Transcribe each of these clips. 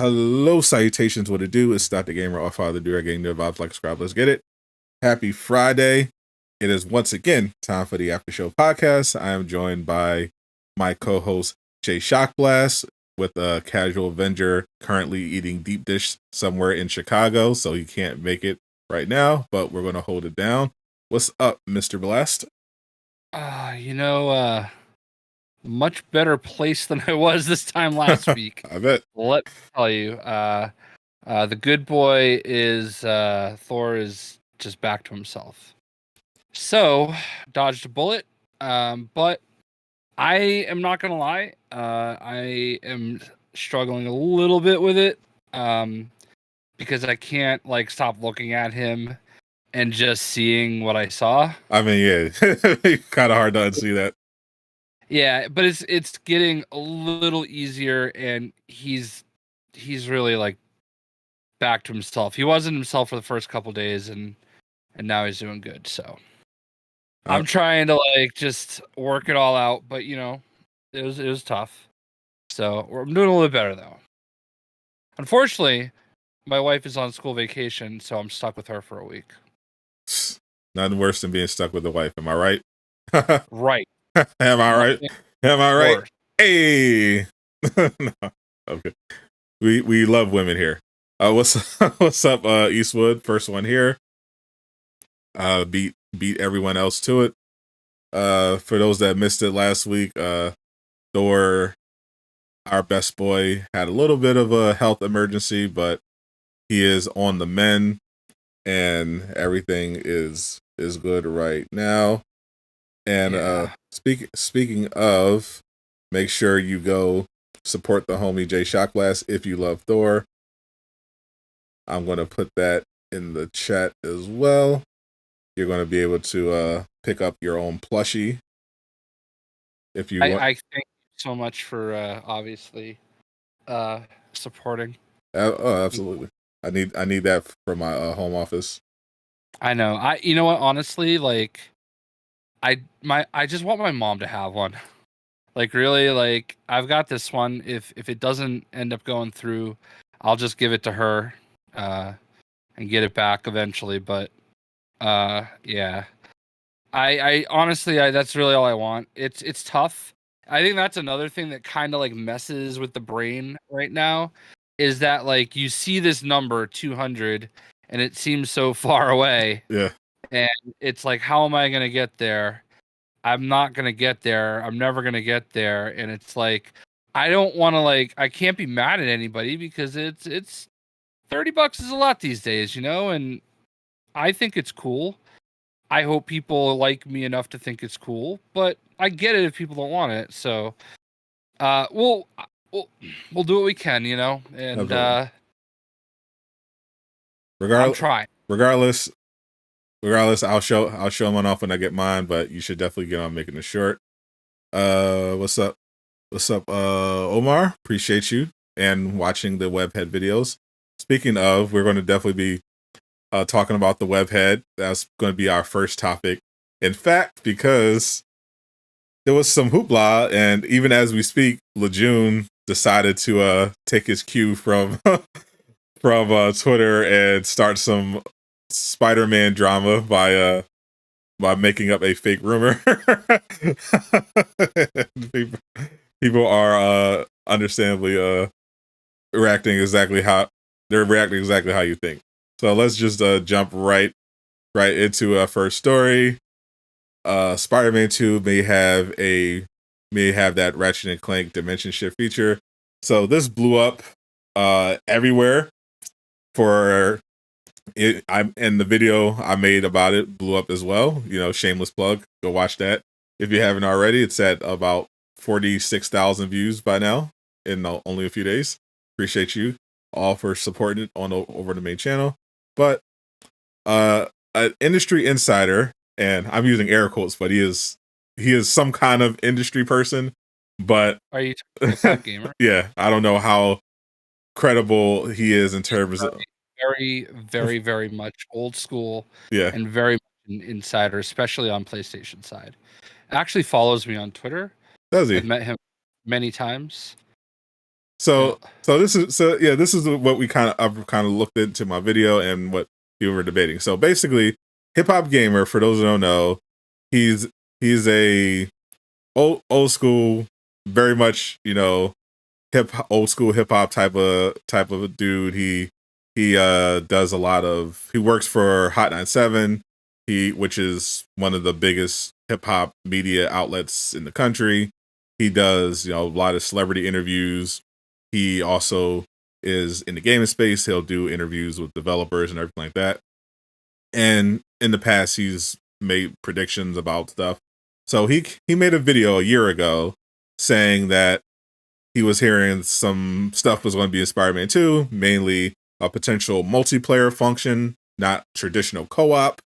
Hello, salutations. What it do? It's Dr. Gamer, all father do getting their vibes like scribe. Let's get it. Happy Friday. It is once again time for the Aftershow Podcast. I am joined by my co-host Jay Shockblast with a casual Avenger currently eating deep dish somewhere in Chicago, so he can't make it right now, but we're going to hold it down. What's up, Mr. Blast? Much better place than I was this time last week. I bet. Let me tell you, the good boy is Thor is just back to himself. So dodged a bullet, but I am not gonna lie. I am struggling a little bit with it because I can't stop looking at him and just seeing what I saw. I mean, yeah, kind of hard to unsee that. Yeah, but it's getting a little easier, and he's really back to himself. He wasn't himself for the first couple days, and now he's doing good. So I'm trying to just work it all out, but it was tough. So I'm doing a little bit better though. Unfortunately, my wife is on school vacation, so I'm stuck with her for a week. Nothing worse than being stuck with the wife. Am I right? Right. Am I right? Am I right? Hey. No. Okay. We love women here. What's up, Eastwood? First one here. Beat everyone else to it. For those that missed it last week, Thor, our best boy, had a little bit of a health emergency, but he is on the mend, and everything is good right now. And speaking of, make sure you go support the homie Jay Shockblast if you love Thor. I'm going to put that in the chat as well. You're going to be able to pick up your own plushie if you want. I thank you so much for obviously supporting. Oh, absolutely. I need that for my home office. I know. You know what? Honestly, I just want my mom to have one. Really, I've got this one. If it doesn't end up going through, I'll just give it to her and get it back eventually. But yeah. I honestly that's really all I want. It's tough. I think that's another thing that kind of messes with the brain right now is that you see this number 200 and it seems so far away. Yeah. And it's how am I going to get there? I'm not going to get there. I'm never going to get there. And it's I don't want to I can't be mad at anybody because it's $30 is a lot these days, and I think it's cool. I hope people like me enough to think it's cool, but I get it if people don't want it. So, we'll do what we can, and I'm trying. Regardless, I'll show one off when I get mine, but you should definitely get on making it short. What's up, Omar? Appreciate you and watching the Webhead videos. Speaking of, we're going to definitely be talking about the Webhead. That's going to be our first topic. In fact, because there was some hoopla, and even as we speak, Lejeune decided to take his cue from Twitter and start some Spider-Man drama by making up a fake rumor. people are understandably reacting exactly how you think. So let's just jump right into our first story. Spider-Man 2 may have that Ratchet and Clank dimension shift feature. So this blew up everywhere. And the video I made about it blew up as well. Shameless plug. Go watch that if you haven't already. It's at about 46,000 views by now in only a few days. Appreciate you all for supporting it over the main channel. But an industry insider, and I'm using air quotes, but he is some kind of industry person. But are you a gamer? Yeah, I don't know how credible he is in terms of very, very, very much old school. Yeah, and very much an insider, especially on PlayStation side. Actually follows me on Twitter. Does he? I've met him many times. So this is what I've kind of looked into my video and what you were debating. So basically, Hip Hop Gamer, for those who don't know, he's a old school, very much, you know, old school hip hop type of a dude. He does a lot of, he works for Hot 97, which is one of the biggest hip hop media outlets in the country. He does, you know, a lot of celebrity interviews. He also is in the gaming space. He'll do interviews with developers and everything like that. And in the past, he's made predictions about stuff. So he made a video a year ago saying that he was hearing some stuff was going to be in Spider-Man 2, mainly a potential multiplayer function, not traditional co-op,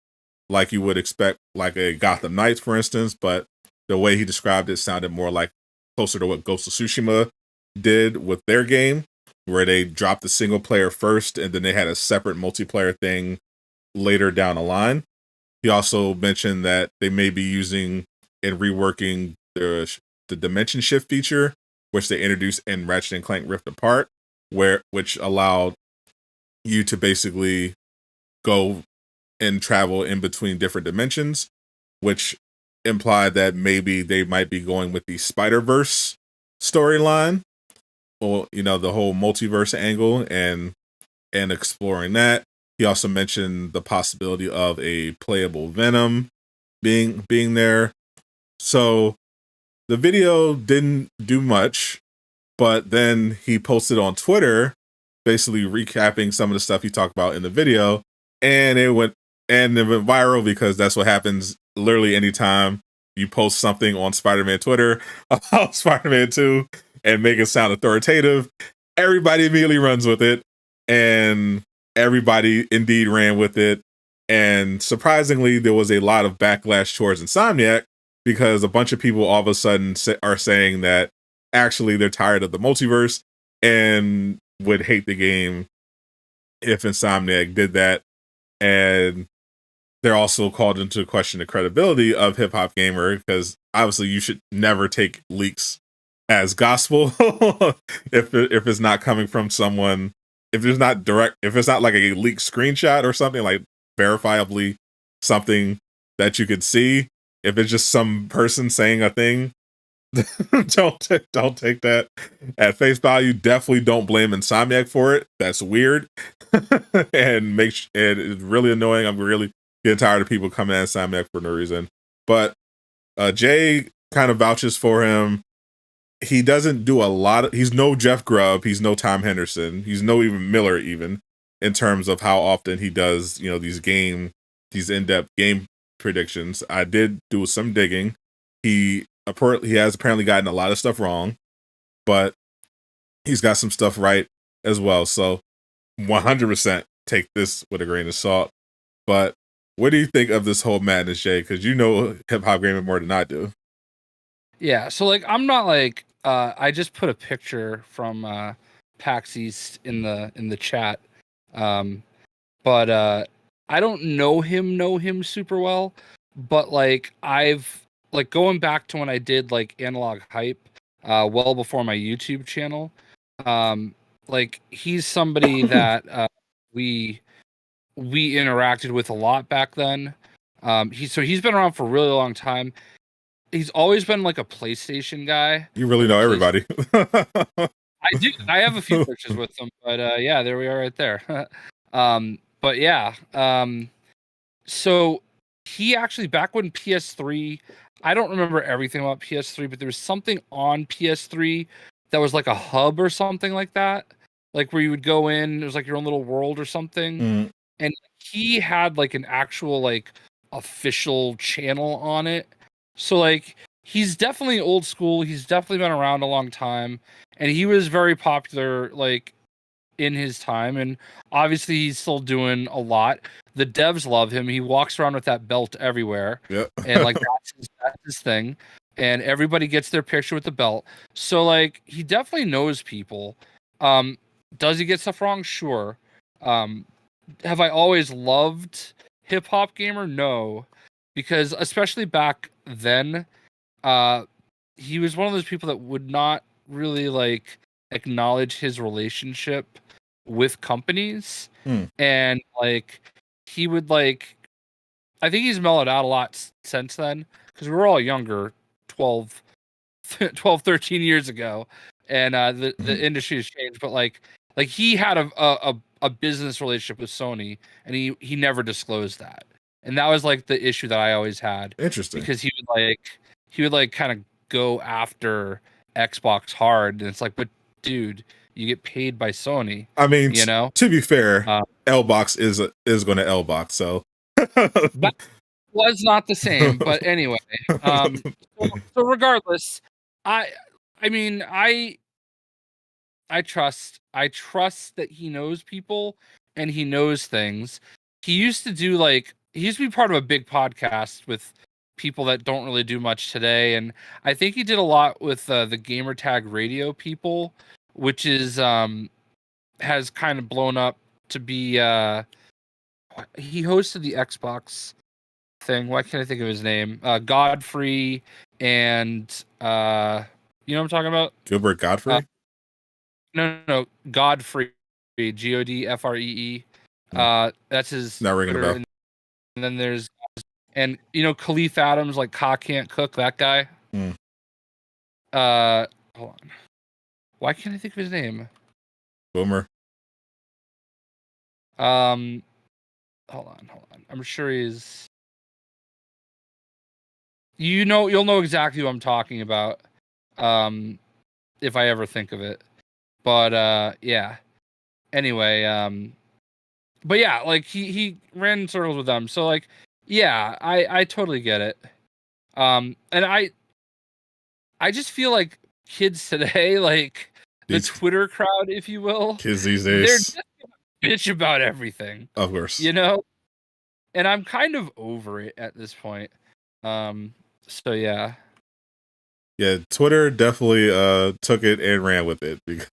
like you would expect, like a Gotham Knights, for instance. But the way he described it sounded more like closer to what Ghost of Tsushima did with their game, where they dropped the single player first and then they had a separate multiplayer thing later down the line. He also mentioned that they may be using and reworking the dimension shift feature, which they introduced in Ratchet and Clank Rift Apart, which allowed you to basically go and travel in between different dimensions, which implied that maybe they might be going with the Spider-Verse storyline, or, you know, the whole multiverse angle and exploring that. He also mentioned the possibility of a playable Venom being there. So the video didn't do much, but then he posted on Twitter, basically recapping some of the stuff he talked about in the video, and it went viral, because that's what happens literally anytime you post something on Spider-Man Twitter about Spider-Man 2 and make it sound authoritative. Everybody immediately runs with it, and everybody indeed ran with it. And surprisingly, there was a lot of backlash towards Insomniac, because a bunch of people all of a sudden are saying that actually they're tired of the multiverse and would hate the game if Insomniac did that. And they're also called into question the credibility of Hip Hop Gamer, because obviously you should never take leaks as gospel if it's not coming from someone, if it's not like a leaked screenshot or something, like verifiably something that you could see. If it's just some person saying a thing, don't take that at face value. Definitely don't blame Insomniac for it. That's weird. And it's really annoying. I'm really getting tired of people coming at Insomniac for no reason. But Jay kind of vouches for him. He doesn't do a lot he's no Jeff Grubb, he's no Tom Henderson, he's no even Miller, even in terms of how often he does, you know, these in-depth game predictions. I did do some digging. He has apparently gotten a lot of stuff wrong, but he's got some stuff right as well. So 100% take this with a grain of salt. But what do you think of this whole madness, Jay? Because you know Hip Hop Gamer more than I do. Yeah, so like I'm not like I just put a picture from PAX East in the chat. But I don't know him super well, but like I've like going back to when I did like Analog Hype well before my YouTube channel. Like he's somebody that we interacted with a lot back then. He's been around for a really long time. He's always been like a PlayStation guy. You really know everybody. I do. I have a few pictures with him, but yeah, there we are right there. But yeah, so he actually, back when PS3, I don't remember everything about PS3, but there was something on PS3 that was like a hub or something like that, like where you would go in, it was like your own little world or something. And he had like an actual like official channel on it. So like he's definitely old school. He's definitely been around a long time, and he was very popular like in his time, and obviously he's still doing a lot. The devs love him. He walks around with that belt everywhere. Yep. And like that's his thing. And everybody gets their picture with the belt. So like he definitely knows people. Does he get stuff wrong? Sure. Have I always loved Hip Hop Gamer? No. Because especially back then, he was one of those people that would not really like acknowledge his relationship with companies. And like he would like, I think he's mellowed out a lot since then, because we were all younger 12 13 years ago, and the industry has changed. But like he had a business relationship with Sony, and he never disclosed that, and that was like the issue that I always had. Interesting, because he would like kind of go after Xbox hard, and it's like, but dude, you get paid by Sony. I mean, you know, to be fair, L-Box is going to L-Box, so that was not the same. But anyway, so regardless, I mean, I trust that he knows people and he knows things. He used to be part of a big podcast with people that don't really do much today, and I think he did a lot with the Gamertag Radio people, which is has kind of blown up to be he hosted the Xbox thing. Why can't I think of his name? Godfrey and you know what I'm talking about? Gilbert Godfrey? No, Godfrey, Godfree. That's his. Not ringing a bell. And then there's, and you know, Khalif Adams, like Cock Can't Cook, that guy. Hold on. Why can't I think of his name? Boomer. Hold on. I'm sure he's. You'll know exactly what I'm talking about. If I ever think of it. But yeah. Anyway, but yeah, like he ran in circles with them. So like, yeah, I totally get it. And I just feel like kids today, like the Twitter crowd, if you will, kids these days, they're just bitch about everything. Of course, you know. And I'm kind of over it at this point. So yeah. Yeah, Twitter definitely took it and ran with it, because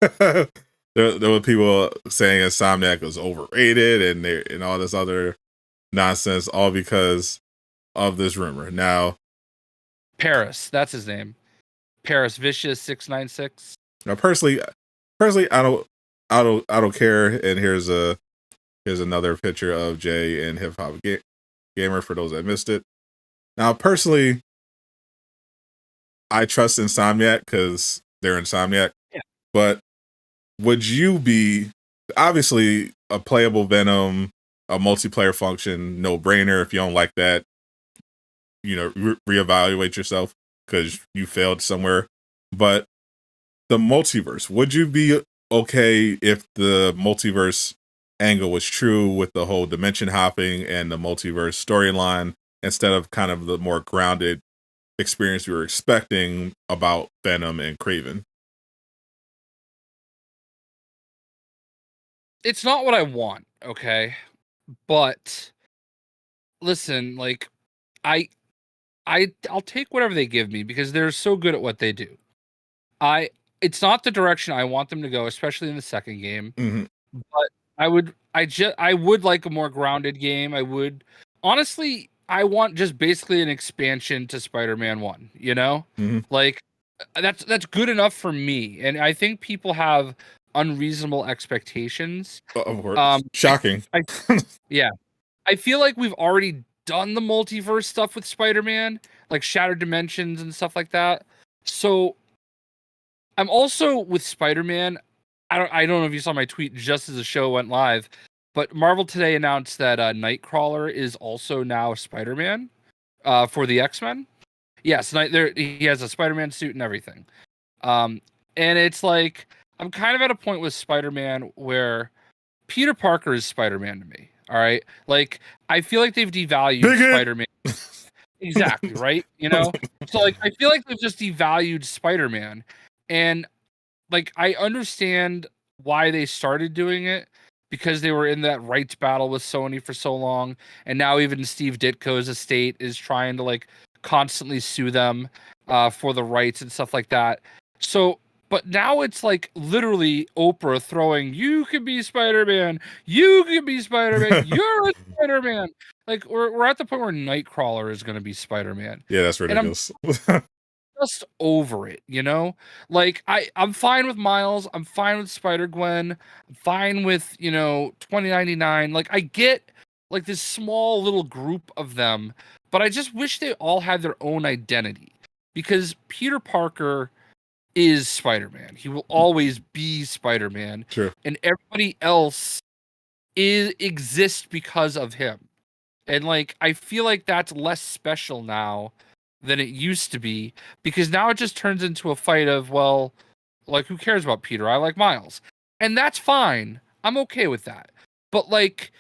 there were people saying Insomniac was overrated and all this other nonsense, all because of this rumor. Now, Paris, that's his name. Paris Vicious 696. Now, personally, I don't care. And here's another picture of Jay and Hip Hop Gamer for those that missed it. Now, personally, I trust Insomniac because they're Insomniac. Yeah. But would you be, obviously, a playable Venom, a multiplayer function, no brainer? If you don't like that, you know, reevaluate yourself because you failed somewhere. But the multiverse, would you be okay if the multiverse angle was true with the whole dimension hopping and the multiverse storyline instead of kind of the more grounded experience we were expecting about Venom and Kraven? It's not what I want, okay? But listen, like I'll take whatever they give me because they're so good at what they do. It's not the direction I want them to go, especially in the second game. Mm-hmm. But I would like a more grounded game. I would honestly, I want just basically an expansion to Spider-Man 1, you know? Mm-hmm. Like that's good enough for me. And I think people have unreasonable expectations. Of course. Shocking. Yeah. I feel like we've already done the multiverse stuff with Spider-Man, like Shattered Dimensions and stuff like that. So I'm also with Spider-Man. I don't know if you saw my tweet just as the show went live, but Marvel today announced that Nightcrawler is also now Spider-Man for the X-Men. Yes, he has a Spider-Man suit and everything. And it's like I'm kind of at a point with Spider-Man where Peter Parker is Spider-Man to me. All right, like I feel like they've devalued Spider-Man. Exactly, right? You know, so like I feel like they've just devalued Spider-Man, and like I understand why they started doing it because they were in that rights battle with Sony for so long, and now even Steve Ditko's estate is trying to like constantly sue them for the rights and stuff like that. So. But now it's like literally Oprah throwing, you can be Spider-Man, you can be Spider-Man, you're a Spider-Man. Like we're at the point where Nightcrawler is going to be Spider-Man. Yeah, that's ridiculous. just over it, you know? Like I'm fine with Miles, I'm fine with Spider-Gwen, I'm fine with, 2099. Like I get like this small little group of them, but I just wish they all had their own identity. Because Peter Parker is Spider-Man. He will always be Spider-Man. Sure. And everybody else exists because of him. And like I feel like that's less special now than it used to be, because now it just turns into a fight of, well, like, who cares about Peter? I like Miles. And that's fine. I'm okay with that. But like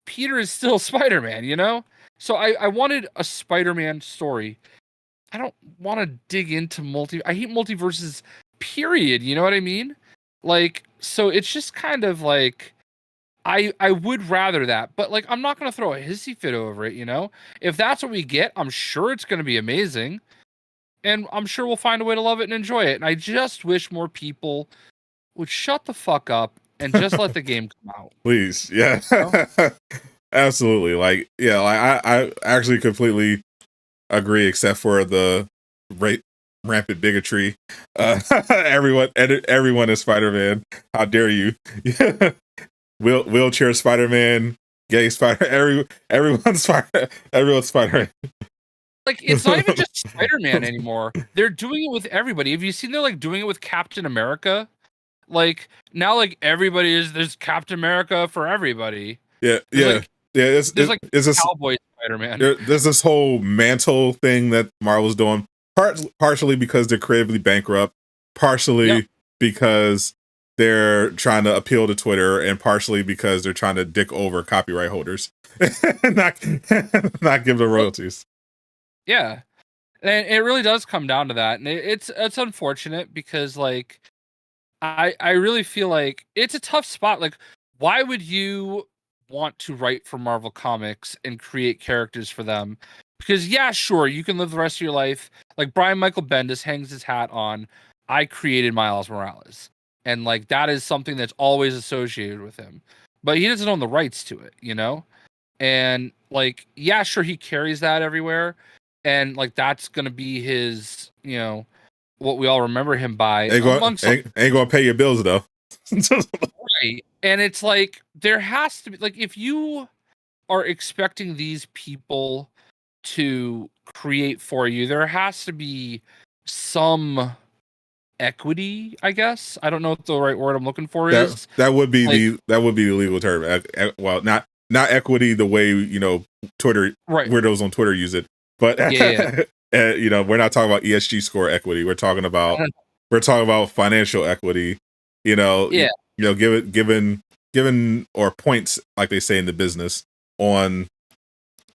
Peter is still Spider-Man, you know? So I wanted a Spider-Man story. I don't want to dig into I hate multiverses, period. You know what I mean? Like, so it's just kind of like I would rather that, but like I'm not gonna throw a hissy fit over it, you know? If that's what we get, I'm sure it's gonna be amazing. And I'm sure we'll find a way to love it and enjoy it. And I just wish more people would shut the fuck up and just let the game come out. Please. Yeah. You know? Absolutely. Like, yeah, like I actually completely agree, except for the rampant bigotry. Everyone is Spider-Man. How dare you? Wheelchair Spider-Man, gay everyone's Spider-Man. Like, it's not even just Spider-Man anymore. They're doing it with everybody. Have you seen they're like doing it with Captain America? Like now, like there's Captain America for everybody. Yeah, there's It's like this Cowboy Spider-Man. There's this whole mantle thing that Marvel's doing, partially because they're creatively bankrupt, partially because they're trying to appeal to Twitter, and partially because they're trying to dick over copyright holders and not give them royalties. Yeah, and it really does come down to that, and it's unfortunate because like I really feel like it's a tough spot. Like, why would you want to write for Marvel Comics and create characters for them? Because yeah, sure, you can live the rest of your life. Like Brian Michael Bendis hangs his hat on, I created Miles Morales. And like that is something that's always associated with him. But he doesn't own the rights to it, you know? And like, yeah, sure, he carries that everywhere. And like that's gonna be his, what we all remember him by. Ain't gonna pay your bills though. Right. And it's like there has to be, like, if you are expecting these people to create for you, there has to be some equity, I guess. I don't know what the right word I'm looking for is. That would be like, the legal term. Well, not equity the way Twitter weirdos on Twitter use it, but we're not talking about ESG score equity. We're talking about financial equity. Given or points, like they say in the business, on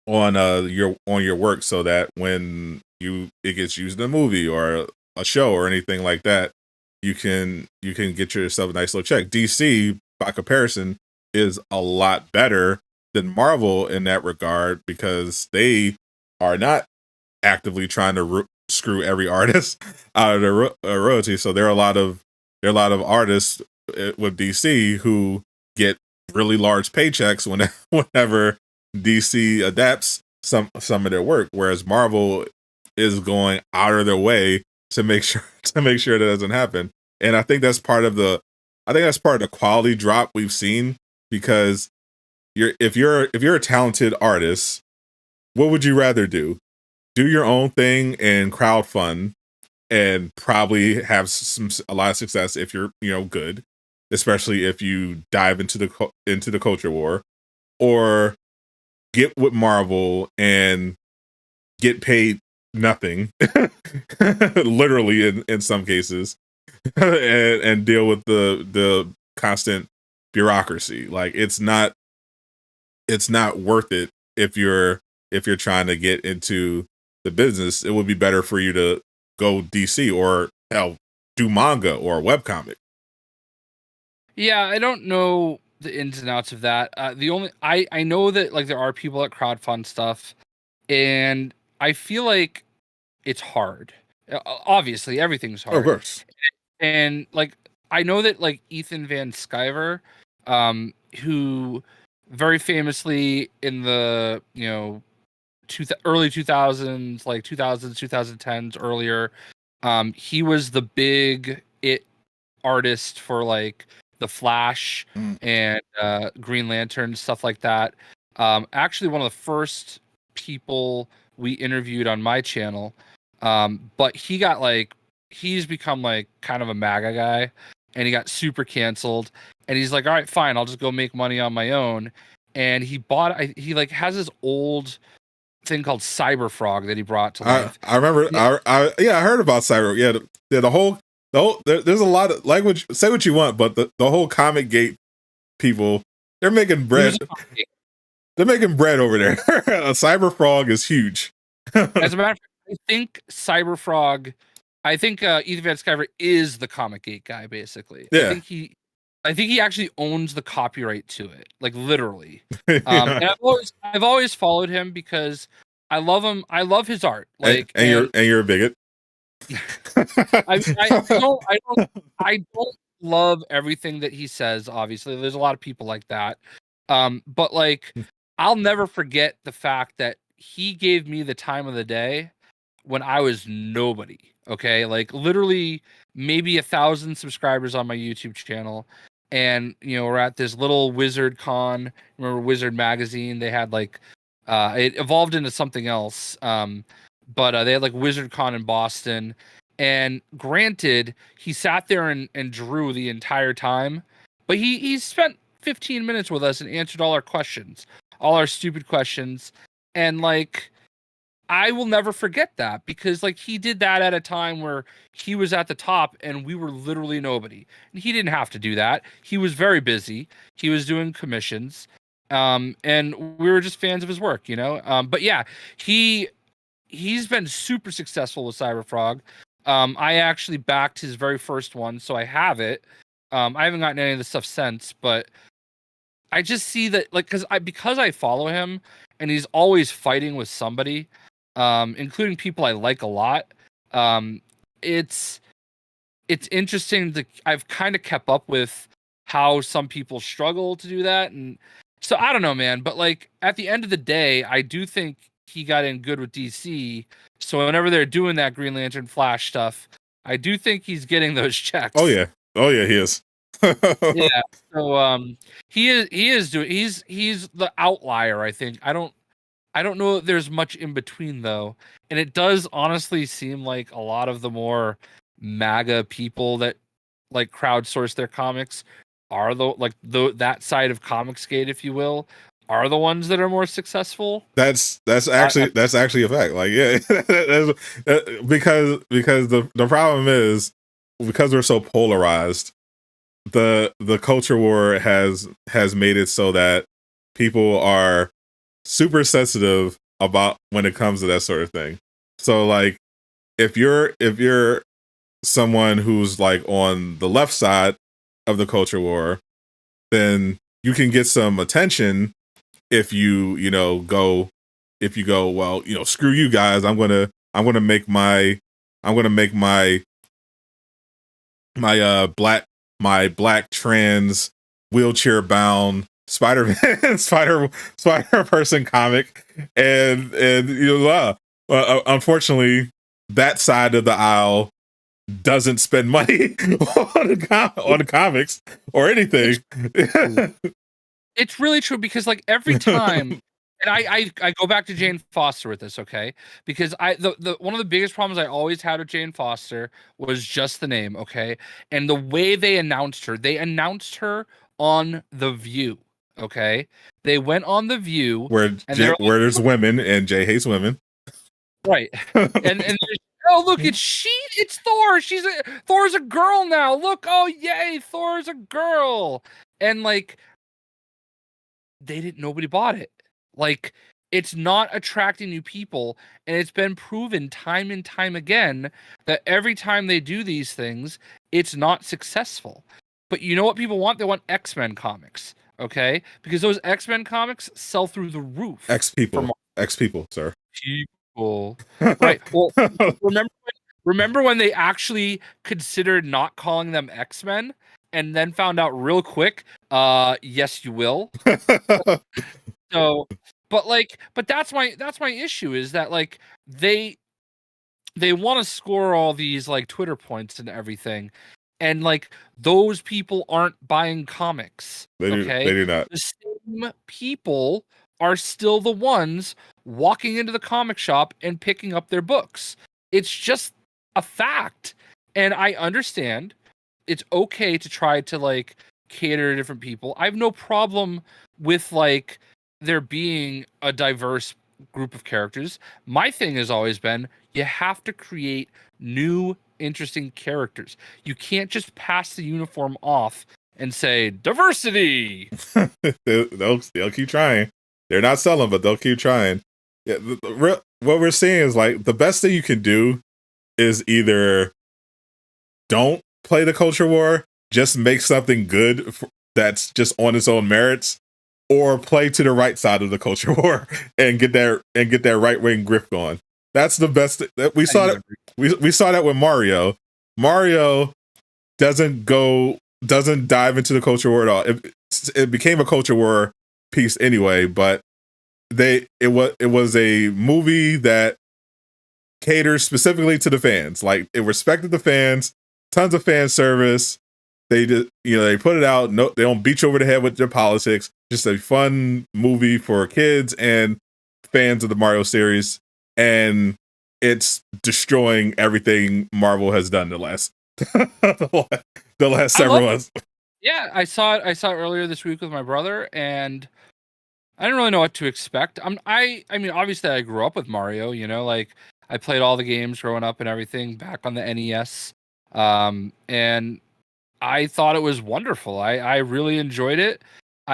your work, so that when it gets used in a movie or a show or anything like that, you can get yourself a nice little check. DC, by comparison, is a lot better than Marvel in that regard, because they are not actively trying to screw every artist out of their royalty. So there are a lot of artists with DC who get really large paychecks whenever DC adapts some of their work, whereas Marvel is going out of their way to make sure that doesn't happen. And I think that's part of the quality drop we've seen, because if you're a talented artist, what would you rather do? Do your own thing and crowdfund and probably have a lot of success if you're good, especially if you dive into the culture war, or get with Marvel and get paid nothing, literally in some cases, and deal with the constant bureaucracy. Like, it's not worth it if you're trying to get into the business. It would be better for you to go DC, or hell, do manga or a webcomic. Yeah, I don't know the ins and outs of that. The only I know that like there are people that crowdfund stuff, and I feel like it's hard. Obviously, everything's hard. Of course. And like I know that like Ethan Van Sciver, who very famously in the early 2000s, like 2000s, 2010s, earlier. He was the big artist for like the Flash and Green Lantern, stuff like that. Actually, one of the first people we interviewed on my channel. But he's become like kind of a MAGA guy, and he got super canceled. And he's like, all right, fine, I'll just go make money on my own. And he like has this old thing called Cyberfrog that he brought to life. I remember. Yeah. I heard about Cyber. Yeah, the whole there's a lot of language. Say what you want, but the whole Comic Gate people, they're making bread. They're making bread over there. Cyberfrog is huge. As a matter of fact, I think Cyberfrog, Ethan Van Sciver is the Comic Gate guy, basically. Yeah. I think he actually owns the copyright to it, like literally. And I've always followed him because I love him. I love his art. Like, and you're a bigot. I don't love everything that he says. Obviously, there's a lot of people like that. But like, I'll never forget the fact that he gave me the time of the day when I was nobody. Okay, like literally maybe 1,000 subscribers on my YouTube channel. And we're at this little Wizard Con. Remember Wizard Magazine? They had like it evolved into something else. But they had like Wizard Con in Boston. And granted, he sat there and drew the entire time, but he spent 15 minutes with us and answered all our questions, all our stupid questions. And like, I will never forget that, because like he did that at a time where he was at the top and we were literally nobody. And he didn't have to do that. He was very busy. He was doing commissions. And we were just fans of his work, But yeah, he's been super successful with Cyberfrog. I actually backed his very first one, so I have it. I haven't gotten any of the stuff since, but I just see that like because I follow him and he's always fighting with somebody. Including people I like a lot. It's interesting that I've kind of kept up with how some people struggle to do that, and so I don't know, man. But like at the end of the day, I do think he got in good with DC. So whenever they're doing that Green Lantern Flash stuff, I do think he's getting those checks. Oh yeah, he is. Yeah. So he is doing. He's the outlier, I think. I don't know that there's much in between though. And it does honestly seem like a lot of the more MAGA people that like crowdsource their comics are that side of Comicsgate, if you will, are the ones that are more successful. That's actually a fact. Like, yeah, because the problem is, because we're so polarized, the culture war has made it so that people are super sensitive about when it comes to that sort of thing. So like if you're someone who's like on the left side of the culture war, then you can get some attention if you go, well, screw you guys, I'm gonna make my black trans wheelchair bound Spider-Man Spider Person comic, and unfortunately that side of the aisle doesn't spend money on the comics or anything. It's really true, because like every time, and I go back to Jane Foster with this, okay? Because the one of the biggest problems I always had with Jane Foster was just the name, okay? And the way they announced her on The View. Okay, they went on The View where there's women and Jay hates women, right? and oh look, it's Thor. Thor's a girl now. Look, oh yay, Thor's a girl. And like nobody bought it. Like it's not attracting new people, and it's been proven time and time again that every time they do these things, it's not successful. But you know what people want? They want X-Men comics. Okay, because those X-Men comics sell through the roof. X people, sir. People, right? Well, remember when they actually considered not calling them X-Men, and then found out real quick, yes, you will. So, But that's my issue is that like they want to score all these like Twitter points and everything, and like those people aren't buying comics. They do not. The same people are still the ones walking into the comic shop and picking up their books. It's just a fact. And I understand it's okay to try to like cater to different people. I have no problem with like there being a diverse group of characters. My thing has always been you have to create new interesting characters. You can't just pass the uniform off and say diversity. they'll keep trying. They're not selling, but they'll keep trying. Yeah, what we're seeing is like the best thing you can do is either don't play the culture war, just make something good that's just on its own merits, or play to the right side of the culture war and get that right wing grip going. That's the best. We saw that. We saw that with Mario. Mario doesn't dive into the culture war at all. It became a culture war piece anyway, but it was a movie that caters specifically to the fans. Like it respected the fans, tons of fan service. They just they put it out. No, they don't beat you over the head with their politics. Just a fun movie for kids and fans of the Mario series, and it's destroying everything Marvel has done the last the last several months. Yeah, I saw it earlier this week with my brother, and I didn't really know what to expect. I mean, obviously, I grew up with Mario. Like I played all the games growing up and everything back on the NES, and I thought it was wonderful. I really enjoyed it.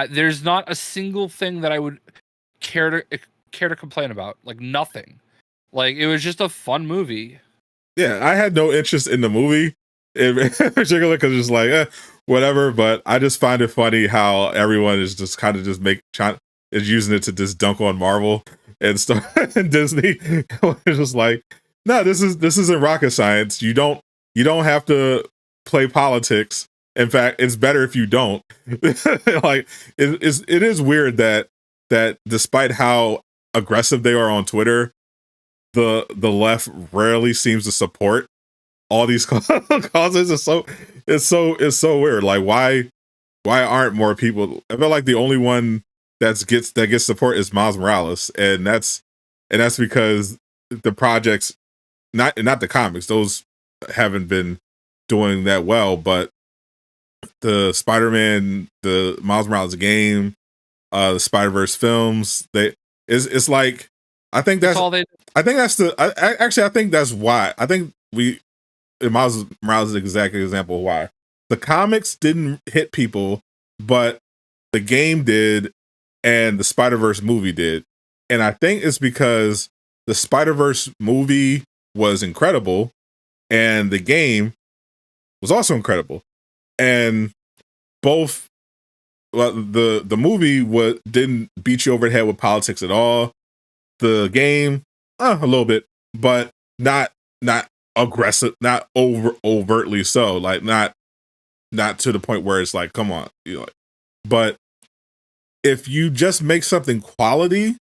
There's not a single thing that I would care to complain about. Like nothing. Like it was just a fun movie. Yeah, I had no interest in the movie in particular because it's like whatever. But I just find it funny how everyone is just kind of just is using it to just dunk on Marvel and stuff and Disney. It's just like, no, this isn't rocket science. You don't have to play politics. In fact, it's better if you don't. Like it is weird that despite how aggressive they are on Twitter, the left rarely seems to support all these causes. It's so weird. Like why aren't more people? I feel like the only one that gets support is Miles Morales, and that's because the projects, not the comics, those haven't been doing that well, but the Spider-Man, the Miles Morales game, the Spider-Verse films, it's like I think that's why. I think Miles Morales is the exact example of why the comics didn't hit people, but the game did, and the Spider-Verse movie did, and I think it's because the Spider-Verse movie was incredible, and the game was also incredible, and both. Well, the movie didn't beat you over the head with politics at all. The game, a little bit, but not aggressive, not overtly so. Like not to the point where it's like, come on, But if you just make something quality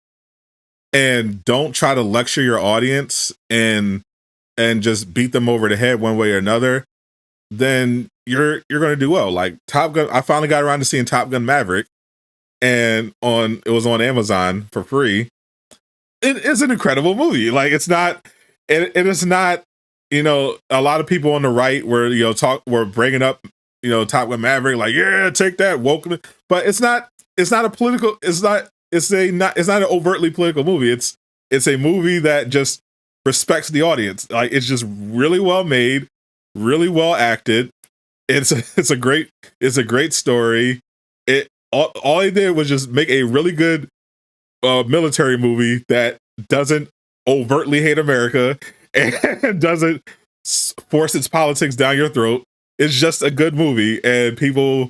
and don't try to lecture your audience and just beat them over the head one way or another, then you're going to do well. Like Top Gun, I finally got around to seeing Top Gun Maverick, and it was on Amazon for free. It is an incredible movie. Like it is not, a lot of people on the right were bringing up, Top Gun Maverick, like, yeah, take that woke, but it's not a political, it's not an overtly political movie. It's a movie that just respects the audience. Like it's just really well made, really well acted. It's a great story. All he did was just make a really good military movie that doesn't overtly hate America and doesn't force its politics down your throat. It's just a good movie, and people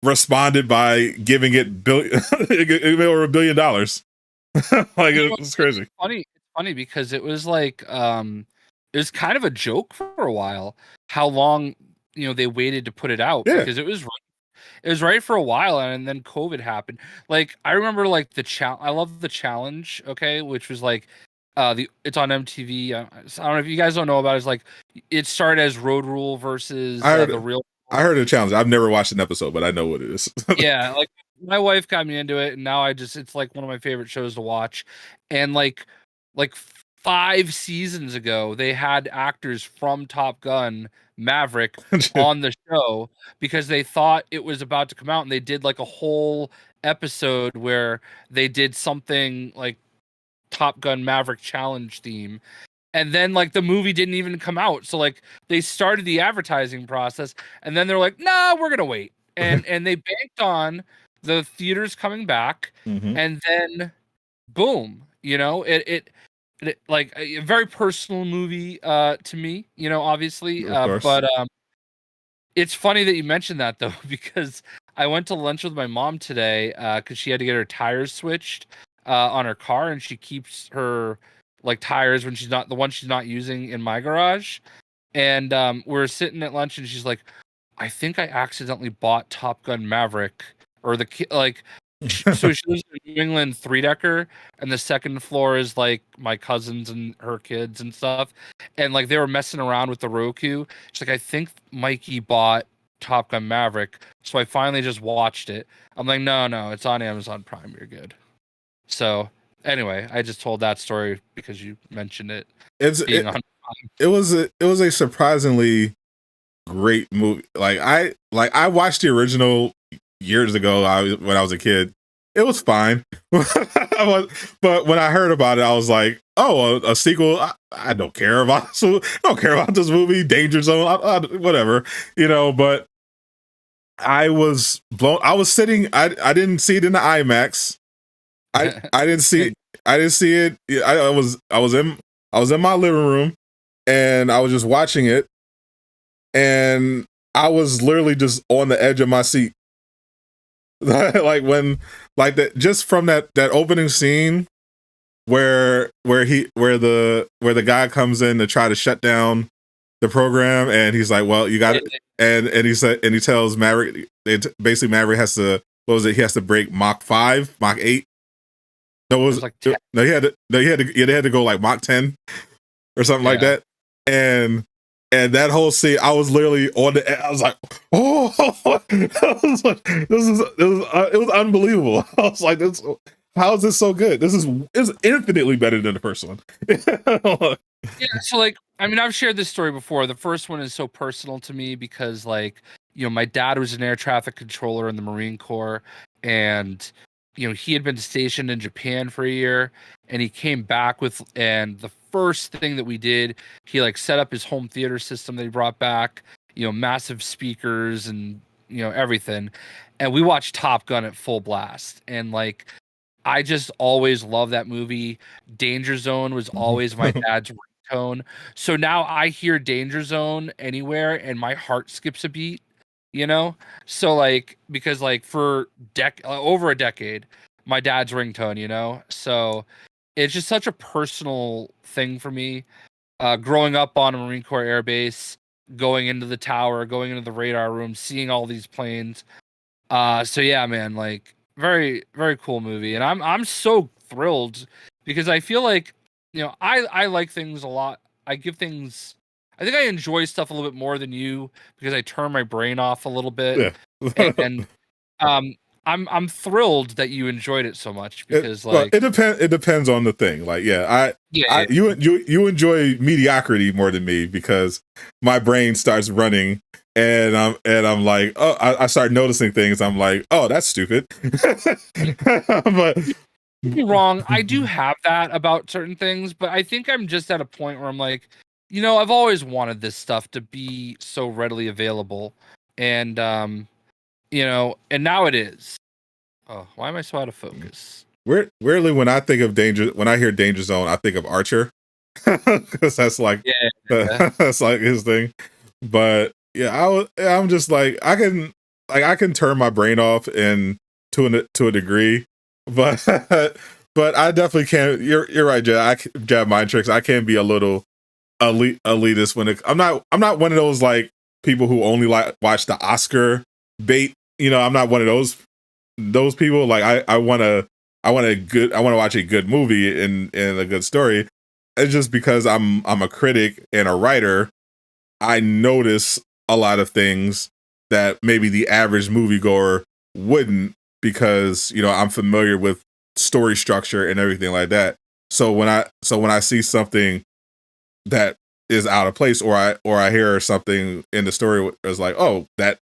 responded by giving it over $1 billion. Like it's crazy. It's funny because it was like it was kind of a joke for a while how long they waited to put it out, because it was right for a while, and then COVID happened. Like I remember like I love the challenge, okay, which was like it's on MTV. I don't know if you guys don't know about it. It's like it started as Road Rule versus the real. I heard of the challenge. I've never watched an episode, but I know what it is. Yeah, like my wife got me into it, and now it's like one of my favorite shows to watch. And like 5 seasons ago, they had actors from Top Gun Maverick on the show because they thought it was about to come out, and they did like a whole episode where they did something like Top Gun Maverick challenge theme. And then like the movie didn't even come out. So like they started the advertising process, and then they're like, nah, we're gonna wait. And they banked on the theaters coming back, and then boom, it like a very personal movie to me, obviously. But it's funny that you mentioned that though, because I went to lunch with my mom today because she had to get her tires switched on her car, and she keeps her like tires when she's not using in my garage. And we're sitting at lunch, and she's like, I think I accidentally bought Top Gun Maverick, or so she lives in New England 3-decker, and the second floor is like my cousins and her kids and stuff. And like they were messing around with the Roku. She's like, I think Mikey bought Top Gun Maverick. So I finally just watched it. I'm like, no, it's on Amazon Prime. You're good. So anyway, I just told that story because you mentioned it. It was a surprisingly great movie. I watched the original years ago when I was a kid. It was fine. But when I heard about it, I was like, oh, a sequel. I don't care about this. I don't care about this movie. Danger Zone, whatever, but I was blown. I was sitting. I didn't see it in the IMAX. I didn't see it. I was in my living room, and I was just watching it, and I was literally just on the edge of my seat. Just from that opening scene where the guy comes in to try to shut down the program, and he's like, well, you got it. And he tells Maverick, basically Maverick has to, what was it? He has to break Mach 5, Mach 8. No, it was like 10. They had to go like Mach 10 or something like that. And that whole scene, I was literally on the edge. I was like, oh, it was unbelievable. I was like, how is this so good? It's infinitely better than the first one. Yeah, so like, I mean, I've shared this story before. The first one is so personal to me because like, my dad was an air traffic controller in the Marine Corps, and he had been stationed in Japan for a year, and he came back and the first thing that we did, he like set up his home theater system that he brought back, massive speakers and, everything. And we watched Top Gun at full blast. And like, I just always loved that movie. Danger Zone was always my dad's ringtone. So now I hear Danger Zone anywhere and my heart skips a beat. So like, because like for over a decade, my dad's ringtone, so it's just such a personal thing for me. Growing up on a Marine Corps air base, going into the tower, going into the radar room, seeing all these planes. So yeah, man, like very, very cool movie. And I'm so thrilled because I feel like, I like things a lot. I think I enjoy stuff a little bit more than you because I turn my brain off a little bit. Yeah. and I'm thrilled that you enjoyed it so much because it depends on the thing. Like, you enjoy mediocrity more than me because my brain starts running and I'm like, oh, I start noticing things. I'm like, oh, that's stupid. But be wrong. I do have that about certain things, but I think I'm just at a point where I'm like, I've always wanted this stuff to be so readily available, and and now it is. Oh, why am I so out of focus? Weirdly, when I hear Danger Zone, I think of Archer, because that's like that's like his thing. But yeah, I'm just like I can turn my brain off to a degree, but but I definitely can't. You're right, Jab Mind Tricks. I can be a little elitist when I'm not one of those like people who only like watch the Oscar bait I'm not one of those people. Like I want to watch a good movie and a good story. It's just because I'm a critic and a writer. I notice a lot of things that maybe the average moviegoer wouldn't, because I'm familiar with story structure and everything like that. So when I see something that is out of place, or I hear something in the story is like, oh, that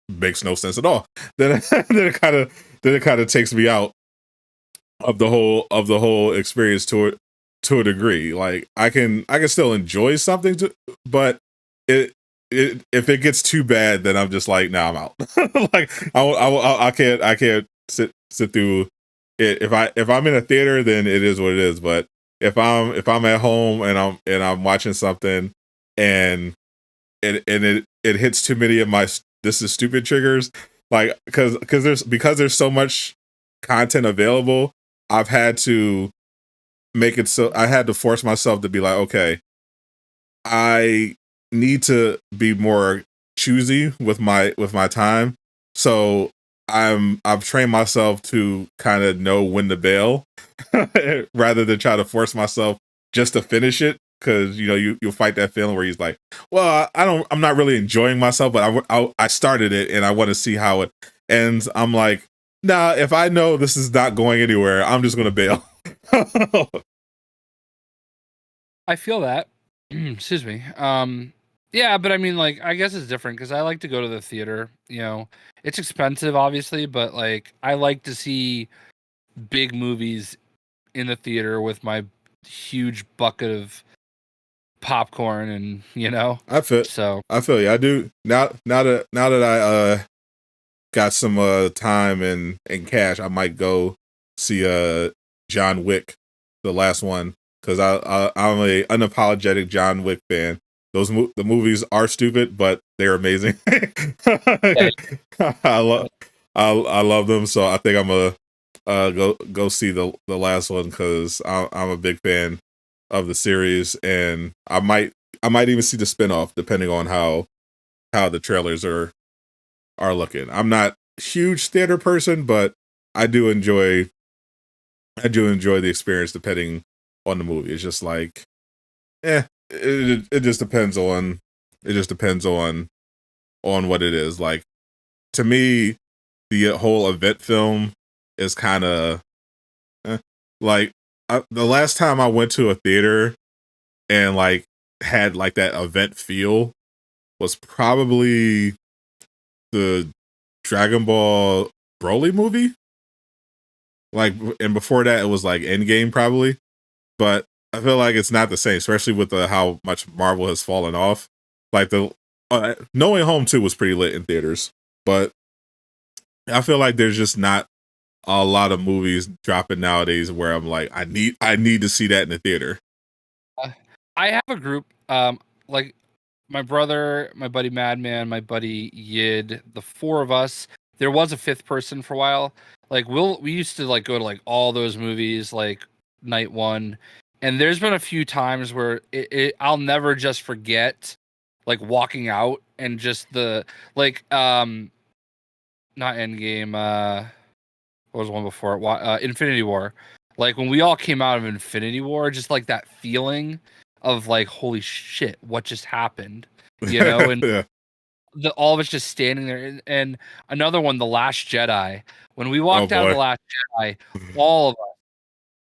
makes no sense at all, then it kind of takes me out of the whole experience to a degree. Like I can still enjoy something, but it if it gets too bad, then I'm just like, nah, I'm out. Like I can't sit through it. If I'm in a theater, then it is what it is. But if I'm at home and I'm watching something and it hits too many of my this is stupid triggers, like because there's so much content available, I've had to make it so I had to force myself to be like, okay, I need to be more choosy with my time. So I've trained myself to kind of know when to bail rather than try to force myself just to finish it, because you'll fight that feeling where he's like, well, I'm not really enjoying myself, but I started it and I want to see how it ends. I'm like, nah, if I know this is not going anywhere, I'm just gonna bail. I feel that. Excuse me. Yeah, but I mean, like, I guess it's different because I like to go to the theater. It's expensive, obviously, but like, I like to see big movies in the theater with my huge bucket of popcorn, and I feel so I feel you. I do now that I got some time and cash, I might go see John Wick, the last one, because I'm a unapologetic John Wick fan. The movies are stupid, but they're amazing. I love I love them, so I think I'm gonna go see the last one, because I'm a big fan of the series, and I might even see the spinoff depending on how the trailers are looking. I'm not a huge theater person, but I do enjoy the experience depending on the movie. It's just like, it just depends on what it is. Like, to me, the whole event film is kind of like, the last time I went to a theater and like had like that event feel was probably the Dragon Ball Broly movie. Like, and before that, it was like Endgame probably. But I feel like it's not the same, especially with how much Marvel has fallen off. Like No Way Home 2 was pretty lit in theaters, but I feel like there's just not a lot of movies dropping nowadays where I'm like, I need to see that in the theater. I have a group, like my brother, my buddy Madman, my buddy Yid, the four of us. There was a fifth person for a while. Like we used to like go to like all those movies like night one, and there's been a few times where I'll never just forget like walking out and just the like not Endgame, what was the one before it? Infinity War. Like when we all came out of Infinity War, just like that feeling of like, holy shit, what just happened? And Yeah. all of us just standing there. And another one, The Last Jedi. When we Oh walked out of boy. The Last Jedi, all of us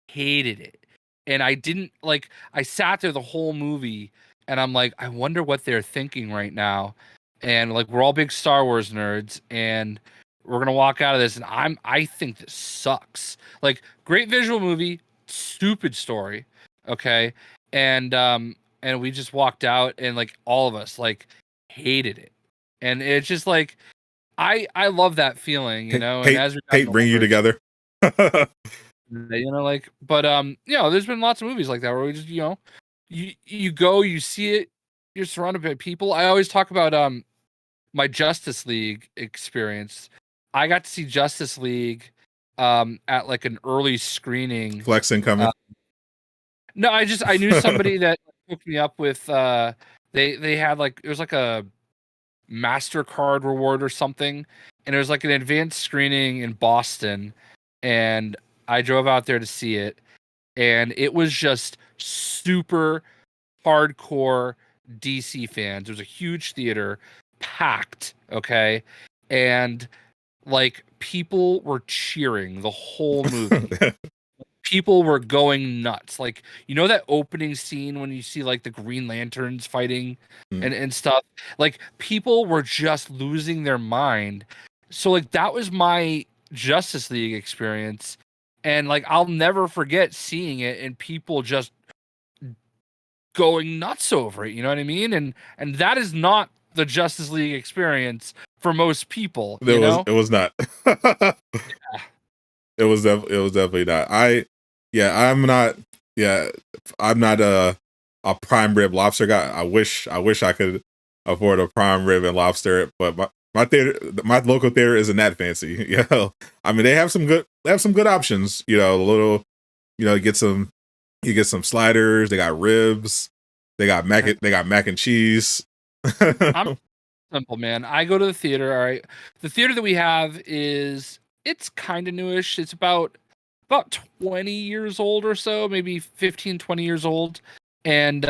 hated it. And I didn't like, I sat there the whole movie and I'm like, I wonder what they're thinking right now. And like, we're all big Star Wars nerds, and we're gonna walk out of this, and I think this sucks. Like, great visual movie, stupid story, okay, and we just walked out, and like all of us like hated it, and it's just like I love that feeling, and as we've Hate gotten bring you older, together. like, but there's been lots of movies like that where we just you go, you see it, you're surrounded by people. I always talk about my Justice League experience. I got to see Justice League at like an early screening. Flex incoming. No, I knew somebody that hooked me up with they had like, it was like a MasterCard reward or something. And it was like an advanced screening in Boston. And I drove out there to see it. And it was just super hardcore DC fans. It was a huge theater, packed, okay? And like people were cheering the whole movie. People were going nuts. Like, you know that opening scene when you see like the Green Lanterns fighting and stuff? Like people were just losing their mind. So like that was my Justice League experience. And like I'll never forget seeing it and people just going nuts over it, you know what I mean? And that is not the Justice League experience for most people, you know? It was not. Yeah. It was definitely not. I'm not a prime rib lobster guy. I wish I could afford a prime rib and lobster, but my local theater isn't that fancy. You know, I mean they have some good options. You know, a little, you know, you get some sliders. They got ribs. They got mac and cheese. I'm simple, man. I go to the theater. All right, the theater that we have it's kind of newish. It's about 20 years old or so, maybe 15, 20 years old. And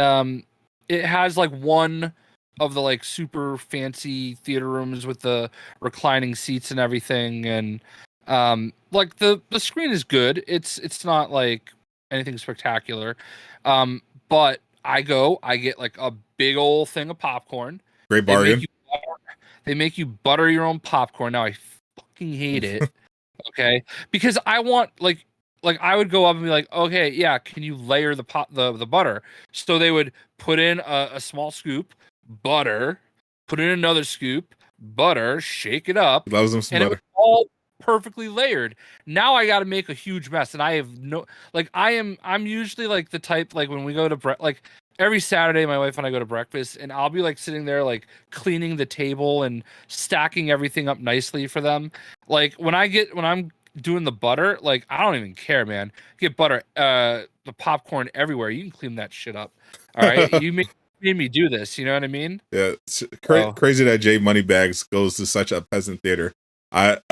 it has like one of the like super fancy theater rooms with the reclining seats and everything. And like the screen is good. It's not like anything spectacular. But I get like a big old thing of popcorn. Great bargain. They make you butter your own popcorn. Now I fucking hate it. Okay, because I want like I would go up and be like, okay, yeah, can you layer the butter? So they would put in a small scoop butter, put in another scoop butter, shake it up, Loves them some and butter. it was all perfectly layered. Now I got to make a huge mess, and I have no like I'm usually like the type like when we go to like every Saturday, my wife and I go to breakfast, and I'll be like sitting there like cleaning the table and stacking everything up nicely for them. Like when I'm doing the butter, like I don't even care, man. Get butter, the popcorn everywhere. You can clean that shit up. All right, you made me do this. You know what I mean? Yeah, it's crazy that Jay Moneybags goes to such a peasant theater. My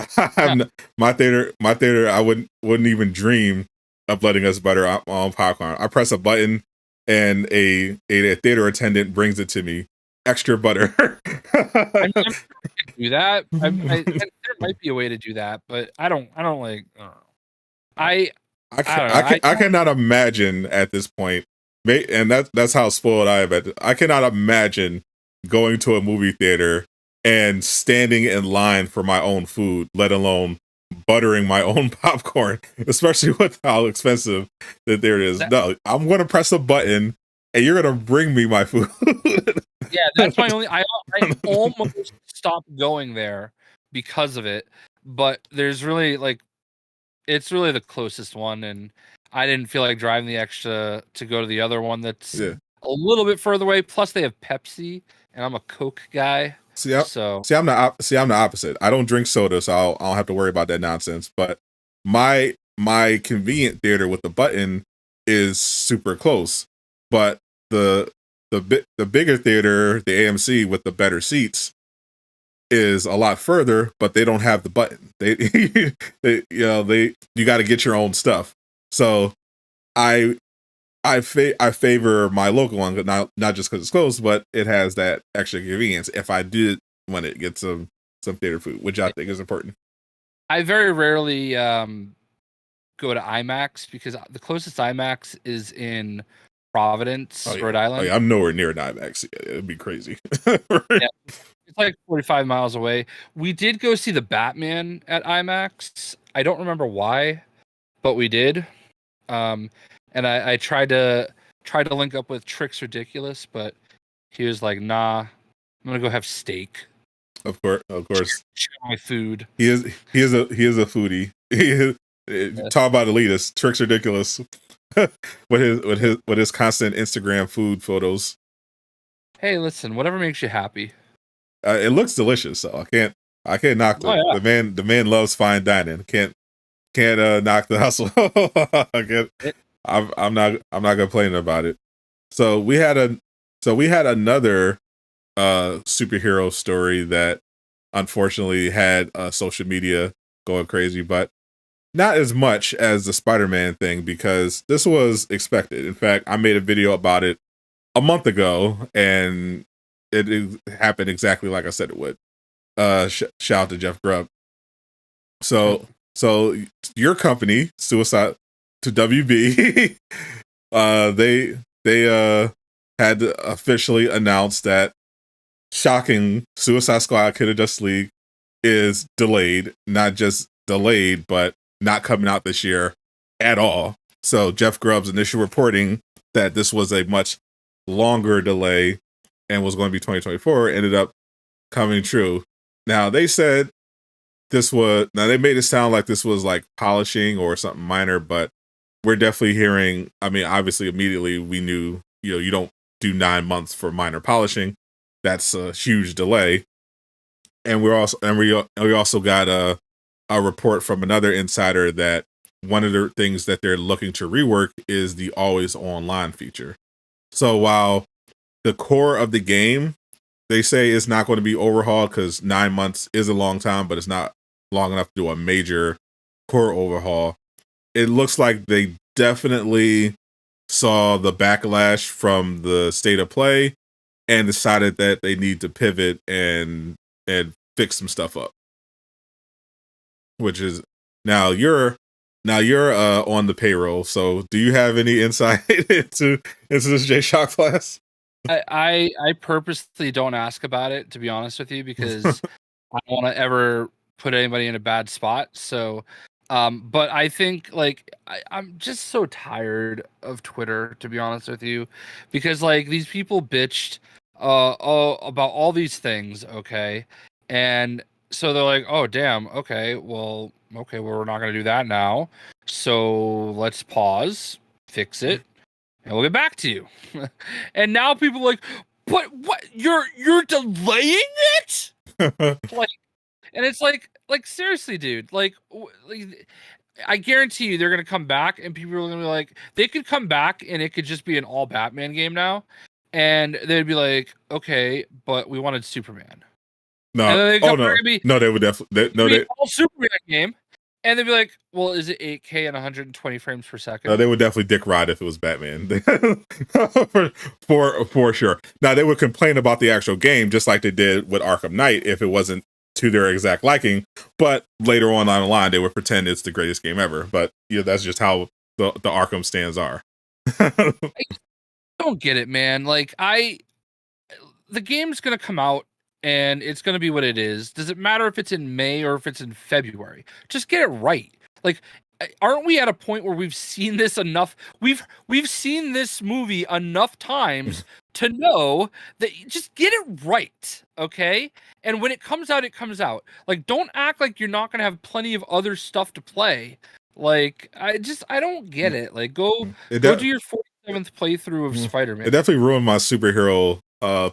theater. I wouldn't even dream of letting us butter my own popcorn. I press a button, and a theater attendant brings it to me. Extra butter. I'm sure I can do that. There might be a way to do that, but I don't like. I don't know. I cannot imagine at this point, and that's how spoiled I am. I cannot imagine going to a movie theater and standing in line for my own food, let alone buttering my own popcorn, especially with how expensive the theater is. No, I'm going to press a button, and you're going to bring me my food. Yeah, that's my only. I almost stopped going there because of it, but there's really like, it's really the closest one, and I didn't feel like driving the extra to go to the other one that's a little bit further away. Plus, they have Pepsi, and I'm a Coke guy. I'm the opposite. I don't drink soda, so I don't have to worry about that nonsense. But my convenient theater with the button is super close, but the bigger theater, the AMC with the better seats, is a lot further, but they don't have the button. You got to get your own stuff. So I favor my local one, but not just because it's close, but it has that extra convenience. If I did want to get some theater food, which I think is important. I very rarely go to IMAX because the closest IMAX is in Providence, Rhode Island. Oh, yeah, I'm nowhere near an IMAX. It'd be crazy. Yeah, it's like 45 miles away. We did go see the Batman at IMAX. I don't remember why, but we did. And I tried to link up with Tricks Ridiculous, but he was like, "Nah, I'm gonna go have steak." Of course. Share my food. He is a foodie. Talk about elitist. Tricks Ridiculous. with his constant Instagram food photos. Hey, listen, whatever makes you happy. It looks delicious, so I can't knock it. Yeah. The man loves fine dining. Can't knock the hustle. I'm not complaining about it. So we had another superhero story that unfortunately had social media going crazy, but not as much as the Spider-Man thing because this was expected. In fact, I made a video about it a month ago, and it happened exactly like I said it would. Shout out to Jeff Grubb. So your company, Suicide to WB, they had officially announced that shocking Suicide Squad Kid of Justice League is delayed, not just delayed, but not coming out this year at all. So Jeff Grubb's initial reporting that this was a much longer delay and was going to be 2024 ended up coming true. Now they said they made it sound like this was like polishing or something minor, but we're definitely hearing, I mean, obviously immediately we knew, you don't do 9 months for minor polishing. That's a huge delay. And we also got a report from another insider that one of the things that they're looking to rework is the always online feature. So while the core of the game, they say it's not going to be overhauled because 9 months is a long time, but it's not long enough to do a major core overhaul. It looks like they definitely saw the backlash from the state of play and decided that they need to pivot and fix some stuff up. Which is now you're on the payroll. So do you have any insight into this J-Shock class? I purposely don't ask about it, to be honest with you, because I don't want to ever put anybody in a bad spot. So, but I think like I'm just so tired of Twitter, to be honest with you, because like these people bitched about all these things, okay, and so they're like, oh damn, okay, well, we're not gonna do that now, so let's pause, fix it, and we'll get back to you. And now people are like, but what? You're delaying it? Like, and it's like seriously, dude. Like, I guarantee you, they're gonna come back, and people are gonna be like, they could come back, and it could just be an all Batman game now, and they'd be like, okay, but we wanted Superman. No, and then they come back and be, no, they would definitely all Superman game. And they'd be like, well, is it 8K and 120 frames per second? No, they would definitely dick ride if it was Batman. for sure. Now, they would complain about the actual game, just like they did with Arkham Knight, if it wasn't to their exact liking. But later on down the line, they would pretend it's the greatest game ever. But that's just how the Arkham stands are. I don't get it, man. Like, the game's going to come out, and it's going to be what it is. Does it matter if it's in May or if it's in February? Just get it right. Like, aren't we at a point where we've seen this enough? We've seen this movie enough times to know that you just get it right, okay? And when it comes out, it comes out. Like, don't act like you're not going to have plenty of other stuff to play. Like, I don't get it. Like, go do your 47th playthrough of Spider-Man. It definitely ruined my superhero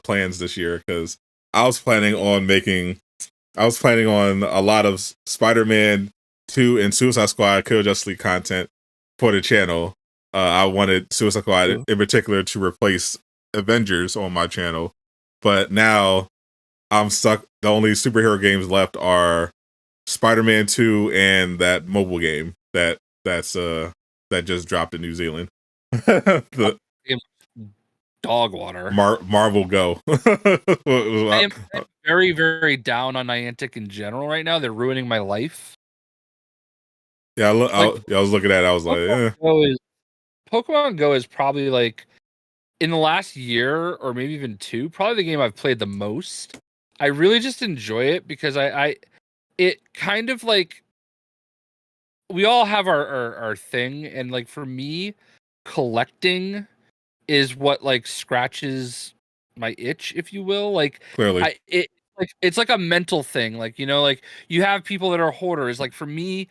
plans this year because I was planning on a lot of Spider-Man 2 and Suicide Squad Kill Justice League content for the channel. I wanted Suicide Squad in particular to replace Avengers on my channel, but now I'm stuck. The only superhero games left are Spider-Man 2 and that mobile game that just dropped in New Zealand. Dog water. Marvel Go. I am very, very down on Niantic in general right now. They're ruining my life. Yeah, I was looking at it. I was Pokemon Go is probably like in the last year or maybe even two, probably the game I've played the most. I really just enjoy it because it kind of like we all have our thing, and like for me, collecting is what like scratches my itch, if you will. Like clearly, it's like a mental thing. Like, like you have people that are hoarders. Like for me,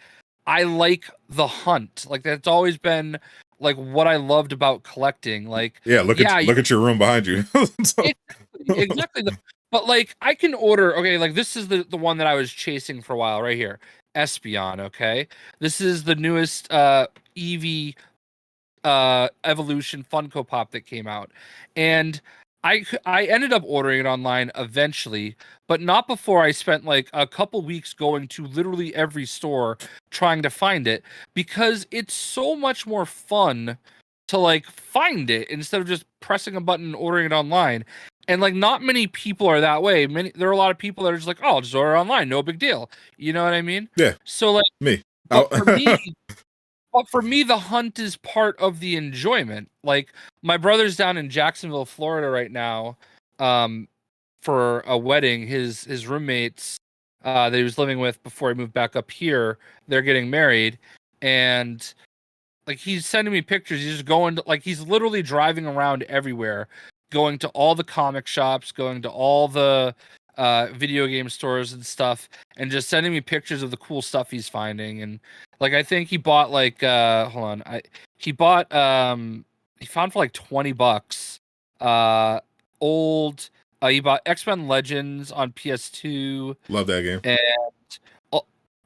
I like the hunt. Like that's always been like what I loved about collecting. Like look at your room behind you. Exactly. But like I can order. Okay, like this is the one that I was chasing for a while right here. Espeon. Okay, this is the newest Eevee evolution Funko Pop that came out, and I ended up ordering it online eventually, but not before I spent like a couple weeks going to literally every store trying to find it, because it's so much more fun to like find it instead of just pressing a button and ordering it online. And like not many people are that way. There are a lot of people that are just like, "Oh, I'll just order online, no big deal." You know what I mean? Yeah. So like, Me. but for me, the hunt is part of the enjoyment. Like my brother's down in Jacksonville, Florida right now, for a wedding. His roommates that he was living with before he moved back up here, they're getting married, and like he's sending me pictures. He's just going to, like, he's literally driving around everywhere, going to all the comic shops, going to all the video game stores and stuff, and just sending me pictures of the cool stuff he's finding. And like I think he bought like hold on, he bought he found for like $20 old he bought X-Men Legends on PS2. Love that game. And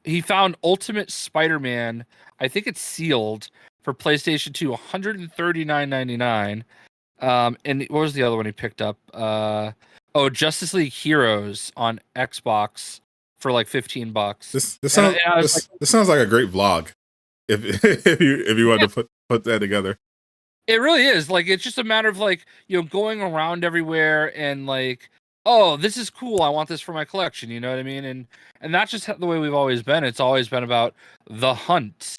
he found Ultimate Spider-Man. I think it's sealed for PlayStation 2, $139.99. And what was the other one he picked up? Justice League Heroes on Xbox for like $15. This sounds like a great vlog. If if you wanted to put that together. It really is. Like, it's just a matter of like, going around everywhere and like, oh, this is cool. I want this for my collection. You know what I mean? And that's just the way we've always been. It's always been about the hunt,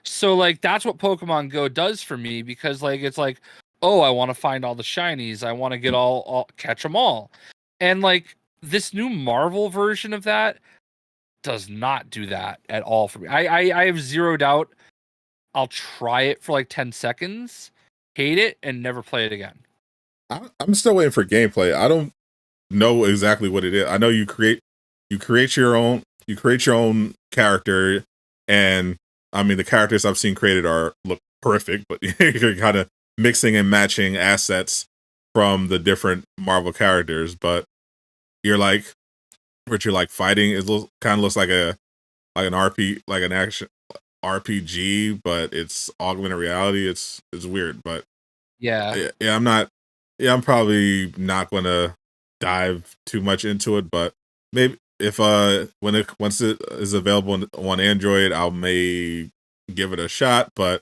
So like that's what Pokemon Go does for me, because like it's like, oh, I want to find all the shinies. I want to get all catch them all. And like this new Marvel version of that does not do that at all for me. I have zero doubt I'll try it for like 10 seconds, hate it, and never play it again. I'm still waiting for gameplay. I don't know exactly what it is. I know you create your own character, and I mean the characters I've seen created look horrific, but you're kind of mixing and matching assets from the different Marvel characters. But you're like fighting. It kind of looks like an action RPG, but it's augmented reality. It's weird, but yeah, I'm probably not gonna dive too much into it, but maybe if once it is available on Android, I may give it a shot. But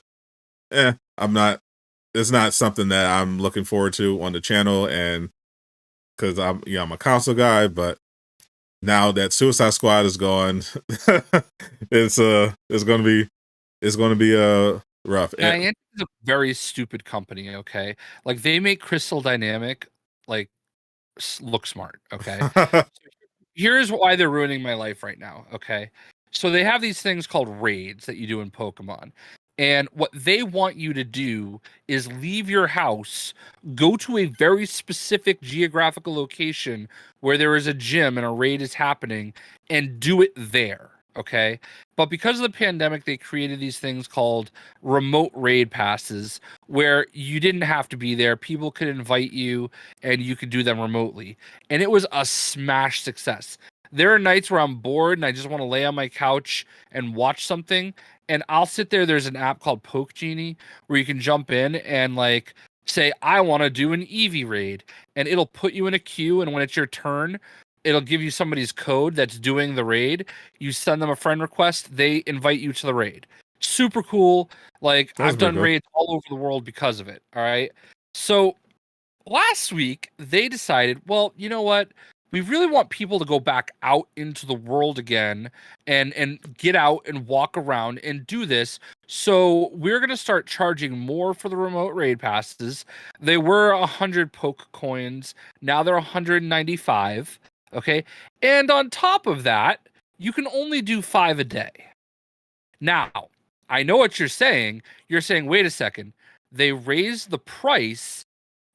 I'm not. It's not something that I'm looking forward to on the channel, and because I'm a console guy. But now that Suicide Squad is gone, it's gonna be rough. Niantic is a very stupid company. Okay, like they make Crystal Dynamic like look smart. Okay. Here's why they're ruining my life right now. Okay. So they have these things called raids that you do in Pokemon. And what they want you to do is leave your house, go to a very specific geographical location where there is a gym and a raid is happening, and do it there. Okay. But because of the pandemic, they created these things called remote raid passes where you didn't have to be there. People could invite you and you could do them remotely. And it was a smash success. There are nights where I'm bored and I just want to lay on my couch and watch something. And I'll sit there. There's an app called Poke Genie where you can jump in and like say, I want to do an Eevee raid. And it'll put you in a queue. And when it's your turn, it'll give you somebody's code that's doing the raid. You send them a friend request. They invite you to the raid. Super cool. Like I've done raids all over the world because of it. All right. So last week they decided, well, you know what? We really want people to go back out into the world again and get out and walk around and do this. So we're going to start charging more for the remote raid passes. They were 100 poke coins. Now they're 195. Okay. And on top of that, you can only do 5 a day. Now, I know what you're saying. You're saying, wait a second. They raised the price,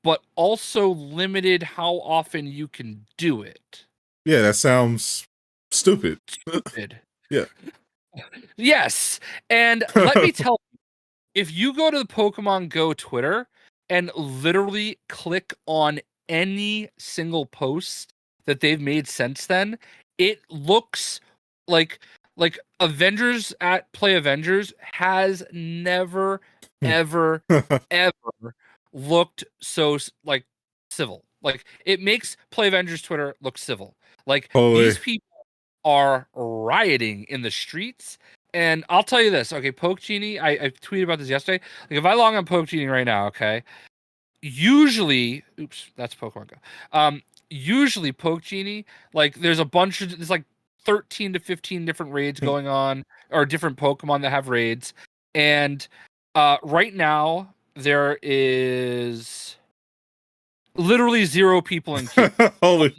but also limited how often you can do it. Yeah, that sounds stupid. Yeah. Yes. And let me tell you, if you go to the Pokemon Go Twitter and literally click on any single post that they've made since then, it looks like Avengers at Play Avengers has never ever ever looked so like civil. Like it makes Play Avengers Twitter look civil. Like Holy. these people are rioting in the streets. And I'll tell you this, okay, Poke Genie, I tweeted about this yesterday. Like if I log on Poke Genie right now, okay, usually, oops, that's Pokemon Go. Usually Poke Genie, like there's like 13 to 15 different raids going on, or different Pokemon that have raids. And right now there is literally 0 people in queue. Holy.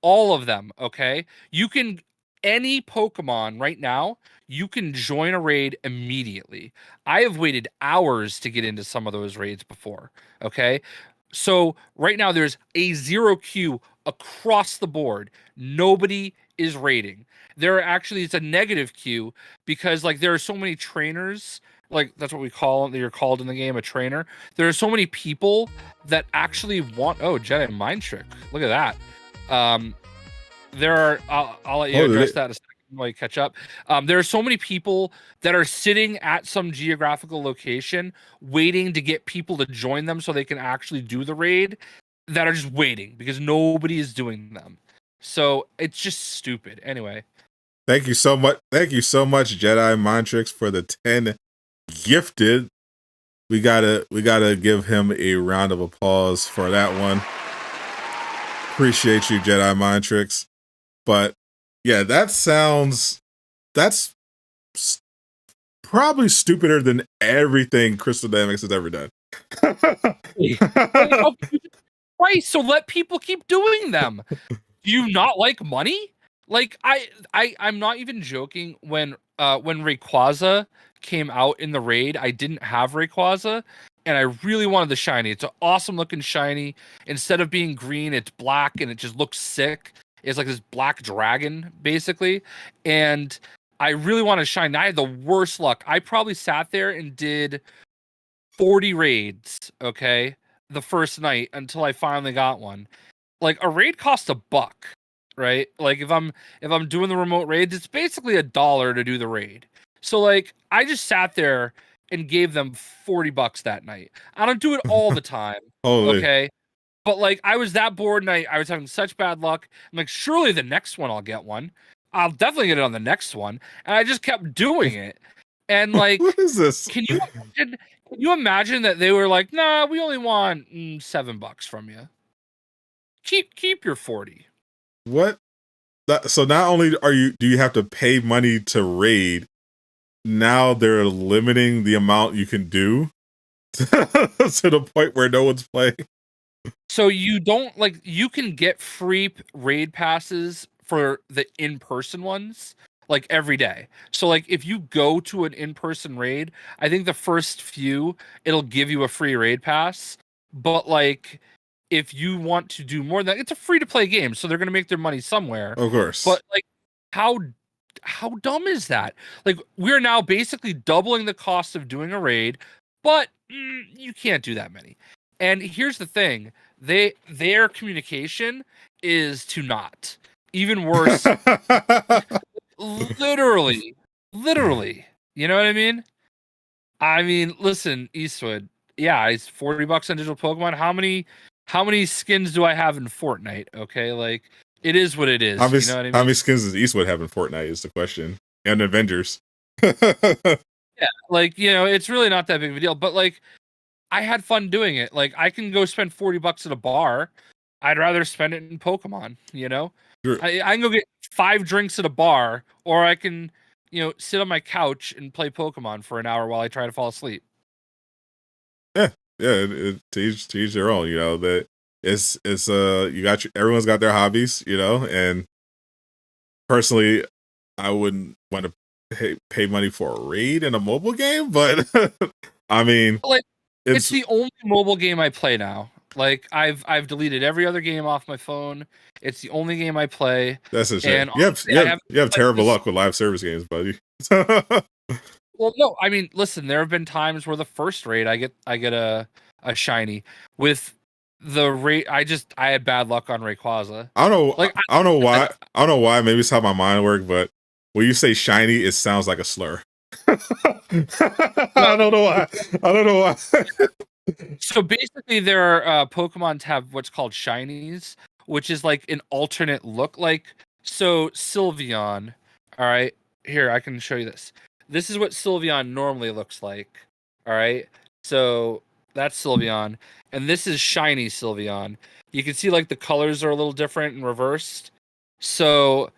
All of them, okay? You can any Pokemon right now, you can join a raid immediately. I have waited hours to get into some of those raids before, okay? So right now there's a 0 queue across the board. Nobody is raiding. It's a negative queue because like there are so many trainers, like that's what we call it, you're called in the game a trainer. There are so many people that actually want Jedi Mind Trick. Look at that. There are. I'll let you address that in a second while you catch up. There are so many people that are sitting at some geographical location waiting to get people to join them so they can actually do the raid. That are just waiting because nobody is doing them. So it's just stupid. Anyway. Thank you so much. Thank you so much, Jedi Mind Tricks, for the 10 gifted. We gotta give him a round of applause for that one. Appreciate you, Jedi Mind Tricks. But yeah, that's probably stupider than everything Crystal Dynamics has ever done. Right, so let people keep doing them. Do you not like money? Like I'm not even joking. When Rayquaza came out in the raid, I didn't have Rayquaza, and I really wanted the shiny. It's an awesome looking shiny. Instead of being green, it's black, and it just looks sick. It's like this black dragon, basically. And I really wanted to shine. I had the worst luck. I probably sat there and did 40 raids, okay, the first night until I finally got one. Like a raid costs $1, right? Like if I'm doing the remote raids, it's basically $1 to do the raid. So like I just sat there and gave them $40 that night. I don't do it all the time. Okay. But like I was that bored and I was having such bad luck. I'm like, surely the next one I'll get one. I'll definitely get it on the next one. And I just kept doing it. And like, what is this? Can you imagine that they were like, nah, we only want $7 from you. Keep your 40. What? So not only do you have to pay money to raid, now they're limiting the amount you can do to the point where no one's playing. So you can get free raid passes for the in-person ones like every day. So like if you go to an in-person raid, I think the first few it'll give you a free raid pass, but like if you want to do more than that, it's a free to play game, so they're going to make their money somewhere. Of course. But like how dumb is that? Like we're now basically doubling the cost of doing a raid, but you can't do that many. And here's the thing, their communication is to not. Even worse. literally. You know what I mean? I mean, listen, Eastwood. Yeah, it's $40 on digital Pokemon. How many skins do I have in Fortnite? Okay, like it is what it is. You know what I mean? How many skins does Eastwood have in Fortnite is the question. And Avengers. Yeah, like, you know, it's really not that big of a deal. But like I had fun doing it. Like I can go spend $40 at a bar. I'd rather spend it in Pokemon, you know? Sure. I can go get 5 drinks at a bar, or I can, you know, sit on my couch and play Pokemon for an hour while I try to fall asleep. Yeah. To each their own, you know, that it's everyone's got their hobbies, you know, and personally I wouldn't want to pay money for a raid in a mobile game, but I mean, like it's the only mobile game I play now. Like I've deleted every other game off my phone. It's the only game I play. That's a shame. You have terrible luck with live service games, buddy. Well, no, I mean, listen, there have been times where the first raid I get a shiny. With the raid, I had bad luck on Rayquaza. I don't know. Like I don't know why. I don't know why. Maybe it's how my mind works, but when you say shiny, it sounds like a slur. I don't know why. So basically, their Pokemon have what's called shinies, which is like an alternate look. Like, so Sylveon, all right, here I can show you this. This is what Sylveon normally looks like. All right, so that's Sylveon, and this is shiny Sylveon. You can see like the colors are a little different and reversed. So,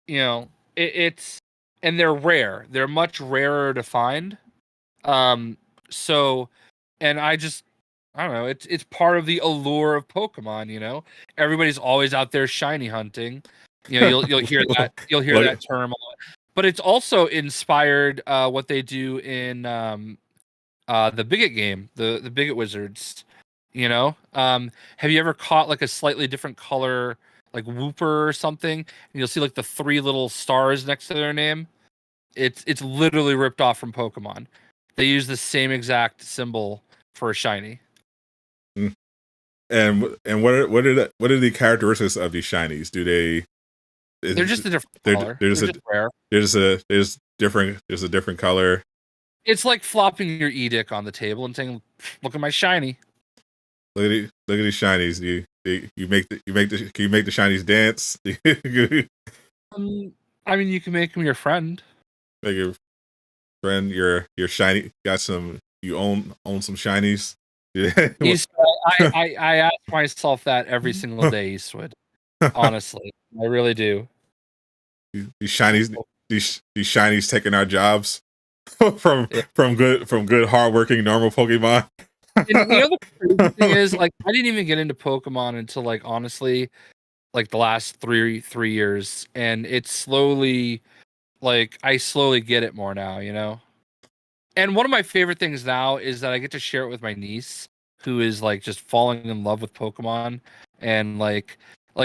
it's and they're rare. They're much rarer to find. Um, so, and I don't know. It's part of the allure of Pokemon. Everybody's always out there shiny hunting. You'll hear that that term a lot. But it's also inspired what they do in the Bigot game, the Bigot Wizards. Have you ever caught like a slightly different color, like Wooper or something? And you'll see like the 3 little stars next to their name. It's literally ripped off from Pokemon. They use the same exact symbol for a shiny. And what are the characteristics of these shinies? They're just a different color. They're just rare. There's a different color. It's like flopping your edict on the table and saying, "Look at my shiny." Look at these shinies. You make the shinies dance? I mean, you can make them your friend. Make your friend your shiny. You own some shinies. Yeah. I ask myself that every single day, Eastwood. Honestly, I really do. These shinies taking our jobs from good hardworking normal Pokemon. And the crazy thing is, like, I didn't even get into Pokemon until, like, honestly, like the last three years, and it's slowly, like, I slowly get it more now, And one of my favorite things now is that I get to share it with my niece, who is like just falling in love with Pokemon, and like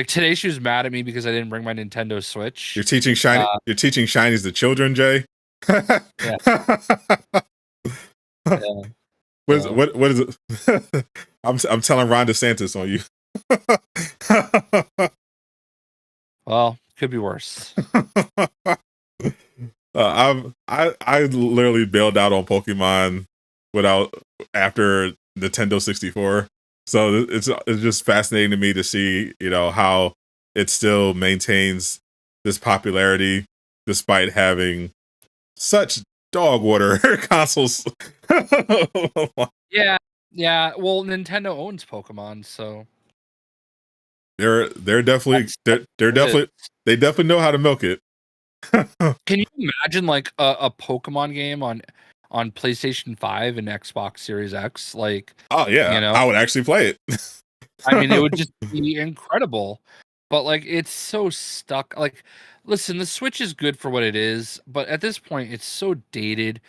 today she was mad at me because I didn't bring my Nintendo Switch. You're teaching shinies to children, Jay. Yeah. Yeah. What is it? I'm telling Ron DeSantis on you. Well, could be worse. I literally bailed out on Pokemon after Nintendo 64. So it's just fascinating to me to see, how it still maintains this popularity despite having such dog water consoles. Yeah. Well, Nintendo owns Pokemon, so they're definitely they definitely know how to milk it. Can you imagine like a Pokemon game on PlayStation 5 and Xbox Series X? Like, oh yeah, I would actually play it. I mean, it would just be incredible. But like, it's so stuck. Like, listen, the Switch is good for what it is, but at this point, it's so dated.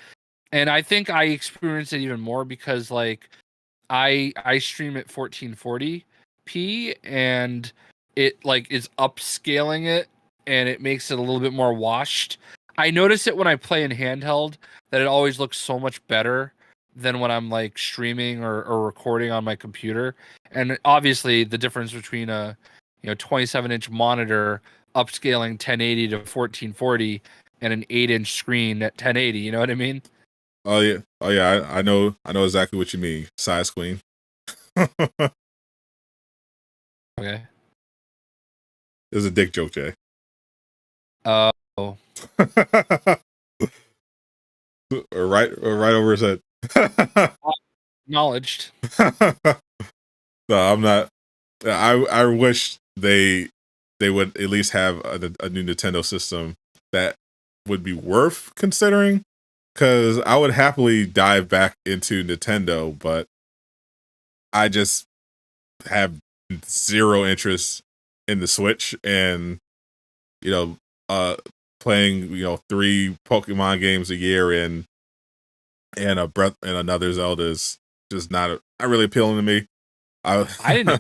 And I think I experience it even more because like I stream at 1440p and it like is upscaling it and it makes it a little bit more washed. I notice it when I play in handheld that it always looks so much better than when I'm like streaming or recording on my computer. And obviously the difference between a 27-inch monitor upscaling 1080 to 1440 and an 8-inch screen at 1080, you know what I mean? Oh yeah. I know exactly what you mean, size queen. Okay. It was a dick joke, Jay. Oh. right over his head. Acknowledged. No, I'm not. I wish they would at least have a new Nintendo system that would be worth considering, because I would happily dive back into Nintendo, but I just have zero interest in the Switch, and playing 3 Pokemon games a year and a Breath and another Zelda is just not really appealing to me. I didn't know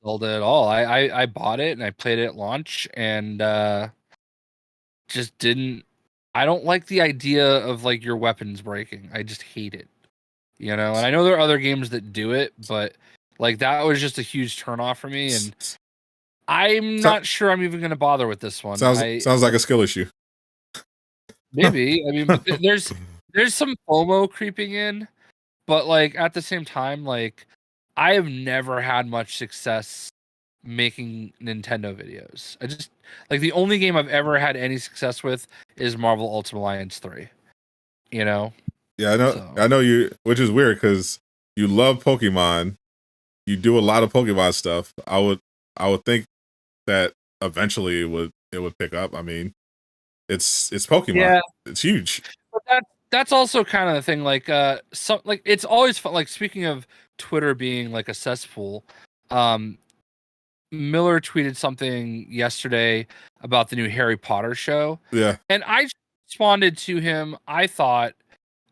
Zelda at all. I bought it and I played it at launch and just didn't. I don't like the idea of like your weapons breaking. I just hate it. And I know there are other games that do it, but like that was just a huge turnoff for me, and I'm not sure I'm even going to bother with this one. Sounds like a skill issue. Maybe. I mean, there's some FOMO creeping in, but like at the same time, like I have never had much success making Nintendo videos. I just like the only game I've ever had any success with is Marvel Ultimate Alliance 3. You know? Yeah, I know you, which is weird because you love Pokemon. You do a lot of Pokemon stuff. I would think that eventually it would pick up. I mean, it's Pokemon. Yeah. It's huge. But that's also kind of the thing. Like like it's always fun. Like speaking of Twitter being like a cesspool, Miller tweeted something yesterday about the new Harry Potter show. Yeah. And I responded to him, I thought,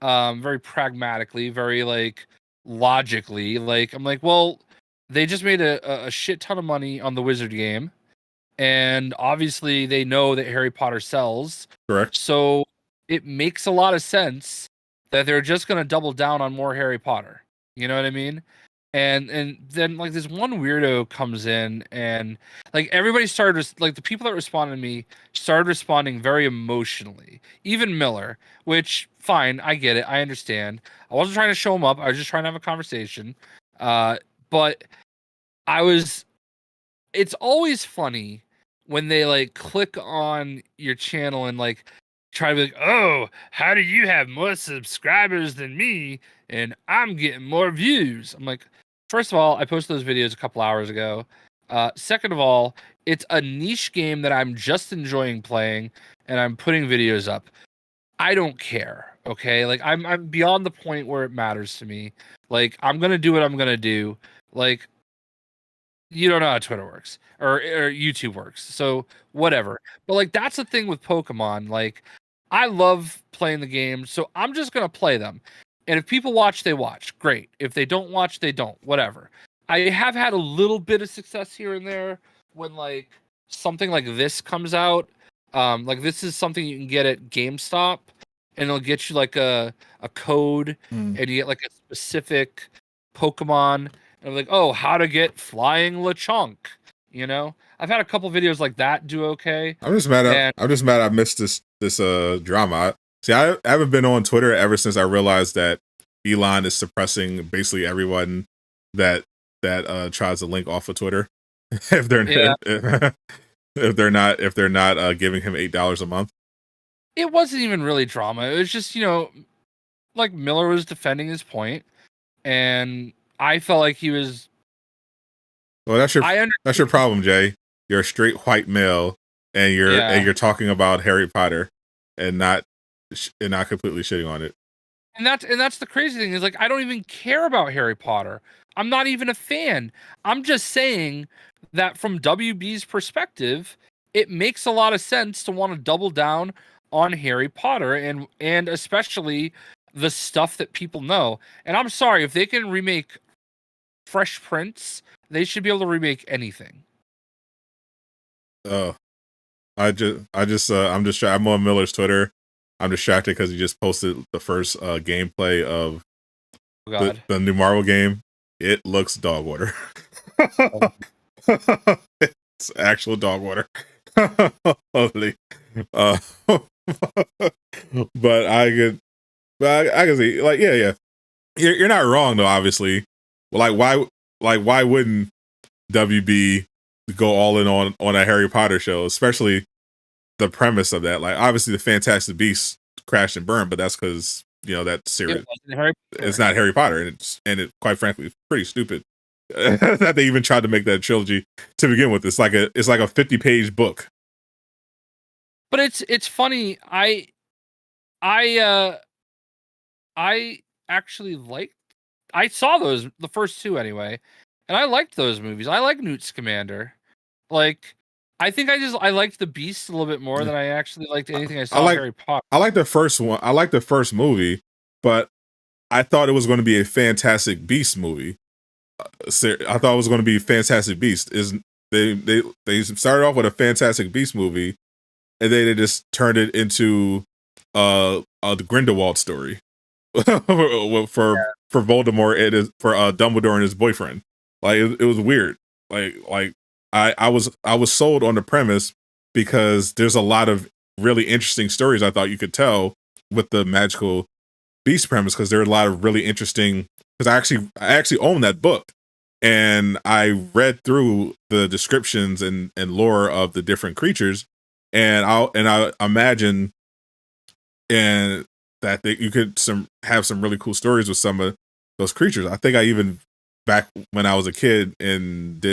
very pragmatically, very like logically. Like I'm like, well, they just made a shit ton of money on the Wizard game. And obviously they know that Harry Potter sells. Correct. So it makes a lot of sense that they're just gonna double down on more Harry Potter. You know what I mean? And then like this one weirdo comes in and like everybody started like the people that responded to me started responding very emotionally. Even Miller, which fine, I get it, I understand. I wasn't trying to show him up. I was just trying to have a conversation. But it's always funny when they like click on your channel and like try to be like, oh, how do you have more subscribers than me and I'm getting more views? I'm like, first of all, I posted those videos a couple hours ago. Second of all, it's a niche game that I'm just enjoying playing and I'm putting videos up. I don't care. Okay. Like I'm beyond the point where it matters to me. Like I'm gonna do what I'm gonna do. Like you don't know how Twitter works or YouTube works. So whatever. But like that's the thing with Pokemon. Like I love playing the game, so I'm just gonna play them. And if people watch, they watch. Great. If they don't watch, they don't. Whatever. I have had a little bit of success here and there when like something like this comes out. Like this is something you can get at GameStop and it'll get you like a code and you get like a specific Pokemon. And I'm like, oh, how to get flying Lechonk. You know, I've had a couple videos like that do okay. I'm just mad. I missed this drama. See, I haven't been on Twitter ever since I realized that Elon is suppressing basically everyone that tries to link off of Twitter if they're if they're not giving him $8 a month. It wasn't even really drama. It was just, you know, like Miller was defending his point, and I felt like he was. Well, that's your problem, Jay. You're a straight white male, and you're talking about Harry Potter, and not completely shitting on it. And that's the crazy thing is like I don't even care about Harry Potter. I'm not even a fan. I'm just saying that from WB's perspective, it makes a lot of sense to want to double down on Harry Potter and especially the stuff that people know. And I'm sorry if they can remake Fresh Prince, they should be able to remake anything. Oh, I'm on Miller's Twitter. I'm distracted because he just posted the first gameplay of the new Marvel game. It looks dog water. It's actual dog water. Holy. But I can see, like, yeah. You're not wrong though, obviously. Why wouldn't WB go all in on a Harry Potter show, especially the premise of that? Like, obviously the Fantastic Beasts crashed and burned, but that's because, you know, that series it's not Harry Potter, and it quite frankly is pretty stupid that they even tried to make that trilogy to begin with. It's like a 50-page book. But it's funny. I actually liked. I saw those, the first two anyway, and I liked those movies. I like Newt Scamander. Like, I think I liked the Beast a little bit more than I actually liked anything I saw Harry Potter. I like the first one. I like the first movie, but I thought it was going to be a Fantastic Beast movie. I thought it was going to be Fantastic Beast. They started off with a Fantastic Beast movie, and then they just turned it into the Grindelwald story for Voldemort and for Dumbledore and his boyfriend. Like it was weird. Like I was sold on the premise because there's a lot of really interesting stories I thought you could tell with the magical beast premise, because there are a lot of really interesting, because I actually own that book, and I read through the descriptions and lore of the different creatures, and I imagine and that you could have some really cool stories with some of those creatures. I think I even back when I was a kid and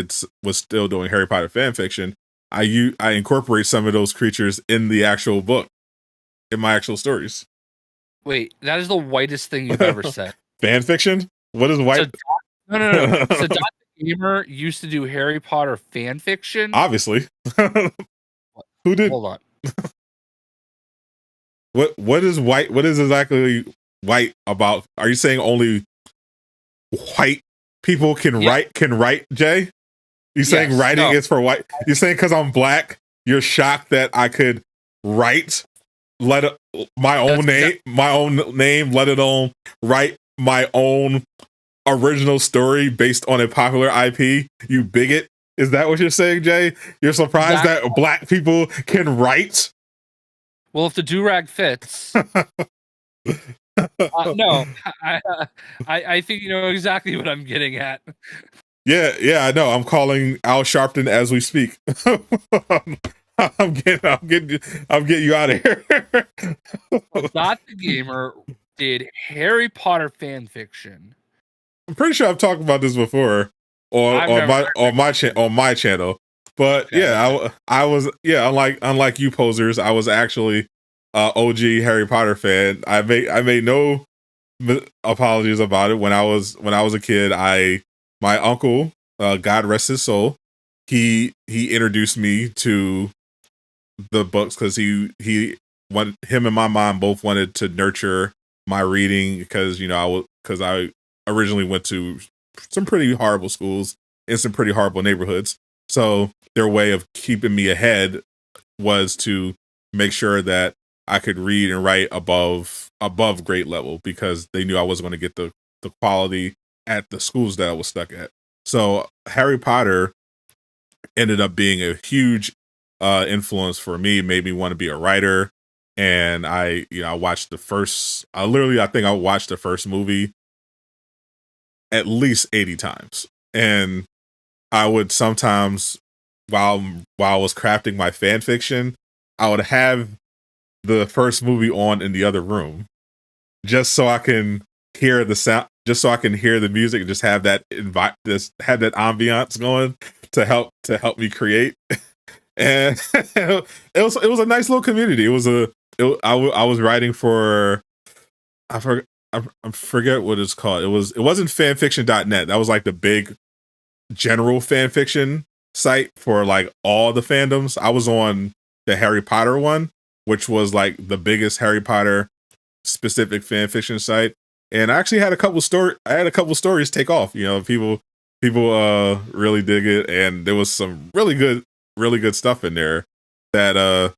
was still doing Harry Potter fan fiction, I incorporate some of those creatures in the actual book, in my actual stories. Wait, that is the whitest thing you've ever said. Fan fiction? What is white? So, no. So Dot the Gamer used to do Harry Potter fan fiction? Obviously. Who did? Hold on. What is white? What is exactly white about? Are you saying only white people can write, Jay? You saying writing is for white? You saying because I'm black, you're shocked that I could write my own name, let alone write my own original story based on a popular IP? You bigot. Is that what you're saying, Jay? You're surprised that black people can write? Well, if the do-rag fits. No, I think you know exactly what I'm getting at. Yeah, I know. I'm calling Al Sharpton as we speak. I'm getting you out of here. Dot the Gamer did Harry Potter fan fiction. I'm pretty sure I've talked about this before on my channel. But okay, yeah, I was unlike you posers, I was actually OG Harry Potter fan. I made no apologies about it. When I was a kid, my uncle, God rest his soul, he introduced me to the books because him and my mom both wanted to nurture my reading because I originally went to some pretty horrible schools in some pretty horrible neighborhoods. So their way of keeping me ahead was to make sure that I could read and write above grade level because they knew I wasn't going to get the quality at the schools that I was stuck at. So Harry Potter ended up being a huge influence for me, made me want to be a writer. And I watched I think I watched the first movie at least 80 times. And I would sometimes, while I was crafting my fan fiction, I would have the first movie on in the other room just so I can hear the sound, just so I can hear the music and just have that have that ambiance going to help me create. And it was a nice little community. I was writing for, I forget what it's called. It wasn't fanfiction.net. That was like the big general fan fiction site for like all the fandoms. I was on the Harry Potter one, which was like the biggest Harry Potter specific fan fiction site. And I actually had a couple stories take off. People really dig it, and there was some really good stuff in there that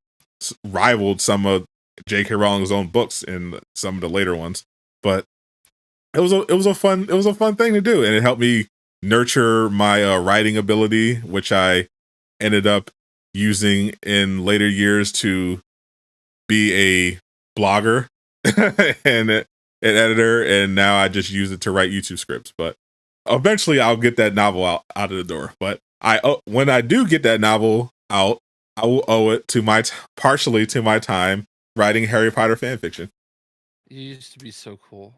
rivaled some of J.K. Rowling's own books in some of the later ones. But it was a fun thing to do, and it helped me nurture my writing ability, which I ended up using in later years to be a blogger and an editor, and now I just use it to write YouTube scripts. But eventually I'll get that novel out of the door. But when I do get that novel out, I will owe it to partially to my time writing Harry Potter fan fiction. You used to be so cool.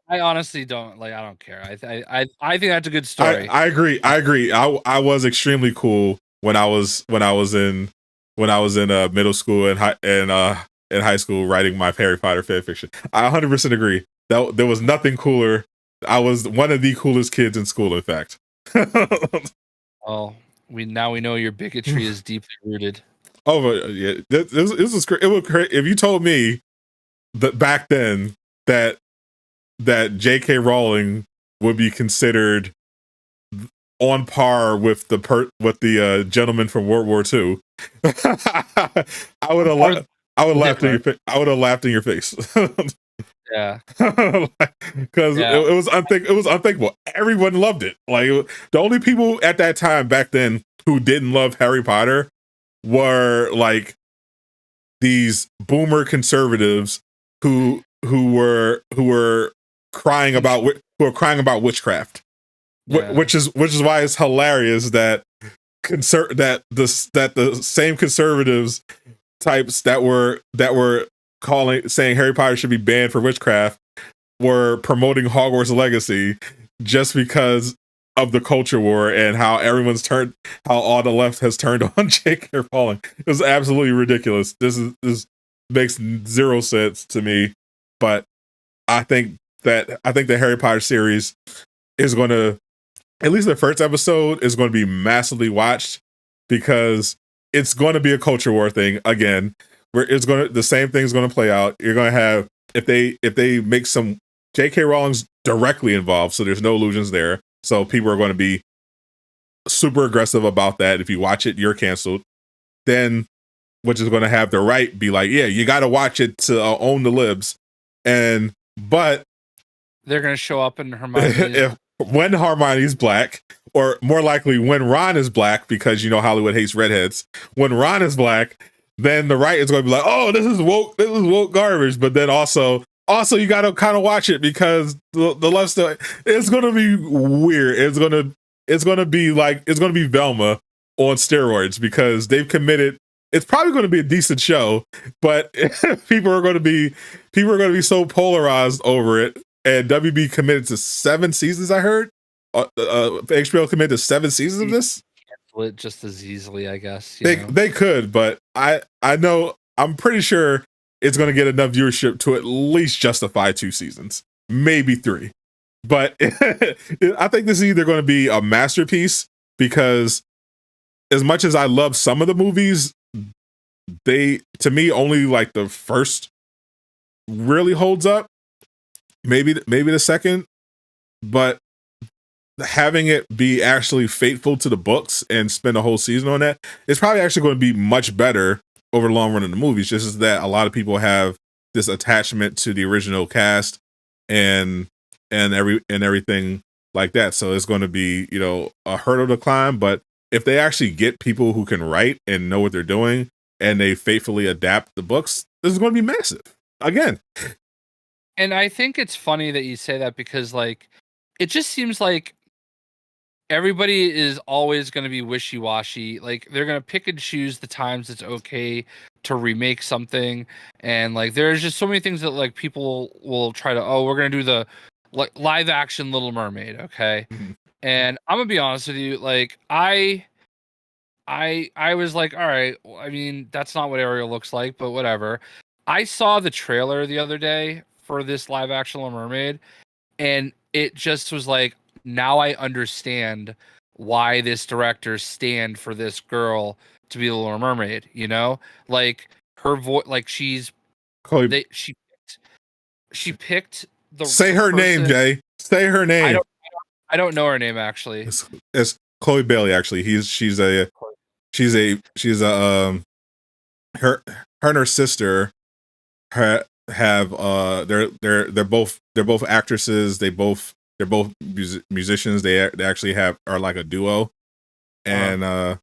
I honestly don't I don't care. I think that's a good story. I agree. I was extremely cool when I was in middle school and high school writing my Harry Potter fan fiction. I 100% agree. There was nothing cooler. I was one of the coolest kids in school, in fact. Oh, we know your bigotry is deeply rooted. Oh yeah, this was great. It would great if you told me that back then that J.K. Rowling would be considered on par with the gentleman from World War II. I would have laughed in your face. Yeah, because it was unthinkable. Everyone loved it. Like the only people at that time back then who didn't love Harry Potter were like these boomer conservatives who were crying about witchcraft. Yeah. Which is why it's hilarious that the same conservatives types that were saying Harry Potter should be banned for witchcraft were promoting Hogwarts Legacy just because of the culture war and how all the left has turned on J.K. Rowling. It was absolutely ridiculous. This makes zero sense to me, but I think the Harry Potter series is going to, at least the first episode, is going to be massively watched because it's going to be a culture war thing again, where the same thing's going to play out. You're going to have, if they make some, J.K. Rowling's directly involved, so there's no illusions there. So people are going to be super aggressive about that. If you watch it, you're canceled. Then, which is going to have the right be like, yeah, you got to watch it to own the libs. But they're going to show up in Hermione. When Hermione's black, or more likely when Ron is black, because Hollywood hates redheads. When Ron is black, then the right is going to be like, "Oh, this is woke garbage." But then also you got to kind of watch it because the left side, it's going to be weird. It's going to be Velma on steroids because they've committed. It's probably going to be a decent show, but people are going to be so polarized over it. And WB committed to 7 seasons, I heard. HBO committed to 7 seasons of this. Cancel it just as easily, I guess. They could, but I know, I'm pretty sure it's going to get enough viewership to at least justify 2 seasons, maybe 3. But I think this is either going to be a masterpiece because as much as I love some of the movies, to me, only like the first really holds up. Maybe the second, but having it be actually faithful to the books and spend a whole season on that, it's probably actually going to be much better over the long run in the movies. Just as that a lot of people have this attachment to the original cast and everything like that. So it's going to be, a hurdle to climb. But if they actually get people who can write and know what they're doing and they faithfully adapt the books, this is going to be massive. Again. And I think it's funny that you say that because, like, it just seems like everybody is always going to be wishy-washy. Like, they're going to pick and choose the times it's okay to remake something. And, like, there's just so many things that, like, people will try to, we're going to do the live-action Little Mermaid, okay? Mm-hmm. And I'm going to be honest with you, like, I was like, all right, I mean, that's not what Ariel looks like, but whatever. I saw the trailer the other day for this live action Little Mermaid, and it just was like, now I understand why this director stand for this girl to be the Little Mermaid, like her voice, like she picked the say her person. name, Jay. Say her name. I don't know her name actually. It's Chloe Bailey. Actually, her and her sister have they're both actresses. They're both musicians. They actually are like a duo. And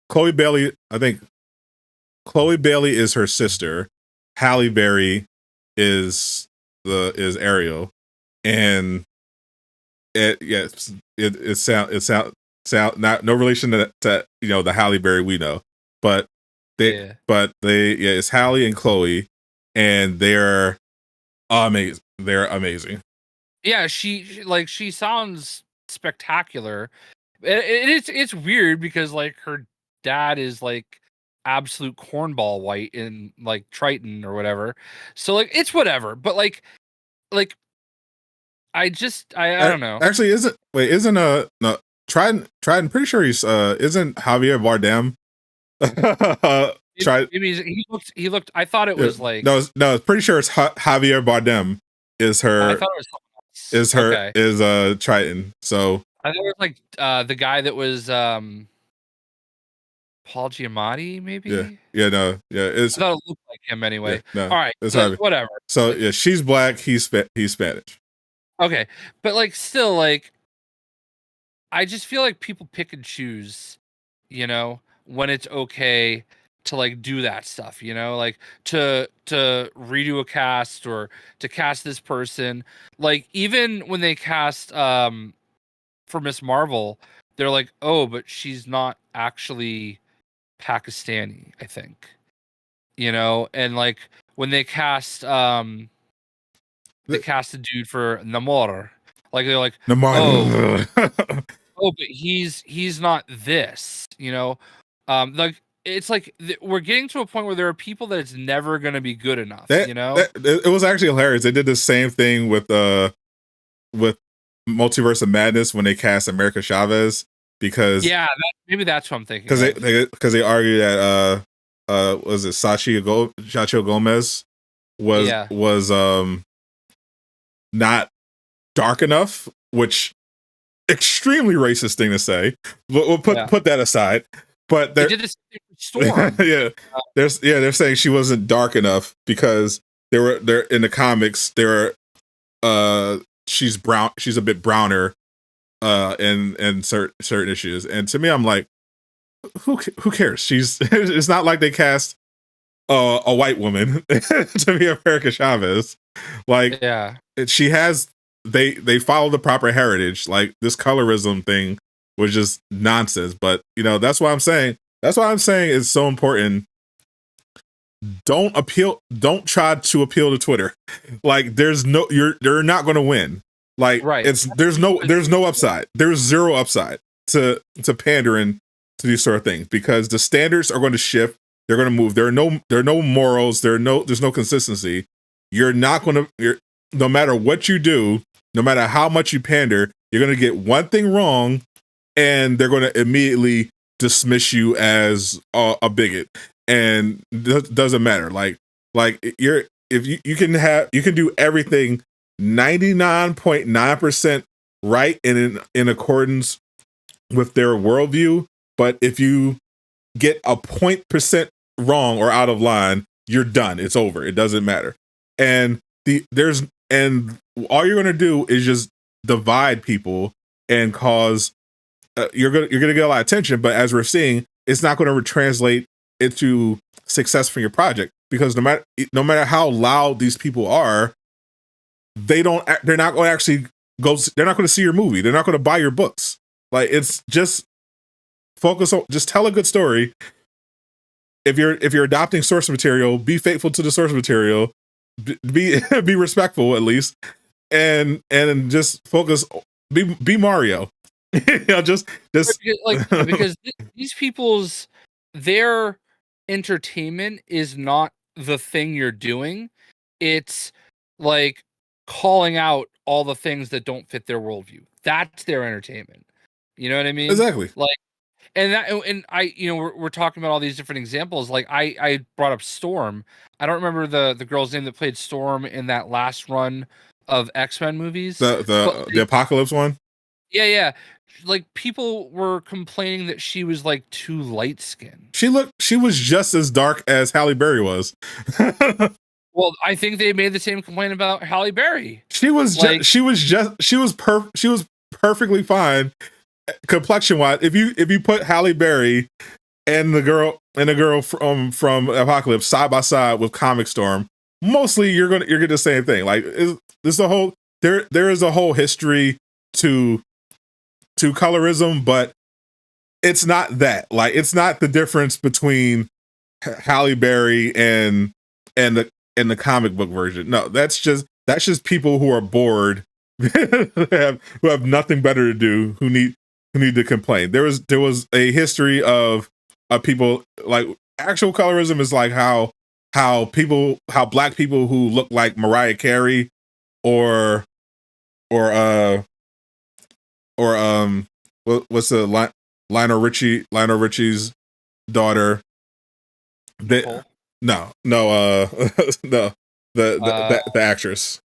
Chloe Bailey. I think Chloe Bailey is her sister. Halle Berry is Ariel, and it sound not no relation to the Halle Berry we know, but it's Halle and Chloe, and they're amazing. They're amazing. Yeah, she sounds spectacular. It's weird because like her dad is like absolute cornball white in like Triton or whatever. So like it's whatever, but like I don't know. Actually, isn't no Triton pretty sure he's isn't Javier Bardem. Maybe he looked I thought it was like no, pretty sure it's Javier Bardem is her. I thought it was is Triton. So I thought it was like the guy that was Paul Giamatti, maybe. Yeah, no, yeah. I thought it looked like him anyway. Yeah, no, all right, so whatever. So yeah, she's black. He's Spanish. Okay, but like still, like I just feel like people pick and choose, when it's okay to like do that stuff, you know, like to redo a cast or to cast this person. Like even when they cast for Miss Marvel, they're like, oh, but she's not actually Pakistani, I think. You know, and like when they cast the dude for Namor, like they're like, Namor. oh, but he's not this, you know. Like it's like we're getting to a point where there are people that it's never going to be good enough, you know. It was actually hilarious. They did the same thing with Multiverse of Madness when they cast America Chavez, because maybe that's what I'm thinking. Because they argue that was it Chacho Gomez was not dark enough, which extremely racist thing to say. We'll put that aside. But they did this Storm. They're saying she wasn't dark enough because they're in the comics. She's brown. She's a bit browner, in certain issues. And to me, I'm like, who cares? It's not like they cast a white woman to be America Chavez. Like, she has. They follow the proper heritage. Like, this colorism thing was just nonsense. But that's why I'm saying it's so important. Don't try to appeal to Twitter. Like, you're not going to win. Like, there's no upside. There's zero upside to pandering to these sort of things, because the standards are going to shift. They're going to move. There are no morals. There's no consistency. You're not going to, no matter what you do, no matter how much you pander, you're going to get one thing wrong, and they're going to immediately dismiss you as a bigot. And doesn't matter. Like you can do everything 99.9% right and in accordance with their worldview, but if you get a 0.% wrong or out of line, you're done. It's over. It doesn't matter. And all you're going to do is just divide people and cause you're going to get a lot of attention, but as we're seeing, it's not going to translate into success for your project, because no matter how loud these people are, they're not going to actually go. They're not going to see your movie. They're not going to buy your books. Like, it's just focus on, just tell a good story. If you're adopting source material, be faithful to the source material. Be respectful at least, and just focus. Be Mario. Just because these people's their entertainment is not the thing you're doing. It's like calling out all the things that don't fit their worldview. That's their entertainment. You know what I mean? Exactly. Like, and I, we're talking about all these different examples. Like I brought up Storm. I don't remember the girl's name that played Storm in that last run of X-Men movies. The Apocalypse one. Yeah. Like, people were complaining that she was like too light skinned. She was just as dark as Halle Berry was. Well, I think they made the same complaint about Halle Berry. She was perfectly fine complexion wise. If you put Halle Berry and the girl from Apocalypse side by side with Comic Storm, mostly you're get the same thing. Like, there is a whole history to colorism, but it's not that. Like, it's not the difference between Halle Berry and the comic book version. No, that's just people who are bored, who have nothing better to do, who need to complain. There was a history of people, like, actual colorism is like how black people who look like Mariah Carey or what's the Lionel Richie's daughter? No, the actress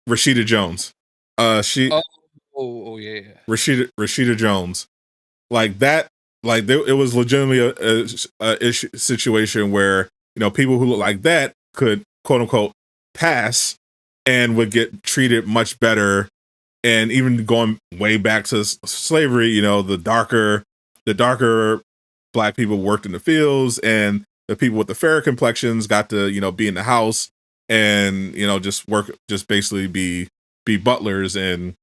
Rashida Jones. Yeah. Rashida Jones, like that. Like, it was legitimately a situation where people who look like that could, quote unquote, pass and would get treated much better. And even going way back to slavery, the darker black people worked in the fields, and the people with the fairer complexions got to, you know, be in the house and, you know, just basically be butlers and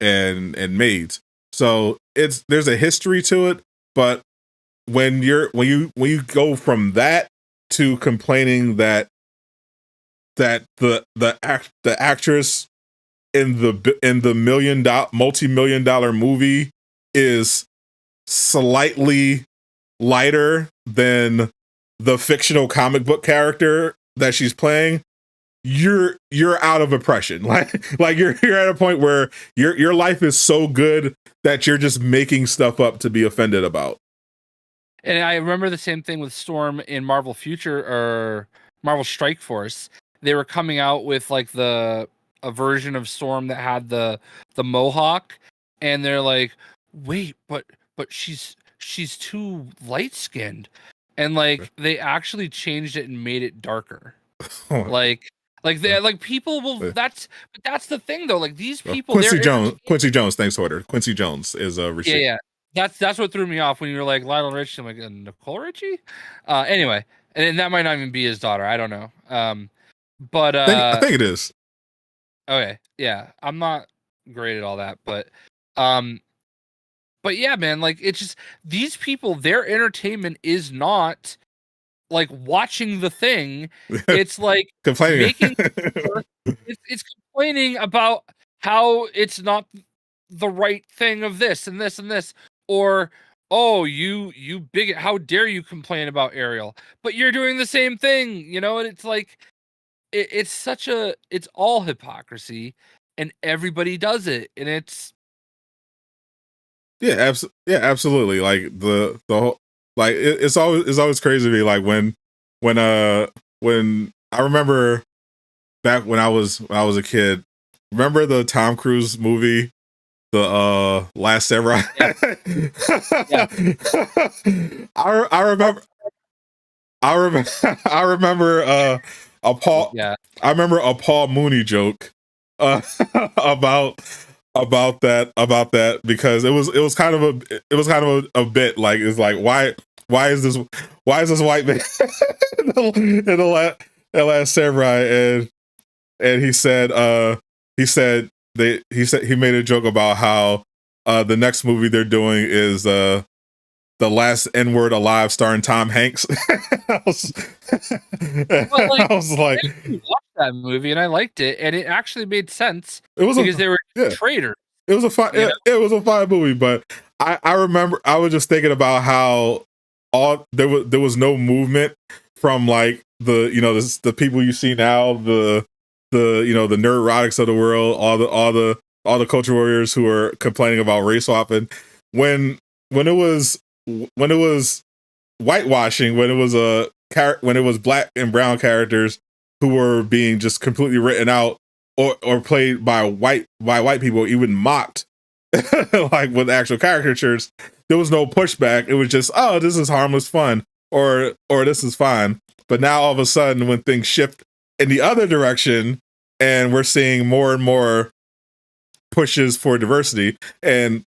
maids. So there's a history to it, but when you go from that to complaining that the actress in the multi-million-dollar movie is slightly lighter than the fictional comic book character that she's playing, you're out of oppression. Like you're at a point where your life is so good that you're just making stuff up to be offended about. And I remember the same thing with Storm in Marvel Future or Marvel Strike Force. They were coming out with like a version of Storm that had the mohawk, and they're like, wait, but she's too light skinned, and like they actually changed it and made it darker. Like they like people will. That's the thing though. Like these people, Quincy Jones, thanks order. Quincy Jones is a receipt. Yeah. That's what threw me off when you were like Lionel Richie. I'm like, Nicole Richie? Anyway, and that might not even be his daughter. I don't know. But I think it is. Okay, yeah. I'm not great at all that, but yeah, man, like it's just these people, their entertainment is not like watching the thing. It's like complaining. It's complaining about how it's not the right thing of this and this and this. Or, oh, you bigot, how dare you complain about Ariel? But you're doing the same thing, you know? And it's like it's all hypocrisy, and everybody does it, and it's absolutely. Like the whole, like it's always crazy to me. Like when I remember back when I was a kid. Remember the Tom Cruise movie, the Last Samurai? Yeah. I remember a Paul. Yeah. I remember a Paul Mooney joke about that because it was kind of a bit like, it's like, why is this white man in the Last Samurai, and he said he made a joke about how the next movie they're doing is the last N-word alive starring Tom Hanks. I was like, I watched that movie and I liked it, and it actually made sense. It was because they were traitors. It was a fine it was a fine movie, but I remember I was just thinking about how there was no movement from like the people you see now, the the neurotics of the world, all the culture warriors who are complaining about race swapping, when it was whitewashing, when it was black and brown characters who were being just completely written out or played by white people, even mocked, like with actual caricatures, there was no pushback. It was just, oh, this is harmless fun, or this is fine. But now all of a sudden, when things shift in the other direction, and we're seeing more and more pushes for diversity, and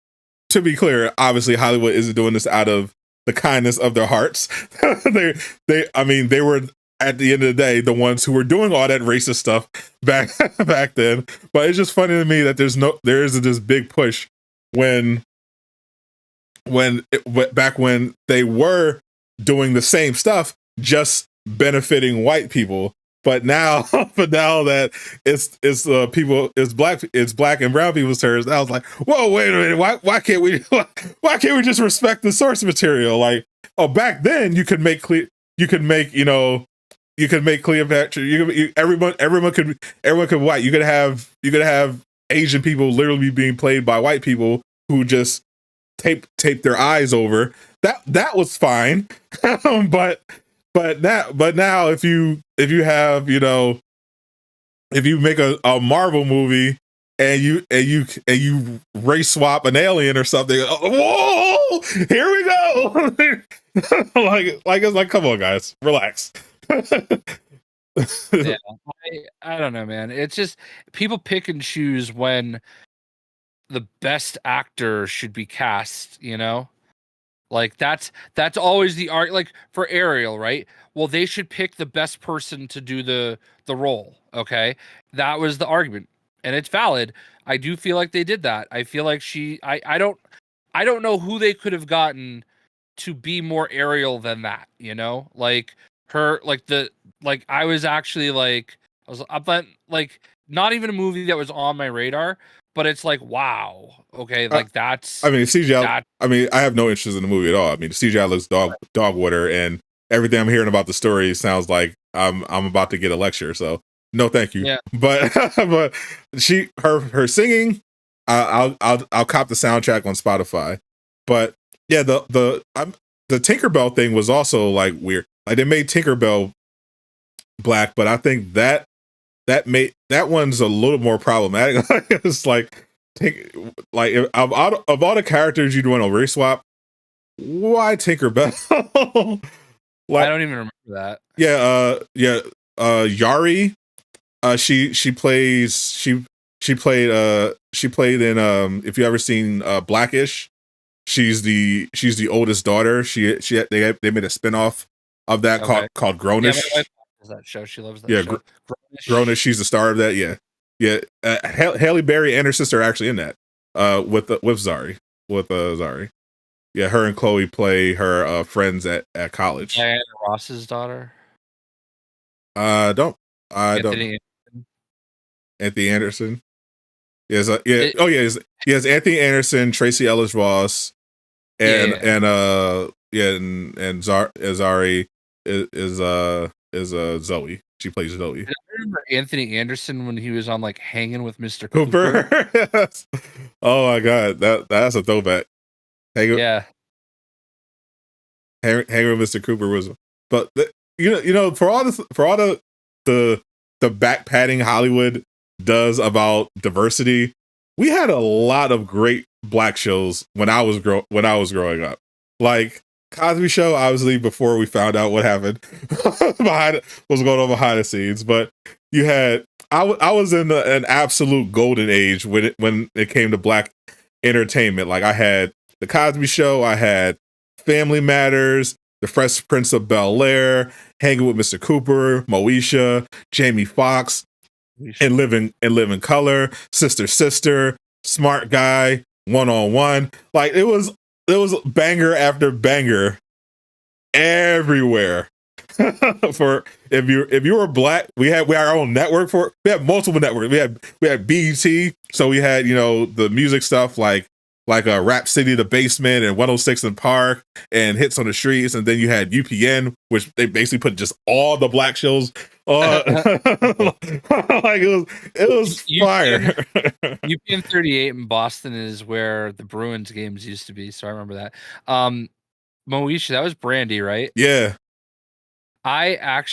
to be clear, obviously Hollywood isn't doing this out of the kindness of their hearts. they were, at the end of the day, the ones who were doing all that racist stuff back then. But it's just funny to me that there isn't this big push back when they were doing the same stuff, just benefiting white people. But now that it's black and brown people's turns, I was like, whoa, wait a minute, why can't we just respect the source material? Like, oh, back then you could make Cleopatra. Everyone could white. You could have Asian people literally being played by white people who just tape their eyes over. That was fine. But now if you have, if you make a Marvel movie and you race swap an alien or something, whoa, here we go. It's like, come on, guys, relax. Yeah, I don't know, man. It's just people pick and choose when the best actor should be cast, Like that's always the art. Like for Ariel, right? Well, they should pick the best person to do the role. Okay, that was the argument, and it's valid. I do feel like they did that. I feel like I don't know who they could have gotten to be more Ariel than that. You know, like her, like I was actually like I thought like not even a movie that was on my radar, but it's like wow, okay, like I mean, CGI. that I mean, I have no interest in the movie at all. I mean, the CGI looks dog water, and everything I'm hearing about the story sounds like I'm about to get a lecture. So no, thank you. Yeah. But but her singing, I'll cop the soundtrack on Spotify. But yeah, the Tinkerbell thing was also like weird. Like they made Tinkerbell black, but I think that one's a little more problematic. It's like of all the characters you'd want to race swap, why Tinkerbell? I don't even remember that. Yari. She played in if you ever seen Blackish, she's the oldest daughter. They made a spinoff of that called Grownish. Yeah, my wife loves that show. She loves that show. Grownish. She's the star of that. Yeah. Halle Berry and her sister are actually in that. With Zari. Zari. Yeah, her and Chloe play her friends at college. Diana Ross's daughter. Don't. Anthony Anderson. Yes. Yes. Anthony Anderson, Tracy Ellis Ross, and Zari is Zoe. She plays Zoe. I remember Anthony Anderson when he was on like Hanging with Mr. Cooper. Oh my god, that's a throwback. Hanging with Mr. Cooper was, but for all the back patting Hollywood does about diversity, we had a lot of great black shows when I was growing up. Like Cosby Show, obviously, before we found out what happened what's going on behind the scenes, but you had I was in an absolute golden age when it came to black entertainment. Like I had the Cosby Show, I had Family Matters, The Fresh Prince of Bel-Air, Hanging with Mr. Cooper, Moesha, Jamie Foxx, and Living Color, Sister, Smart Guy, One on One. Like it was banger after banger everywhere. For if you were black, we had our own network for it. We had multiple networks. We had BET, so we had the music stuff like Rap City, The Basement, and 106 in Park, and Hits on the Streets, and then you had UPN, which they basically put just all the black shows. Like it was fire. UPN 38 in Boston is where the Bruins games used to be, so I remember that. Moesha, that was Brandy, right? Yeah. I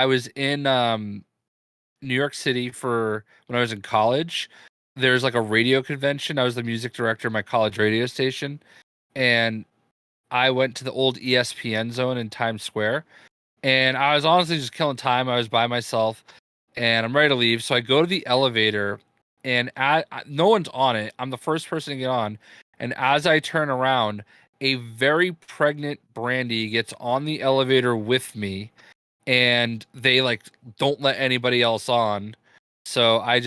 was in New York City for when I was in college. There's like a radio convention. I was the music director of my college radio station, and I went to the old ESPN zone in Times Square, and I was honestly just killing time. I was by myself, and I'm ready to leave. So I go to the elevator, and no one's on it. I'm the first person to get on, and as I turn around, a very pregnant Brandy gets on the elevator with me, and they like don't let anybody else on. So I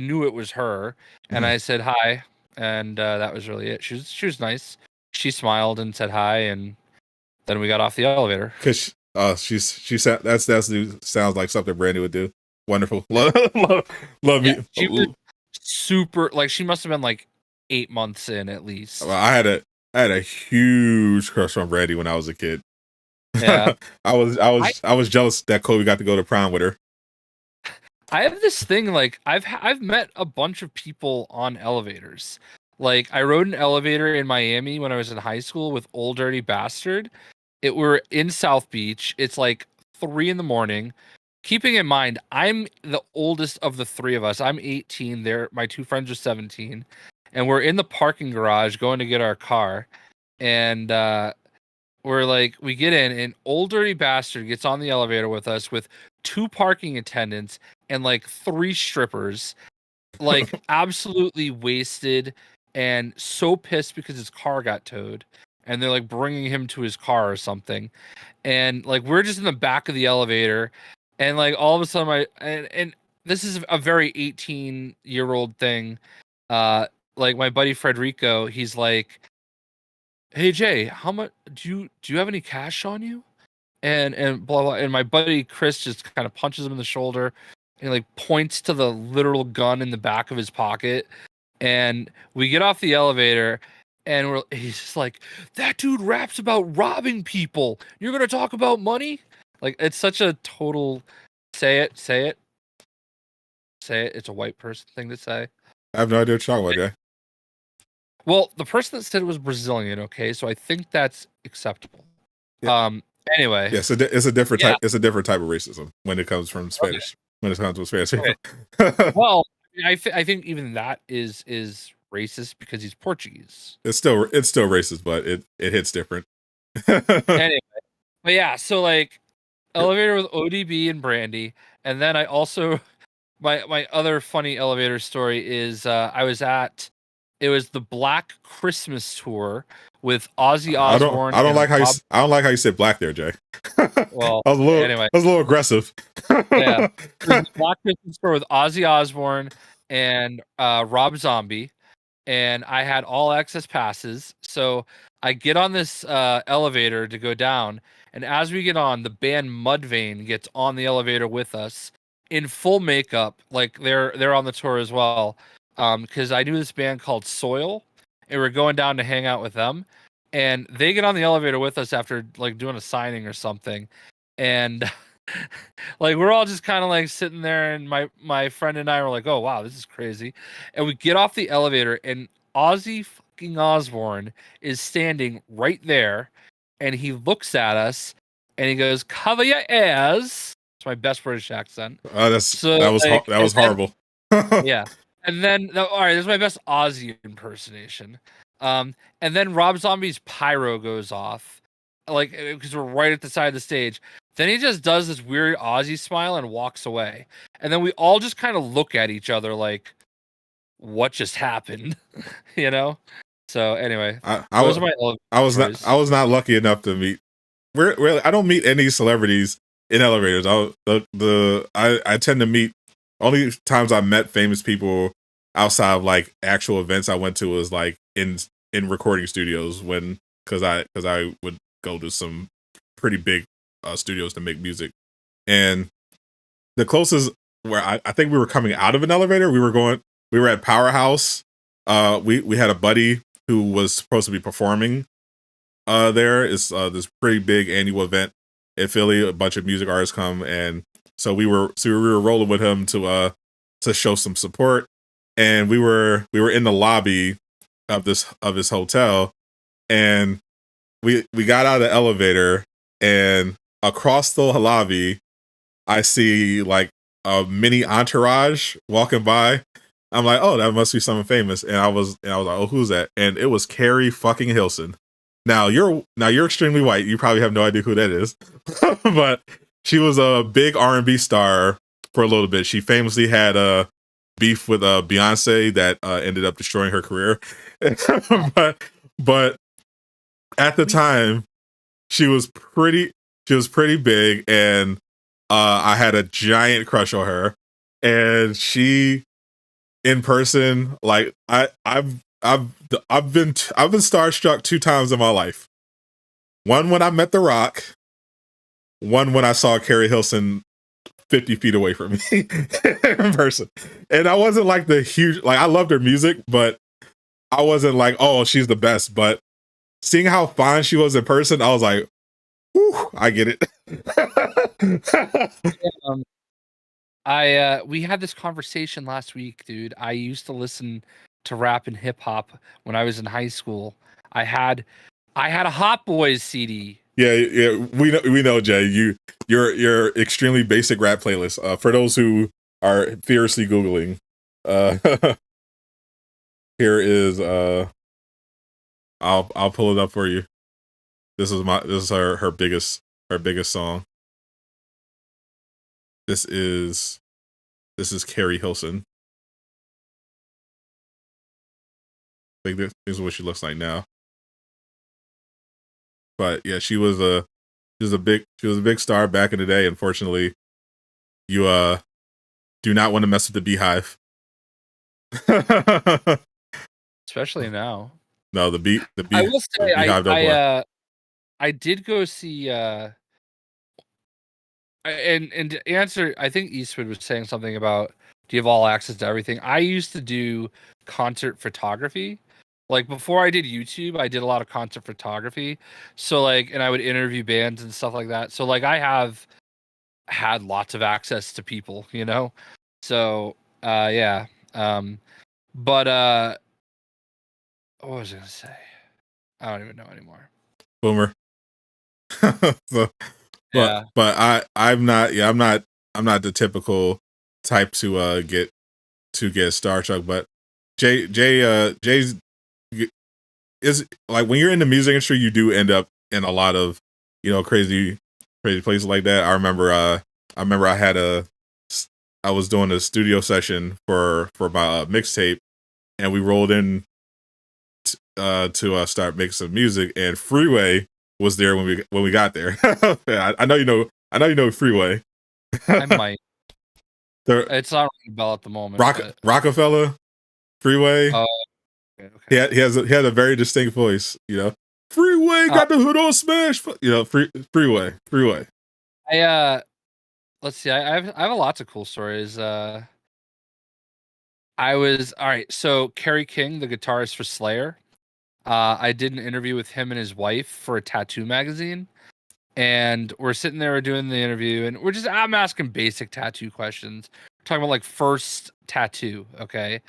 knew it was her, and I said hi, and that was really it. She was nice. She smiled and said hi, and then we got off the elevator. Cause she sounds like something Brandy would do. Wonderful, love you. She was super. Like she must have been like 8 months in at least. Well, I had a huge crush on Brandy when I was a kid. Yeah, I was jealous that Kobe got to go to prom with her. I have this thing like I've met a bunch of people on elevators. Like I rode an elevator in Miami when I was in high school with Old Dirty Bastard. We're in South Beach. It's like 3 a.m. Keeping in mind, I'm the oldest of the three of us. I'm 18. My two friends are 17, and we're in the parking garage going to get our car, and we get in, and Old Dirty Bastard gets on the elevator with us with 2 parking attendants and like 3 strippers, like absolutely wasted. and so pissed because his car got towed, and they're like bringing him to his car or something, and like we're just in the back of the elevator, and like all of a sudden and this is a very 18-year-old thing. Like my buddy Frederico, he's like, "Hey Jay, how much do you have any cash on you?" And blah blah. And my buddy Chris just kind of punches him in the shoulder and like points to the literal gun in the back of his pocket. And we get off the elevator, and he's just like, "That dude raps about robbing people. You're gonna talk about money?" Like it's such a total say it, say it, say it. It's a white person thing to say. I have no idea what you're talking about, Jay. Well, the person that said it was Brazilian. Okay, so I think that's acceptable. Yeah. Anyway, yes, it's a different type. It's a different type of racism when it comes from Spanish. Okay. When it comes from Spanish people. Okay. Well, I think even that is racist because he's Portuguese. It's still racist, but it hits different. Anyway, but yeah, so like elevator with ODB and Brandy, and then I also my other funny elevator story is it was the Black Christmas tour with Ozzy Osbourne. I don't like how you said black there, Jay. Well, I was a little aggressive. Yeah, it was the Black Christmas tour with Ozzy Osbourne and Rob Zombie, and I had all access passes. So I get on this elevator to go down, and as we get on, the band Mudvayne gets on the elevator with us in full makeup, like they're on the tour as well. Because I knew this band called Soil, and we're going down to hang out with them, and they get on the elevator with us after like doing a signing or something, and like we're all just kind of like sitting there, and my friend and I were like, "Oh wow, this is crazy," and we get off the elevator, and Ozzy fucking Osbourne is standing right there, and he looks at us, and he goes, "Cover your ears." It's my best British accent. That was horrible. Yeah. And then, all right, this is my best Ozzy impersonation. And then Rob Zombie's pyro goes off, like because we're right at the side of the stage. Then he just does this weird Ozzy smile and walks away. And then we all just kind of look at each other like, "What just happened?" You know. So anyway, I was not lucky enough to meet. Really, I don't meet any celebrities in elevators. I tend to meet only times I met famous people outside of like actual events I went to was like in recording studios because I would go to some pretty big studios to make music, and the closest where I think we were coming out of an elevator, we were at Powerhouse. We had a buddy who was supposed to be performing there. Is this pretty big annual event in Philly. A bunch of music artists come, and so we were rolling with him to show some support, and we were in the lobby of this hotel, and we got out of the elevator, and across the lobby I see like a mini entourage walking by. I'm like, oh, that must be someone famous, and I was like, oh, who's that? And it was Carrie fucking Hilson. Now you're extremely white. You probably have no idea who that is, but she was a big R&B star for a little bit. She famously had a beef with Beyonce that ended up destroying her career. but at the time, she was pretty big, and I had a giant crush on her. And she, in person, like I've been starstruck 2 times in my life. One when I met The Rock. One when I saw Carrie Hilson 50 feet away from me in person. And I wasn't like the huge, like I loved her music, but I wasn't like, oh, she's the best. But seeing how fine she was in person, I was like, whew, I get it. We had this conversation last week, dude. I used to listen to rap and hip hop when I was in high school. I had a Hot Boys CD. Yeah, we know, Jay. You're extremely basic rap playlist. For those who are fiercely googling, here is I'll pull it up for you. This is her biggest song. This is Carrie Hilson. think this is what she looks like now. But yeah, she was a big star back in the day. Unfortunately, you do not want to mess with the Beehive. Especially now. No, the I will say Beehive don't play. I did go see and to answer, I think Eastwood was saying something about, do you have all access to everything? I used to do concert photography. Like before I did YouTube, I did a lot of concert photography. So like, and I would interview bands and stuff like that. So like I have had lots of access to people, you know? So yeah. But what was I gonna say? I don't even know anymore. Boomer. So, Yeah. but I'm not the typical type to get starstruck, but Jay's is like, when you're in the music industry, you do end up in a lot of, crazy places like that. I remember I was doing a studio session for my mixtape, and we rolled in to start making some music, and Freeway was there when we got there. I know you know Freeway. I might. It's not ringing a bell at the moment. Rockefeller, Freeway. Oh, okay. He had a very distinct voice. Freeway got the hood on smash. Freeway. Let's see. I have lots of cool stories. I was all right. So Kerry King, the guitarist for Slayer, I did an interview with him and his wife for a tattoo magazine, and we're sitting there doing the interview, and I'm asking basic tattoo questions. We're talking about like first tattoo, okay?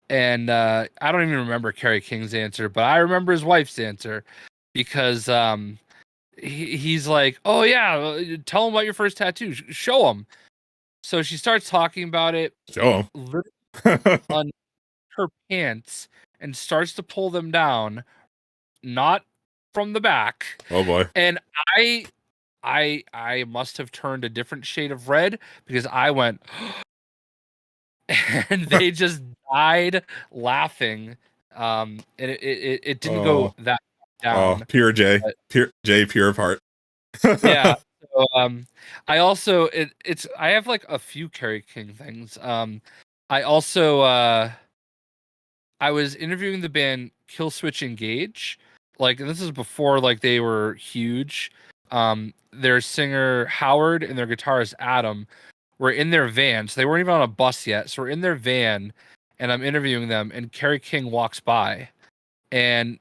And I don't even remember Kerry King's answer, but I remember his wife's answer, because he's like, "Oh yeah, tell him about your first tattoo. Show him." So she starts talking about it. Show him. On her pants and starts to pull them down, not from the back. Oh boy. And I must have turned a different shade of red, because I went and they just died laughing. And it didn't go that down. Pure J. Pure of heart. Yeah. So, I also I have like a few Kerry King things. I also I was interviewing the band Killswitch Engage. Like, and this is before like they were huge. Their singer Howard and their guitarist Adam were in their van. So they weren't even on a bus yet. So we're in their van, and I'm interviewing them, and Kerry King walks by. And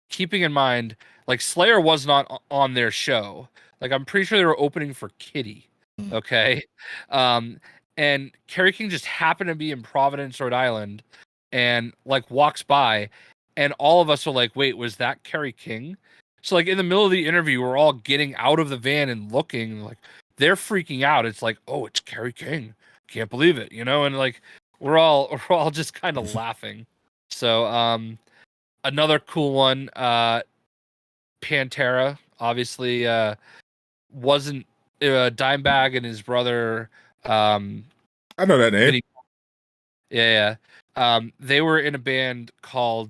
keeping in mind, like, Slayer was not on their show. Like, I'm pretty sure they were opening for Kitty. Okay. And Kerry King just happened to be in Providence, Rhode Island, and like walks by, and all of us are like, wait, was that Kerry King? So like in the middle of the interview, we're all getting out of the van and looking, like they're freaking out. It's like, oh, it's Kerry King. Can't believe it, and like we're all just kind of laughing. So another cool one, Pantera, obviously wasn't Dimebag and his brother, I know that name. Yeah. They were in a band called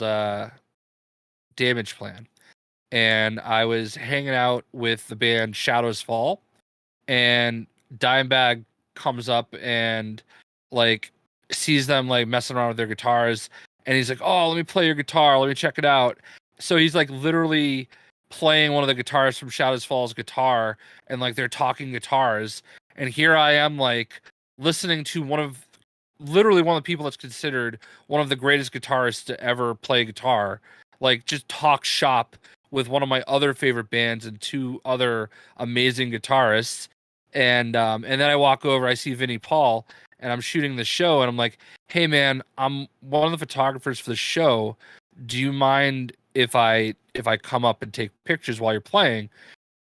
Damage Plan, and I was hanging out with the band Shadows Fall, and Dimebag comes up and like sees them like messing around with their guitars, and he's like, "Oh, let me play your guitar. Let me check it out." So he's like literally playing one of the guitars from Shadows Fall's guitar, and like they're talking guitars, and here I am like listening to literally one of the people that's considered one of the greatest guitarists to ever play guitar, like just talk shop with one of my other favorite bands and two other amazing guitarists. And then I walk over, I see Vinnie Paul, and I'm shooting the show, and I'm like, "Hey man, I'm one of the photographers for the show. Do you mind if I come up and take pictures while you're playing?"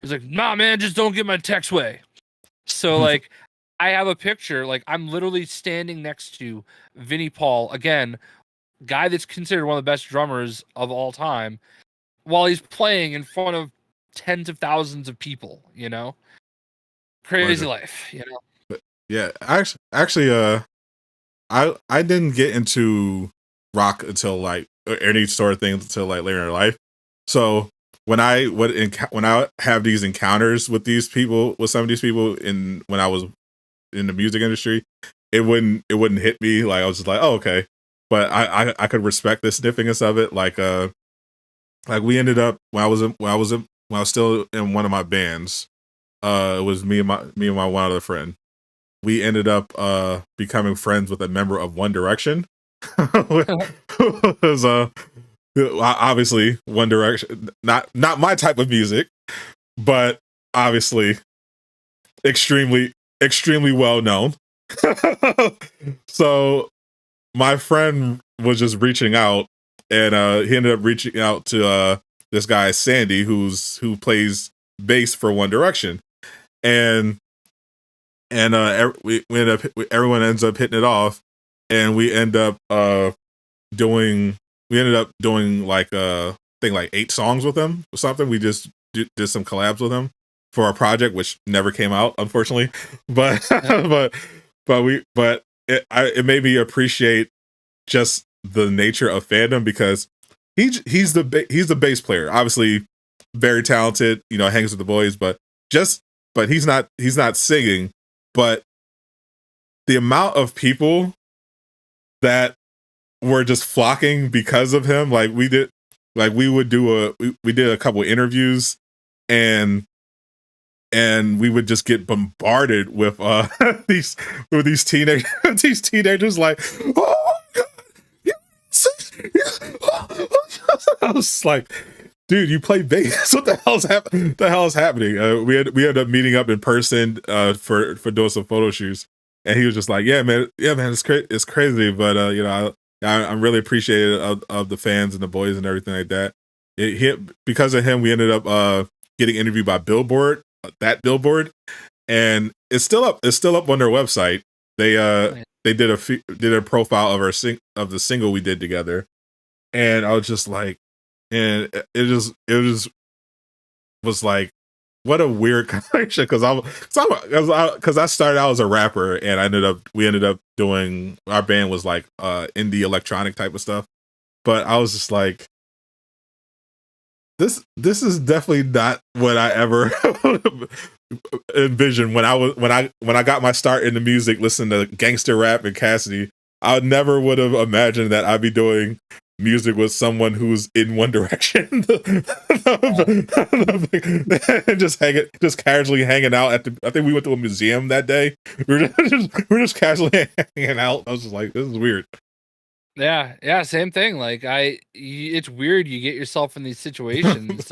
He's like, "Nah man, just don't get my text way." So like I have a picture, like I'm literally standing next to Vinnie Paul, again, guy that's considered one of the best drummers of all time, while he's playing in front of tens of thousands of people, Crazy life, But yeah, actually, I didn't get into rock until like any sort of thing until like later in life. So when I have these encounters with these people, with some of these people when I was in the music industry, it wouldn't hit me. Like I was just like, oh, okay. But I could respect the significance of it. Like we ended up when I was still in one of my bands. It was me and my one other friend. We ended up becoming friends with a member of One Direction. was obviously One Direction, not my type of music, but obviously extremely well known. So my friend was just reaching out, and he ended up reaching out to this guy Sandy, who plays bass for One Direction, and we end up everyone ends up hitting it off, and we ended up doing like I think like 8 songs with him or something. We just did some collabs with him for our project, which never came out, unfortunately. But it made me appreciate just the nature of fandom, because he's the bass player, obviously very talented, hangs with the boys, but he's not singing. But the amount of people that were just flocking because of him, like we did a couple interviews, and we would just get bombarded with these teenagers like, oh my god, yes, yes. I was like, dude, you play bass? What the hell is happening? We ended up meeting up in person for doing some photo shoots, and he was just like, yeah, man, it's crazy, but I'm really appreciative of the fans and the boys and everything like that. Because of him, we ended up getting interviewed by Billboard, and it's still up on their website. They did a profile of the single we did together, and I was just like, and it was like, what a weird connection, because I started out as a rapper, and we ended up doing, our band was like indie electronic type of stuff, but I was just like, this is definitely not what I ever envisioned when I got my start in the music, listening to gangster rap and Cassidy. I never would have imagined that I'd be doing music with someone who's in One Direction. just casually hanging out I think we went to a museum that day. We're just casually hanging out. I was just like, this is weird. Yeah, same thing. Like it's weird you get yourself in these situations.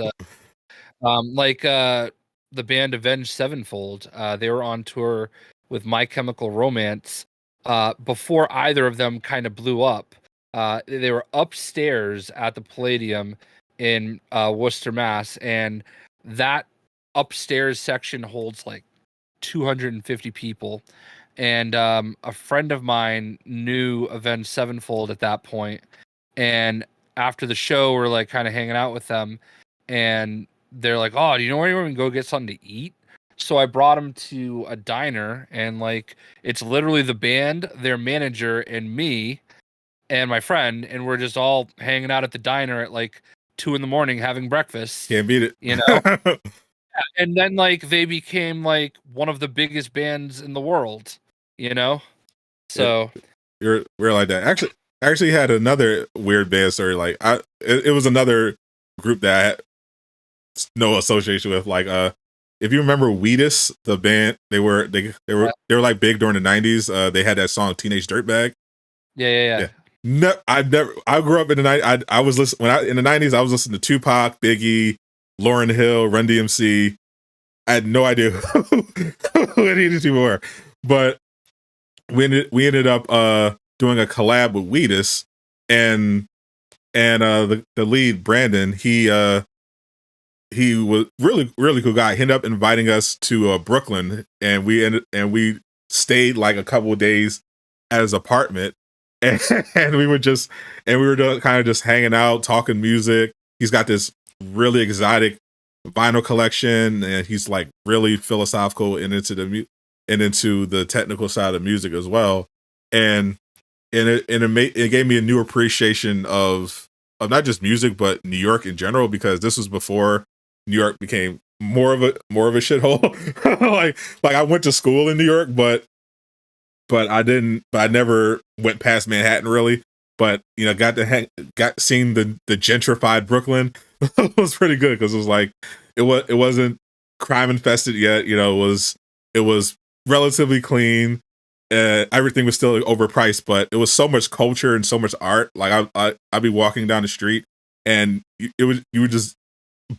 Like the band Avenged Sevenfold, they were on tour with My Chemical Romance before either of them kind of blew up. They were upstairs at the Palladium in Worcester, Mass, and that upstairs section holds like 250 people. And a friend of mine knew Avenged Sevenfold at that point, and after the show, we're like kind of hanging out with them, and they're like, "Oh, do you know where we can go get something to eat?" So I brought them to a diner, and like it's literally the band, their manager, and me, and my friend, and we're just all hanging out at the diner at like 2 a.m. having breakfast. Can't beat it, And then like they became like one of the biggest bands in the world, So we're like that. I actually had another weird band story. Like it was another group that I had no association with. Like if you remember Wheatus, the band, they were like big during the 90s. They had that song Teenage Dirtbag. Yeah. No, I grew up in the night. I was listening in the 90s. I was listening to Tupac, Biggie, Lauryn Hill, Run DMC. I had no idea who any of these people were, but we ended up doing a collab with Wheatus, and the lead Brandon, he was really cool guy. He ended up inviting us to Brooklyn, and we stayed like a couple of days at his apartment, and we were kind of just hanging out, talking music. He's got this really exotic vinyl collection, and he's like really philosophical and into the technical side of music as well. And and it gave me a new appreciation of not just music but New York in general, because this was before New York became more of a shithole. like I went to school in New York, but I never went past Manhattan really. But got seeing the gentrified Brooklyn was pretty good, because it was like it wasn't crime infested yet. It was relatively clean. Everything was still overpriced, but it was so much culture and so much art. Like I'd be walking down the street, and you would just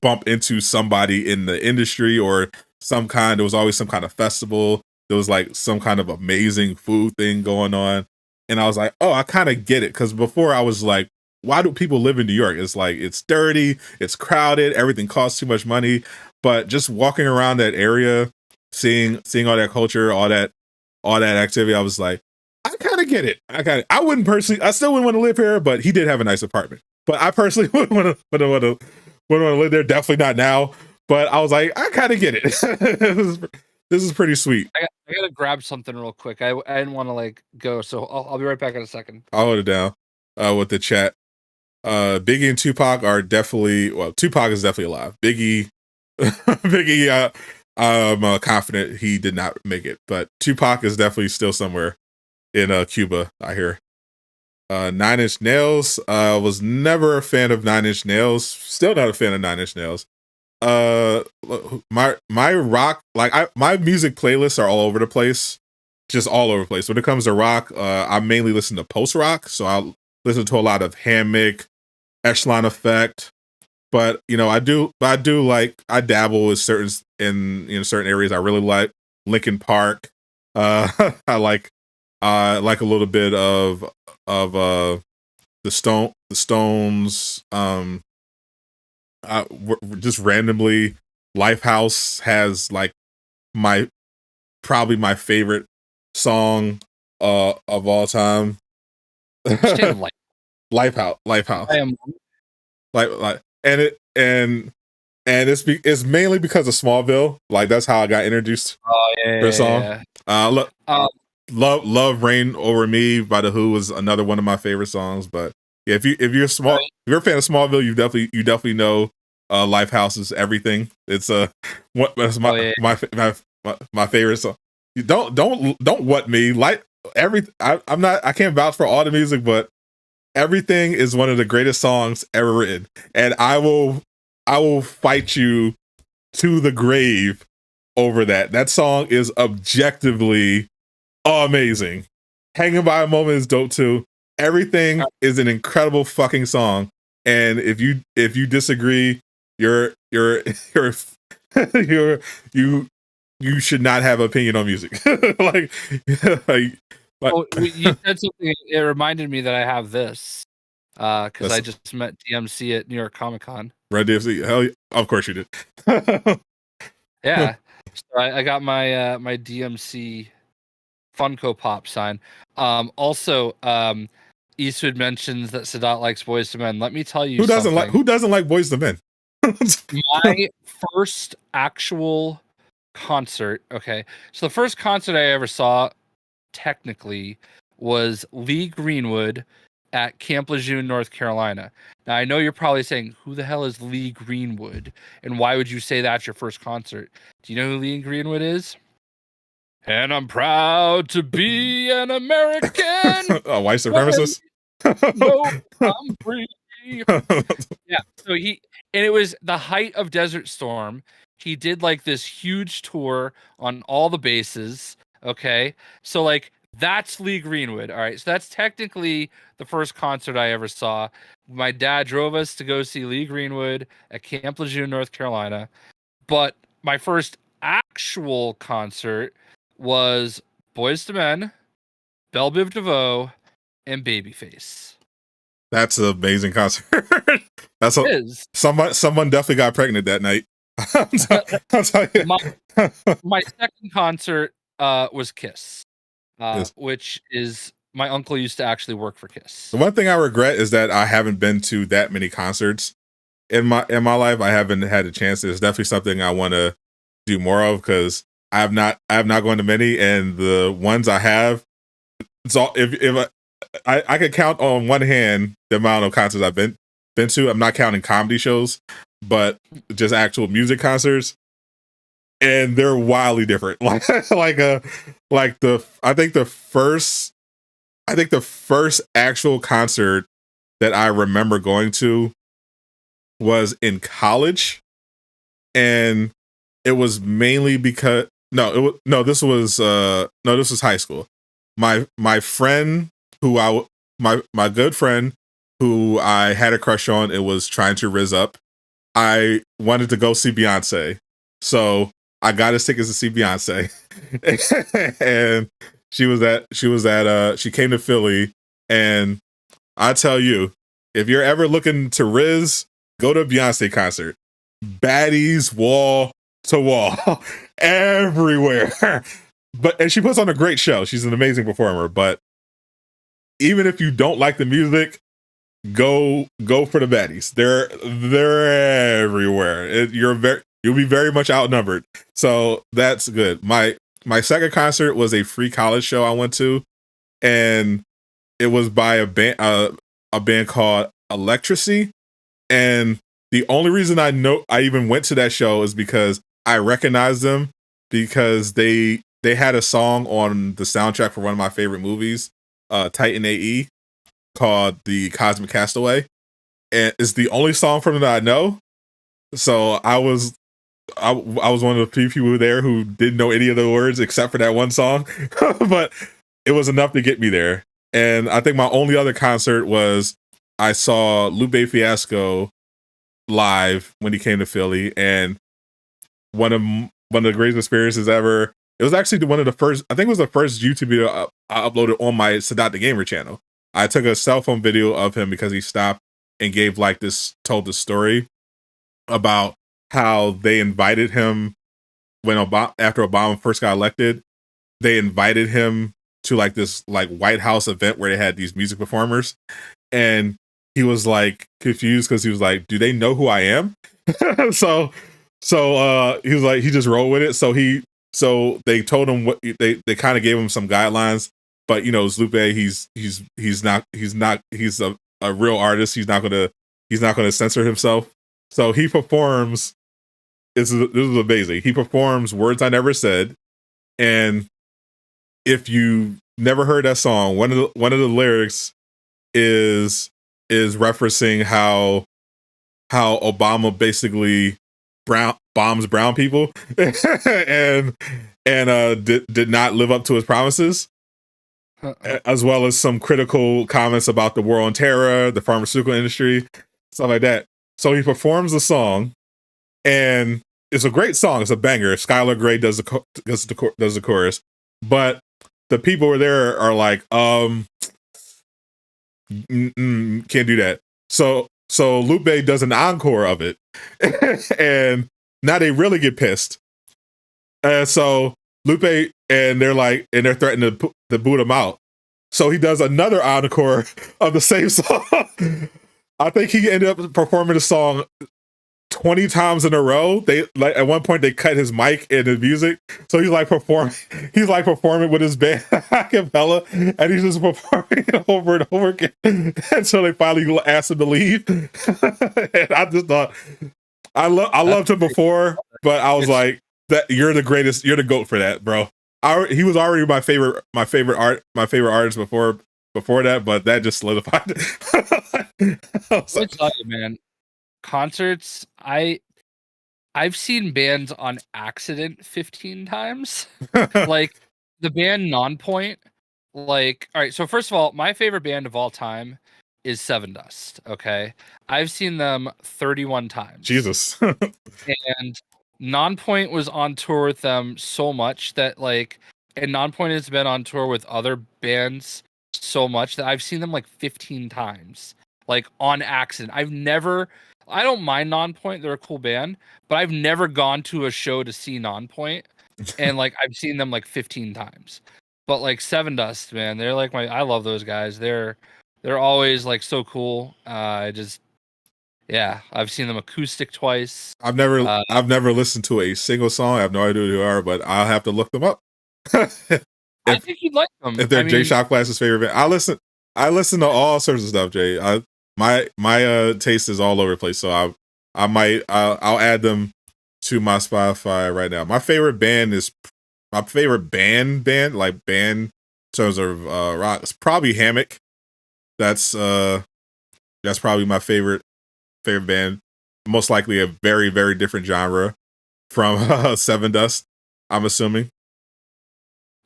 bump into somebody in the industry or there was always some kind of festival. There was like some kind of amazing food thing going on. And I was like, oh, I kind of get it. Because before I was like, why do people live in New York? It's like, it's dirty, it's crowded, everything costs too much money. But just walking around that area, seeing all that culture, all that activity, I was like, I kind of get it. I still wouldn't want to live here, but he did have a nice apartment. But I personally wouldn't want to live there. Definitely not now. But I was like, I kind of get it. This is pretty sweet. I gotta grab something real quick. I didn't want to like go, so I'll be right back in a second. I'll hold it down with the chat. Biggie and Tupac are definitely, well, Tupac is definitely alive. Biggie, I'm confident he did not make it, but Tupac is definitely still somewhere in Cuba, I hear. 9 Inch Nails. Was never a fan of 9 Inch Nails. Still not a fan of 9 Inch Nails. My rock, my music playlists are all over the place, just all over the place. When it comes to rock, I mainly listen to post rock, so I listen to a lot of Hammock, Echelon Effect, but I dabble with certain areas. I really like Linkin Park. I like a little bit of the Stones. Just randomly, Lifehouse has like probably my favorite song of all time. Lifehouse. I am it's mainly because of Smallville. Like that's how I got introduced to the song. Love Rain Over Me by The Who was another one of my favorite songs. But yeah, if you're a fan of Smallville, you definitely know Lifehouse's Everything. It's that's my favorite song. You don't what me like I can't vouch for all the music, but Everything is one of the greatest songs ever written, and I will fight you to the grave over that. That song is objectively amazing. Hanging by a Moment is dope too. Everything is an incredible fucking song, and if you disagree, you should not have opinion on music. You said something. It reminded me that I have this because I just met DMC at New York Comic Con. Red DMC, hell yeah. Of course you did. Yeah, so I got my my DMC Funko Pop sign. Also, Eastwood mentions that Sadat likes Boyz II Men. Let me tell you, who doesn't like Boyz II Men? My first actual concert. Okay, so the first concert I ever saw, technically, was Lee Greenwood at Camp Lejeune, North Carolina. Now I know you're probably saying, "Who the hell is Lee Greenwood? And why would you say that's your first concert?" Do you know who Lee Greenwood is? And I'm proud to be an American. A white supremacist. No, I'm free. Yeah, so it was the height of Desert Storm. He did like this huge tour on all the bases. Okay, so like that's Lee Greenwood. All right, so that's technically the first concert I ever saw. My dad drove us to go see Lee Greenwood at Camp Lejeune, North Carolina. But my first actual concert was Boyz II Men, Belle Biv DeVoe, and Babyface. That's an amazing concert. Someone definitely got pregnant that night. I'll tell you. My second concert was Kiss, yes. Which is my uncle used to actually work for Kiss. The one thing I regret is that I haven't been to that many concerts in my life. I haven't had a chance. It's definitely something I want to do more of, because I have not gone to many, and the ones I have, it's all if I could count on one hand the amount of concerts I've been to. I'm not counting comedy shows, but just actual music concerts, and they're wildly different. Like the I think the first actual concert that I remember going to was in college, and it was mainly because this was high school. My friend my good friend who I had a crush on, it was trying to rizz up. I wanted to go see Beyonce, so I got his tickets to see Beyonce, and she came to Philly, and I tell you, if you're ever looking to rizz, go to a Beyonce concert. Baddies wall to wall, everywhere. And she puts on a great show. She's an amazing performer. But even if you don't like the music, go for the baddies. They're everywhere. You'll be very much outnumbered. So that's good. My second concert was a free college show I went to, and it was by a band called Electricity. And the only reason I even went to that show is because I recognized them, because they had a song on the soundtrack for one of my favorite movies, Titan AE, called The Cosmic Castaway. And it's the only song from it that I know. So I was one of the few people there who didn't know any of the words except for that one song. But it was enough to get me there. And I think my only other concert was I saw Lupe Fiasco live when he came to Philly, and one of the greatest experiences ever. It was actually one of the first, I think it was the first YouTube video I uploaded on my Sadat the Gamer channel. I took a cell phone video of him because he stopped and told the story about how they invited him after Obama first got elected. They invited him to like this like White House event where they had these music performers, and he was like confused because he was like, "Do they know who I am?" so he was like, he just rolled with it. So they told him what they kind of gave him some guidelines, but it's Lupe. He's a real artist. He's not gonna censor himself. So he performs. This is amazing. He performs "Words I Never Said," and if you never heard that song, one of the lyrics is referencing how Obama basically bombs brown people and did not live up to his promises, as well as some critical comments about the war on terror, the pharmaceutical industry, stuff like that. So he performs the song, and it's a great song. It's a banger. Skylar Grey does the chorus, but the people were there are like, can't do that. So Lupe does an encore of it, and now they really get pissed. So Lupe and they're threatening to boot him out. So he does another encore of the same song. I think he ended up performing the song 20 times in a row. They at one point they cut his mic and his music, so he's like performing with his band a cappella, and he's just performing it over and over again until they finally asked him to leave. And I just thought I loved him before, but I was like, that you're the greatest, you're the GOAT for that, bro. He was already my favorite artist before that, but that just solidified it. I'll tell you, man. Concerts, I've seen bands on accident 15 times. Like the band Nonpoint. Like, all right, so first of all, my favorite band of all time is Seven Dust. Okay, I've seen them 31 times. Jesus. And Nonpoint was on tour with them so much that and Nonpoint has been on tour with other bands so much that I've seen them like 15 times, like on accident. I don't mind Nonpoint; they're a cool band, but I've never gone to a show to see Nonpoint, and I've seen them like 15 times. But like Seven Dust, man, they're like I love those guys. They're always like so cool. I've seen them acoustic twice. I've never listened to a single song. I have no idea who they are, but I'll have to look them up. I think you'd like them. If they're Jay Shockblast's favorite band, I listen to all sorts of stuff, Jay. My taste is all over the place, so I'll add them to my Spotify right now. My favorite band like band in terms of rock, it's probably Hammock. That's probably my favorite band. Most likely a very, very different genre from Seven Dust, I'm assuming.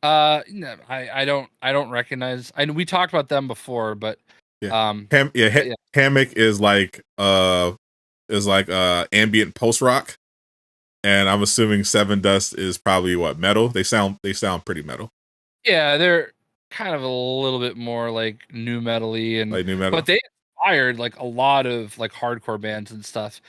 No, I don't recognize. I know we talked about them before, but yeah, Hammock is like ambient post rock, and I'm assuming Seven Dust is probably what, metal. They sound pretty metal. Yeah, they're kind of a little bit more like new metal-y, and like new metal, but they inspired like a lot of like hardcore bands and stuff.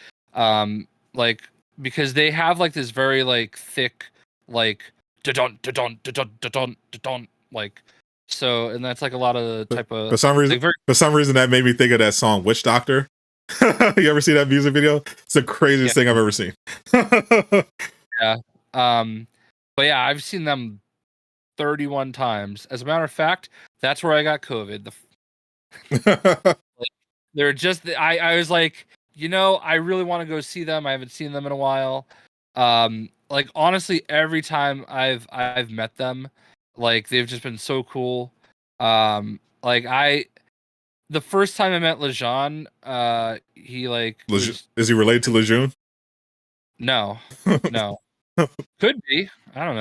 Like because they have like this very like thick like da-dun da-dun da-dun da-dun da-dun like so, and that's like a lot of the type of for some reason. Like for some reason, that made me think of that song "Witch Doctor." You ever see that music video? It's the craziest thing I've ever seen. Yeah. But yeah, I've seen them 31 times. As a matter of fact, that's where I got COVID. They're just I was like, I really want to go see them. I haven't seen them in a while. Like honestly, every time I've met them, like they've just been so cool. Like the first time I met Lejeune, he like is he related to Lejeune? No. Could be. I don't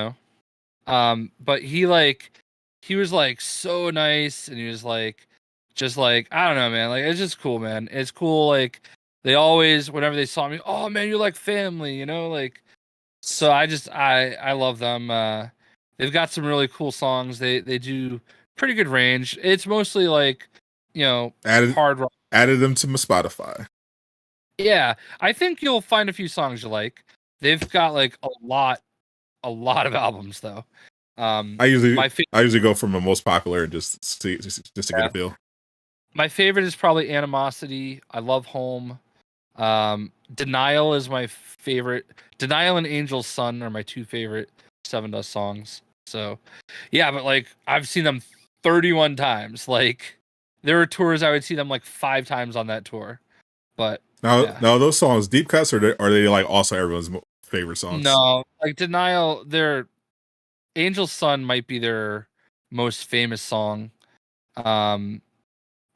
know. But he was like so nice, and he was like just like, I don't know, man. Like it's just cool, man. It's cool. Like they always, whenever they saw me, oh man, you're like family, like. So I love them. They've got some really cool songs. They do pretty good range. It's mostly like, hard rock. Added them to my Spotify. Yeah, I think you'll find a few songs you like. They've got like a lot of albums though. I usually go from the most popular and just to get a feel. My favorite is probably Animosity. I love Home. Denial is my favorite. Denial and Angel's Son are my two favorite Seven Dust songs. So, yeah, but like I've seen them 31 times. Like there are tours I would see them like 5 times on that tour. But now those songs deep cuts, or are they like also everyone's favorite songs? No, like Denial, their Angel's Son might be their most famous song.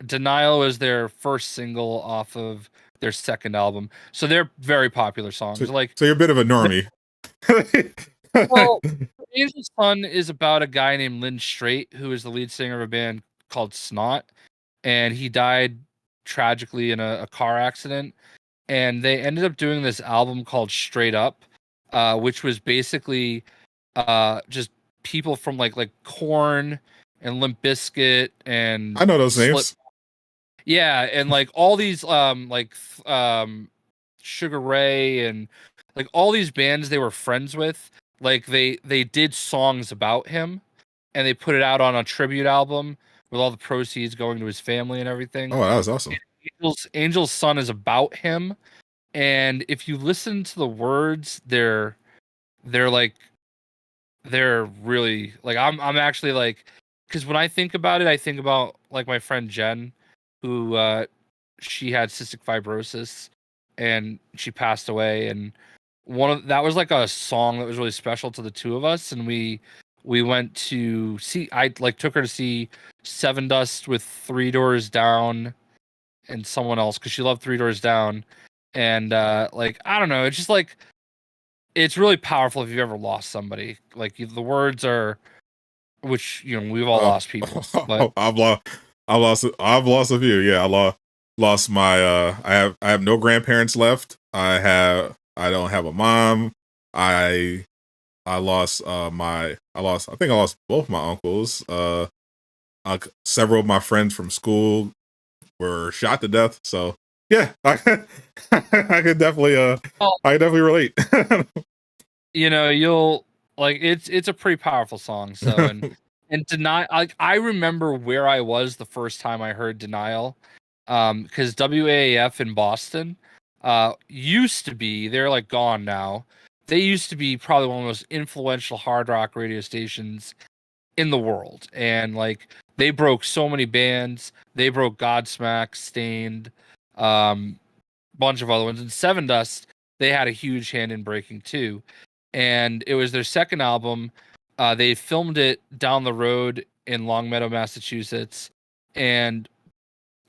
Denial was their first single off of their second album, so they're very popular songs. So you're a bit of a normie. Well, Angel's Son is about a guy named Lynn Straight, who is the lead singer of a band called Snot, and he died tragically in a car accident. And they ended up doing this album called Straight Up, which was basically just people from like Korn and Limp Bizkit and I know those names. Yeah, and like all these Sugar Ray and like all these bands they were friends with, like they did songs about him and they put it out on a tribute album with all the proceeds going to his family and everything. Oh, that was awesome. Angel's Son is about him, and if you listen to the words, they're really like I'm actually like, because when I think about it, I think about like my friend Jen, who she had cystic fibrosis and she passed away, and that was like a song that was really special to the two of us, and we went to see, I like took her to see Seven Dust with Three Doors Down and someone else because she loved Three Doors Down, and like I don't know, it's just like it's really powerful if you've ever lost somebody. Like the words are, which we've all lost people. But I've lost a few. Yeah, I lost my. I have no grandparents left. I don't have a mom. I lost I think I lost both my uncles. Several of my friends from school were shot to death. So yeah, I could definitely I definitely relate. You'll like it's a pretty powerful song. So and Denial, like I remember where I was the first time I heard Denial, because WAAF in Boston used to be, they're like gone now. They used to be probably one of the most influential hard rock radio stations in the world, and like They broke so many bands. They broke Godsmack, Stained, bunch of other ones. And Seven Dust, they had a huge hand in breaking too. And it was their second album. They filmed it down the road in Longmeadow, Massachusetts, and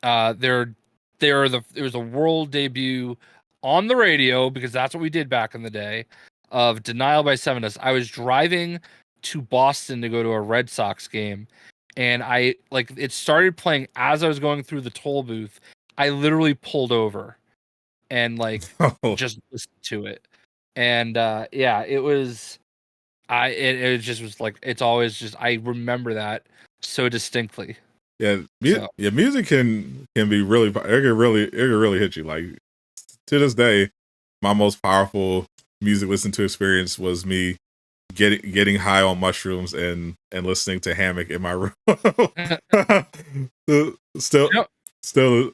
it was a world debut on the radio, because that's what we did back in the day, of Denial by Seven Dust. I was driving to Boston to go to a Red Sox game, and it started playing as I was going through the toll booth. I literally pulled over and just listened to it. And it was it just was like, it's always just, I remember that so distinctly. Yeah, music can be really, it can really hit you. Like, to this day, my most powerful music listen to experience was me getting high on mushrooms and listening to Hammock in my room. Still,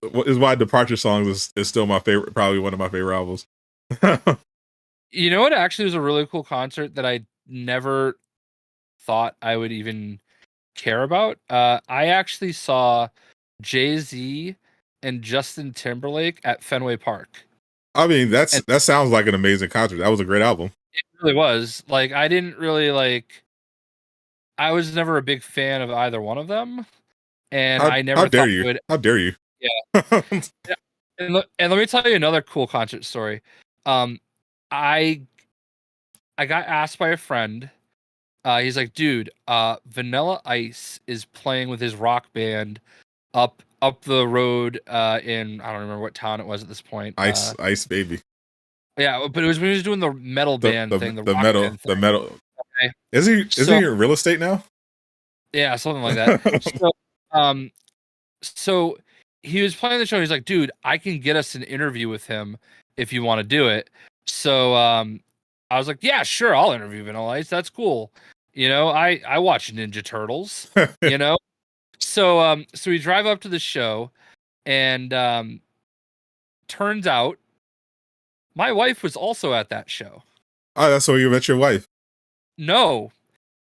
is why Departure Songs is still my favorite, probably one of my favorite albums. You know what actually was a really cool concert that I never thought I would even care about? I actually saw Jay-Z and Justin Timberlake at Fenway Park. I mean, that sounds like an amazing concert. That was a great album. It really was. Like, I didn't really I was never a big fan of either one of them, and I never. How dare you? How dare you? Yeah. Yeah. And let me tell you another cool concert story. I got asked by a friend. He's like, dude, Vanilla Ice is playing with his rock band up the road in, I don't remember what town it was at this point. Ice Baby. Yeah, but it was when he was doing the metal band thing, the metal band thing. the metal. Okay. Is he in real estate now? Yeah, something like that. So he was playing the show. He's like, dude, I can get us an interview with him if you want to do it. So I was like, yeah, sure, I'll interview Vanilla Ice. That's cool. You know, I watch Ninja Turtles, you know? So we drive up to the show, and turns out my wife was also at that show. Oh, that's where you met your wife. No.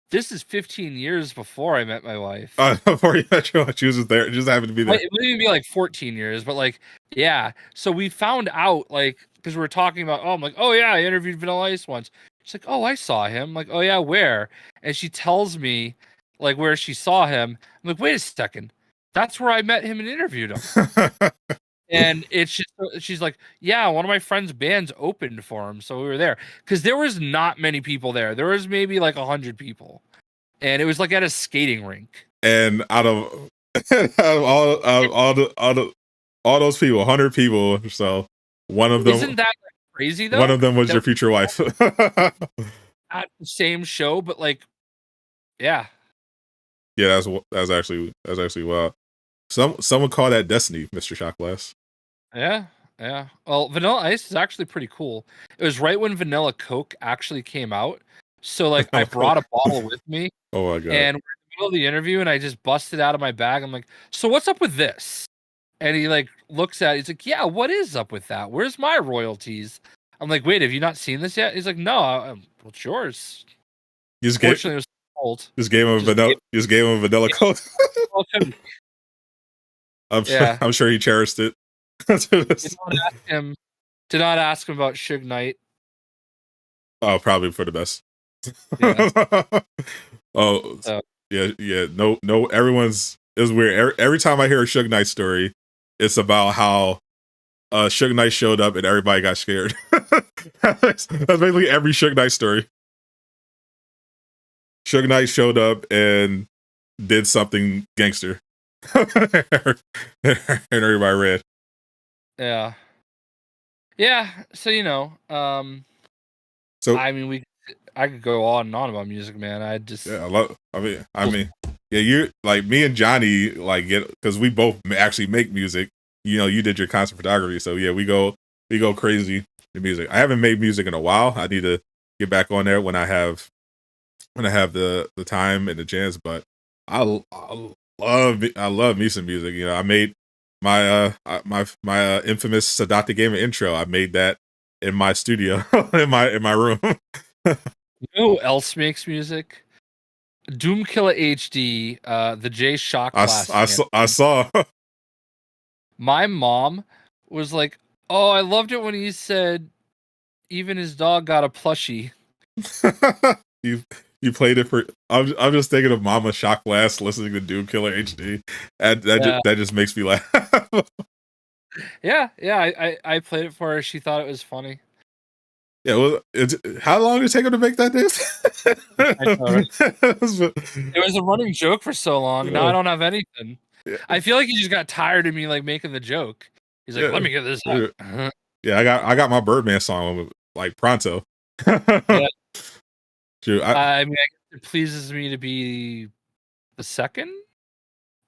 This is 15 years before I met my wife. Before you met your wife, she was there. Just happened to be there. It would even be like 14 years, but yeah. So we found out, because we were talking about, I'm like, oh yeah, I interviewed Vanilla Ice once. She's like, oh, I saw him. I'm like, oh yeah, where? And she tells me where she saw him. I'm like, wait a second, that's where I met him and interviewed him. And it's just, she's like, yeah, one of my friend's bands opened for him, so we were there, because there was not many people there. There was maybe 100 people, and it was at a skating rink. And out of all those people, 100 people or so, one of them, isn't that crazy though? One of them was your future wife at the same show, but yeah. Yeah, that's actually wild. Some would call that destiny, Mr. Shotglass. Yeah. Well, Vanilla Ice is actually pretty cool. It was right when Vanilla Coke actually came out, so I brought a bottle with me. Oh my god! And we're in the middle of the interview, and I just busted out of my bag. I'm like, "So what's up with this?" And he looks at it. He's like, "Yeah, what is up with that? Where's my royalties?" I'm like, "Wait, have you not seen this yet?" He's like, "No, well, it's yours." Unfortunately, it was cold. Just gave him vanilla Coke. I'm sure he cherished it. Did not ask him about Suge Knight. Oh, probably for the best. Yeah. Yeah. No. It's weird. Every time I hear a Suge Knight story, it's about how Suge Knight showed up and everybody got scared. That's basically every Suge Knight story. Suge Knight showed up and did something gangster. And everybody ran. Yeah. So I could go on and on about music, man. I mean, you me and Johnny get, because we both actually make music. You did your concert photography, so yeah, we go crazy in music. I haven't made music in a while. I need to get back on there when I have the time and the chance. But I love me some music. I made my infamous Sadata Gamer intro. I made that in my studio in my room. You know who else makes music? Doom Killer HD, the J Shock Blast. I saw. My mom was like, "Oh, I loved it when he said even his dog got a plushie." You played it for. I'm just thinking of Mama Shock Blast listening to Doom Killer HD, and that just makes me laugh. Yeah, I played it for her. She thought it was funny. Yeah, well, how long did it take him to make that disc? It was a running joke for so long. Now I don't have anything. Yeah. I feel like he just got tired of me like making the joke. He's like, "Let me get this out." Yeah, I got my Birdman song like pronto. Yeah. Dude, I mean, it pleases me to be the second.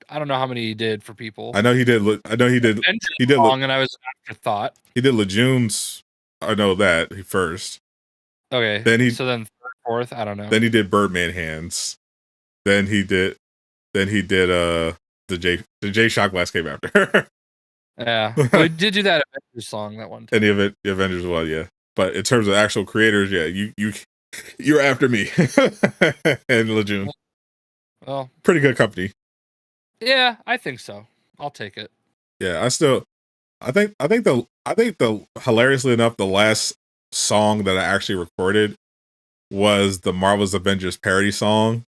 I don't know how many he did for people. I know he did. He did long, and I was an afterthought. He did Lejeune's. I know that he first. Okay. Then third, fourth. I don't know. Then he did Birdman Hands. Then he did the J Shock Blast came after. Yeah, we did do that Avengers song that one time. And the Avengers, well, yeah. But in terms of actual creators, yeah, you're after me and Lejeune. Well, pretty good company. Yeah, I think so. I'll take it. Yeah, I think the hilariously enough, the last song that I actually recorded was the Marvel's Avengers parody song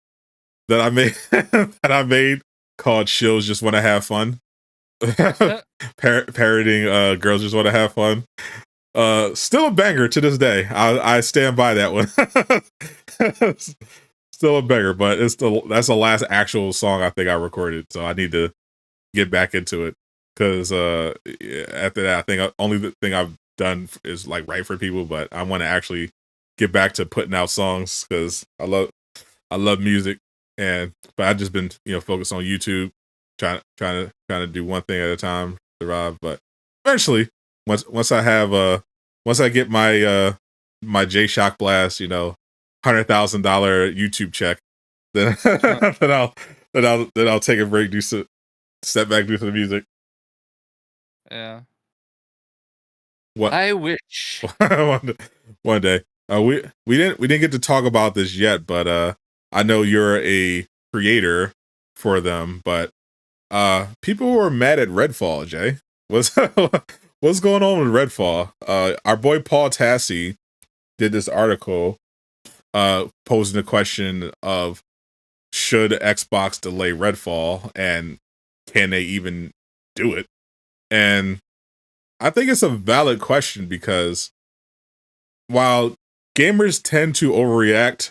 that I made called "Shills Just Want to Have Fun." Parodying "Girls Just Want to Have Fun." Still a banger to this day. I stand by that one. Still a banger, but that's the last actual song I think I recorded, so I need to get back into it because after that, I think only the thing I've done is like write for people, but I want to actually get back to putting out songs because I love music, but I've just been focused on YouTube, trying to do one thing at a time, survive. But eventually, once I get my J Shock Blast, $100,000 YouTube check, then then I'll take a break, step back, do some music. Yeah. What I wish one day. We didn't get to talk about this yet, but I know you're a creator for them, but people were mad at Redfall, Jay. What's going on with Redfall? Our boy Paul Tassi did this article posing the question of should Xbox delay Redfall and can they even do it? And I think it's a valid question because while gamers tend to overreact,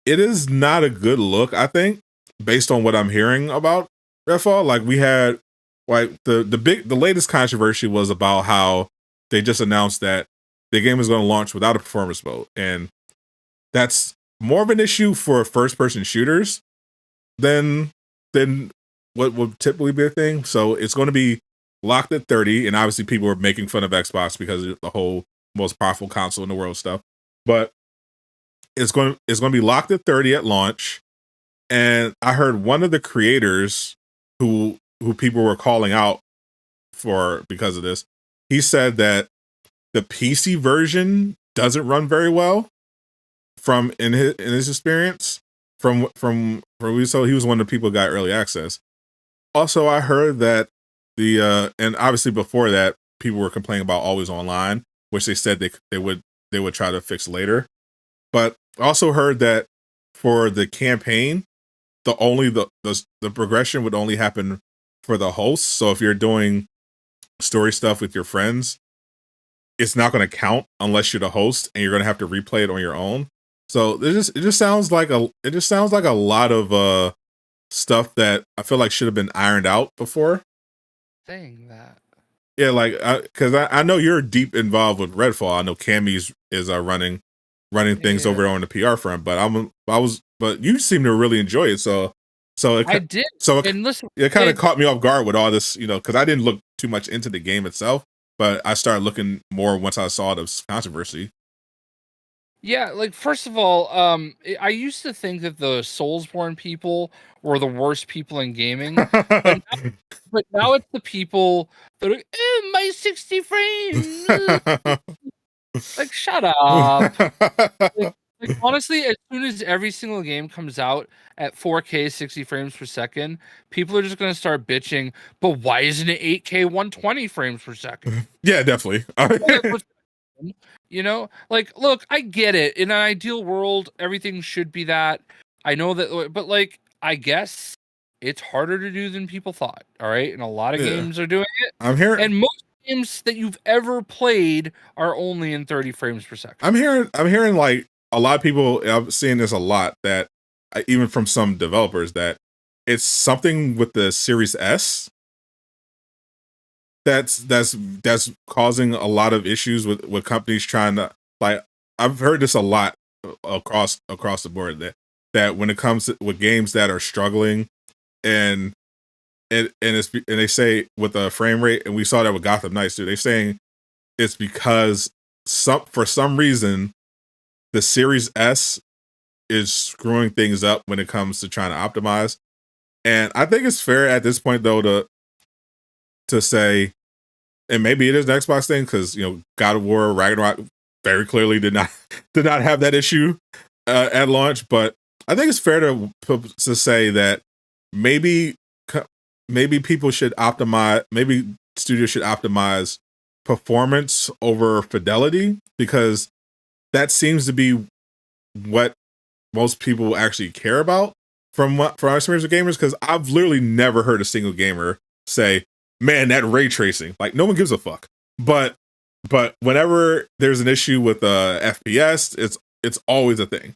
it is not a good look, I think, based on what I'm hearing about Redfall. Like we had the latest controversy was about how they just announced that the game is going to launch without a performance mode, and that's more of an issue for first-person shooters than what would typically be a thing. So it's going to be locked at 30, and obviously people are making fun of Xbox because of the whole most powerful console in the world stuff. But it's going to be locked at 30 at launch. And I heard one of the creators who people were calling out for because of this, he said that the PC version doesn't run very well from in his experience from so he was one of the people who got early access. Also, I heard that and obviously before that people were complaining about always online, which they said they would try to fix later. But I also heard that for the campaign, the progression would only happen for the hosts. So if you're doing story stuff with your friends, it's not going to count unless you're the host, and you're going to have to replay it on your own. So it just sounds like a lot of stuff that I feel like should have been ironed out before. Saying that, yeah, like because I know you're deep involved with Redfall. I know Cammy's is running things over on the PR front, but you seem to really enjoy it. I did. So and listen, it kind of caught me off guard with all this, because I didn't look too much into the game itself, but I started looking more once I saw the controversy. Yeah, like first of all, I used to think that the Soulsborne people were the worst people in gaming, but now it's the people that are my 60 frames. Like, shut up! like Like, honestly, as soon as every single game comes out at 4K 60 frames per second, people are just going to start bitching, but why isn't it 8K 120 frames per second? Yeah, definitely. You know, like, look, I get it. In an ideal world, everything should be that. I know that, but like, I guess it's harder to do than people thought. All right. And a lot of games are doing it. I'm hearing, and most games that you've ever played are only in 30 frames per second. I'm hearing like a lot of people, I'm seeing this a lot, that even from some developers, that it's something with the Series S that's causing a lot of issues with companies trying to, like, I've heard this a lot across the board, that when it comes to with games that are struggling, and they say with the frame rate, and we saw that with Gotham Knights too, they're saying it's because for some reason the Series S is screwing things up when it comes to trying to optimize. And I think it's fair at this point though to say, and maybe it is an Xbox thing, because God of War Ragnarok very clearly did not have that issue at launch. But I think it's fair to say that maybe people should optimize, maybe studios should optimize performance over fidelity, because that seems to be what most people actually care about from our experience with gamers. Because I've literally never heard a single gamer say, man, that ray tracing, like, no one gives a fuck. But whenever there's an issue with FPS, it's always a thing.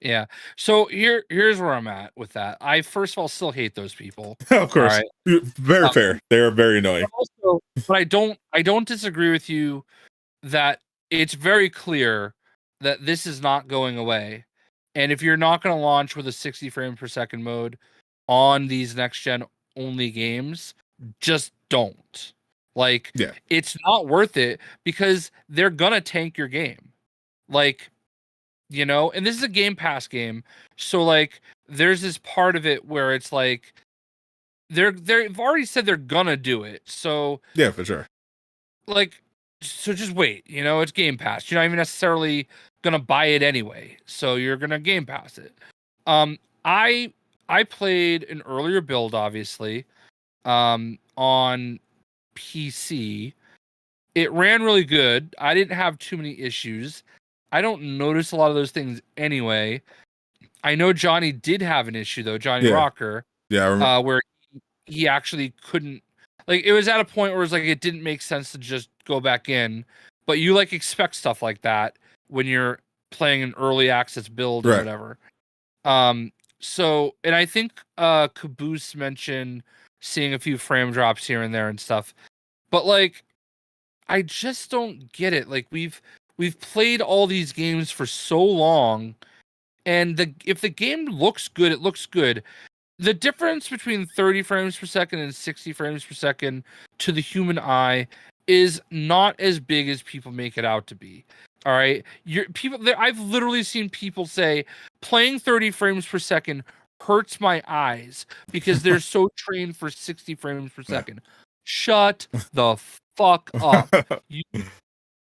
Yeah. So here's where I'm at with that. I first of all still hate those people. Of course. Right? Very fair. They are very annoying. But I don't disagree with you that it's very clear that this is not going away. And if you're not going to launch with a 60 frame per second mode on these next gen only games, just don't. Like, it's not worth it, because they're gonna tank your game. Like, and this is a Game Pass game, so like there's this part of it where it's like they've already said they're gonna do it. So yeah, for sure. Like, so just wait. It's Game Pass. You're not even necessarily gonna buy it anyway, so you're gonna Game Pass it. I played an earlier build, obviously, on PC. It ran really good. I didn't have too many issues. I don't notice a lot of those things anyway. I know Johnny did have an issue though, Johnny Rocker. Yeah, I remember. Where he actually couldn't, like, it was at a point where it was like it didn't make sense to just go back in, but you like expect stuff like that when you're playing an early access build or whatever. So, and I think Caboose mentioned seeing a few frame drops here and there and stuff, but like, I just don't get it. Like, we've played all these games for so long, and if the game looks good, it looks good. The difference between 30 frames per second and 60 frames per second to the human eye is not as big as people make it out to be. All right, I've literally seen people say playing 30 frames per second hurts my eyes because they're so trained for 60 frames per second. Shut the fuck up, you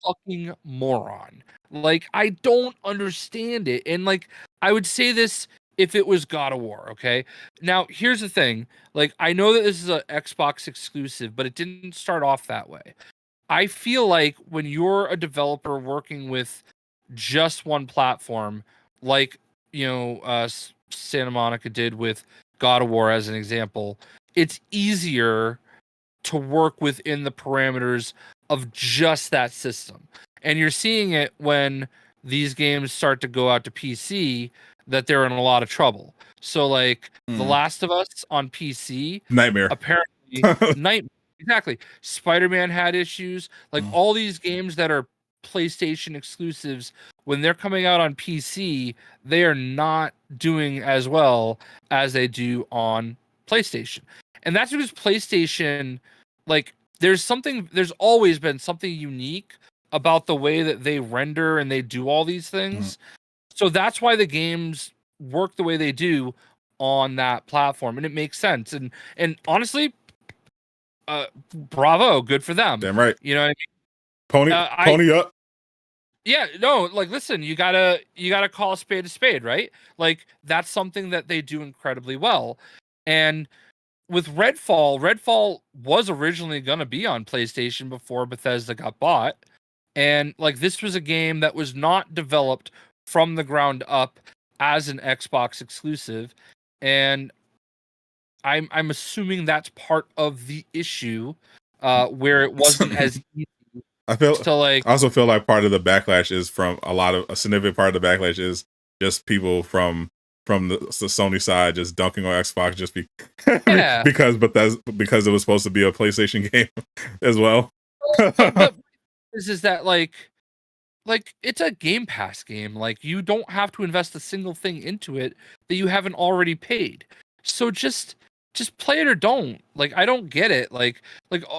fucking moron. Like, I don't understand it. And like, I would say this if it was God of War, okay? Now, here's the thing. Like, I know that this is an Xbox exclusive, but it didn't start off that way. I feel like when you're a developer working with just one platform, like, Santa Monica did with God of War as an example, it's easier to work within the parameters of just that system. And you're seeing it when these games start to go out to PC, that they're in a lot of trouble. So like The Last of Us on PC, nightmare. Apparently, nightmare. Exactly. Spider-Man had issues. Like all these games that are PlayStation exclusives, when they're coming out on PC, they are not doing as well as they do on PlayStation. And that's because PlayStation, like, there's always been something unique about the way that they render and they do all these things. So that's why the games work the way they do on that platform, and it makes sense. And honestly, bravo, good for them. Damn right. You know what I mean? Pony up. Yeah, no, like listen, you gotta call a spade, right? Like that's something that they do incredibly well. And with Redfall was originally gonna be on PlayStation before Bethesda got bought. And like this was a game that was not developed from the ground up as an Xbox exclusive. And I'm assuming that's part of the issue, where it wasn't as easy I feel to like. I also feel like part of the backlash is from a significant part of the backlash is just people from the Sony side just dunking on Xbox just Yeah. because it was supposed to be a PlayStation game as well. But is that like it's a Game Pass game. Like you don't have to invest a single thing into it that you haven't already paid. So just play it or don't. Like I don't get it. Like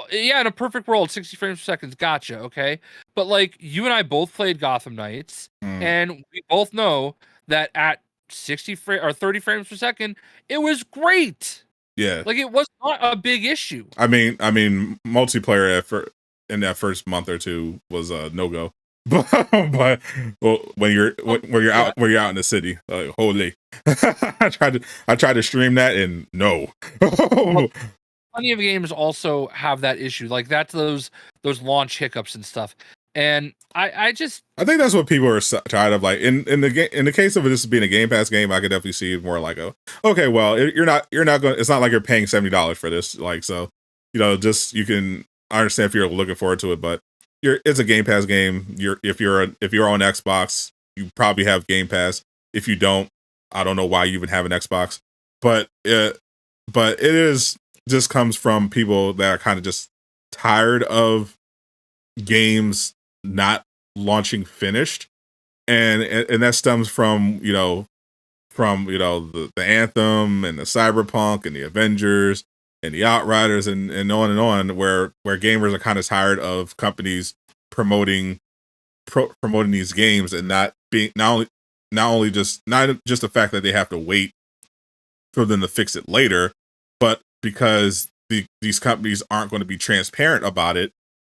yeah, in a perfect world, 60 frames per second, gotcha, okay. But like you and I both played Gotham Knights, and we both know that at 30 frames per second, it was great. Yeah, like it was not a big issue. I mean, multiplayer effort in that first month or two was a no go. But well, when you're out in the city, holy, I tried to stream that and no. Well, plenty of games also have that issue. Like that's those launch hiccups and stuff. And I think that's what people are tired of. Like in the case of this being a Game Pass game, I could definitely see more like okay, well, you're not going. It's not like you're paying $70 for this. Like so, just you can understand if you're looking forward to it, but it's a Game Pass game. If you're on Xbox, you probably have Game Pass. If you don't, I don't know why you even have an Xbox. But it is just comes from people that are kind of just tired of games not launching finished, and that stems from the Anthem and the Cyberpunk and the Avengers and the Outriders and on, where gamers are kind of tired of companies promoting these games and not just the fact that they have to wait for them to fix it later, but because these companies aren't going to be transparent about it,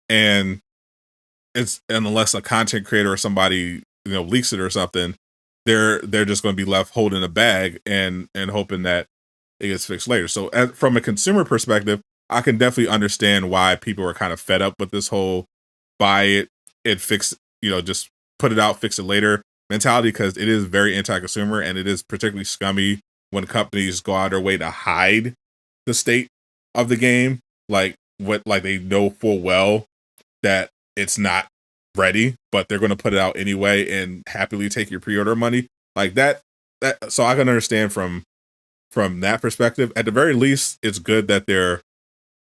and unless a content creator or somebody leaks it or something, they're just going to be left holding a bag and hoping that it gets fixed later. So from a consumer perspective, I can definitely understand why people are kind of fed up with this whole buy it fix, just put it out, fix it later mentality, because it is very anti-consumer, and it is particularly scummy when companies go out of their way to hide the state of the game, like they know full well that it's not ready, but they're going to put it out anyway and happily take your pre-order money like that. So I can understand from that perspective. At the very least, it's good that they're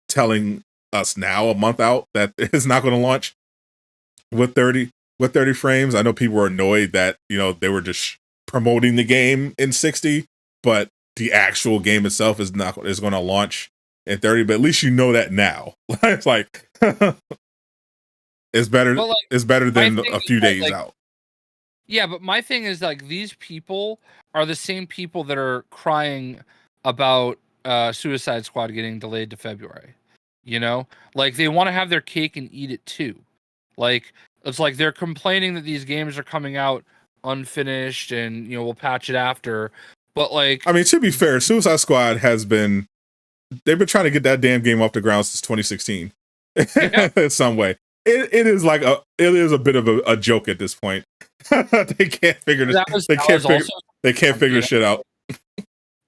telling us now, a month out, that it's not going to launch with 30 frames. I know people were annoyed that they were just promoting the game in 60, but the actual game itself is going to launch in 30. But at least that now. It's like it's better. Well, like, it's better than a few days out. Yeah, but my thing is like these people are the same people that are crying about Suicide Squad getting delayed to February. Like they want to have their cake and eat it too. Like it's like they're complaining that these games are coming out unfinished and we'll patch it after. But like, I mean, to be fair, Suicide Squad they've been trying to get that damn game off the ground since 2016 in some way. It is a bit of a joke at this point. They can't figure this. They can't figure shit out.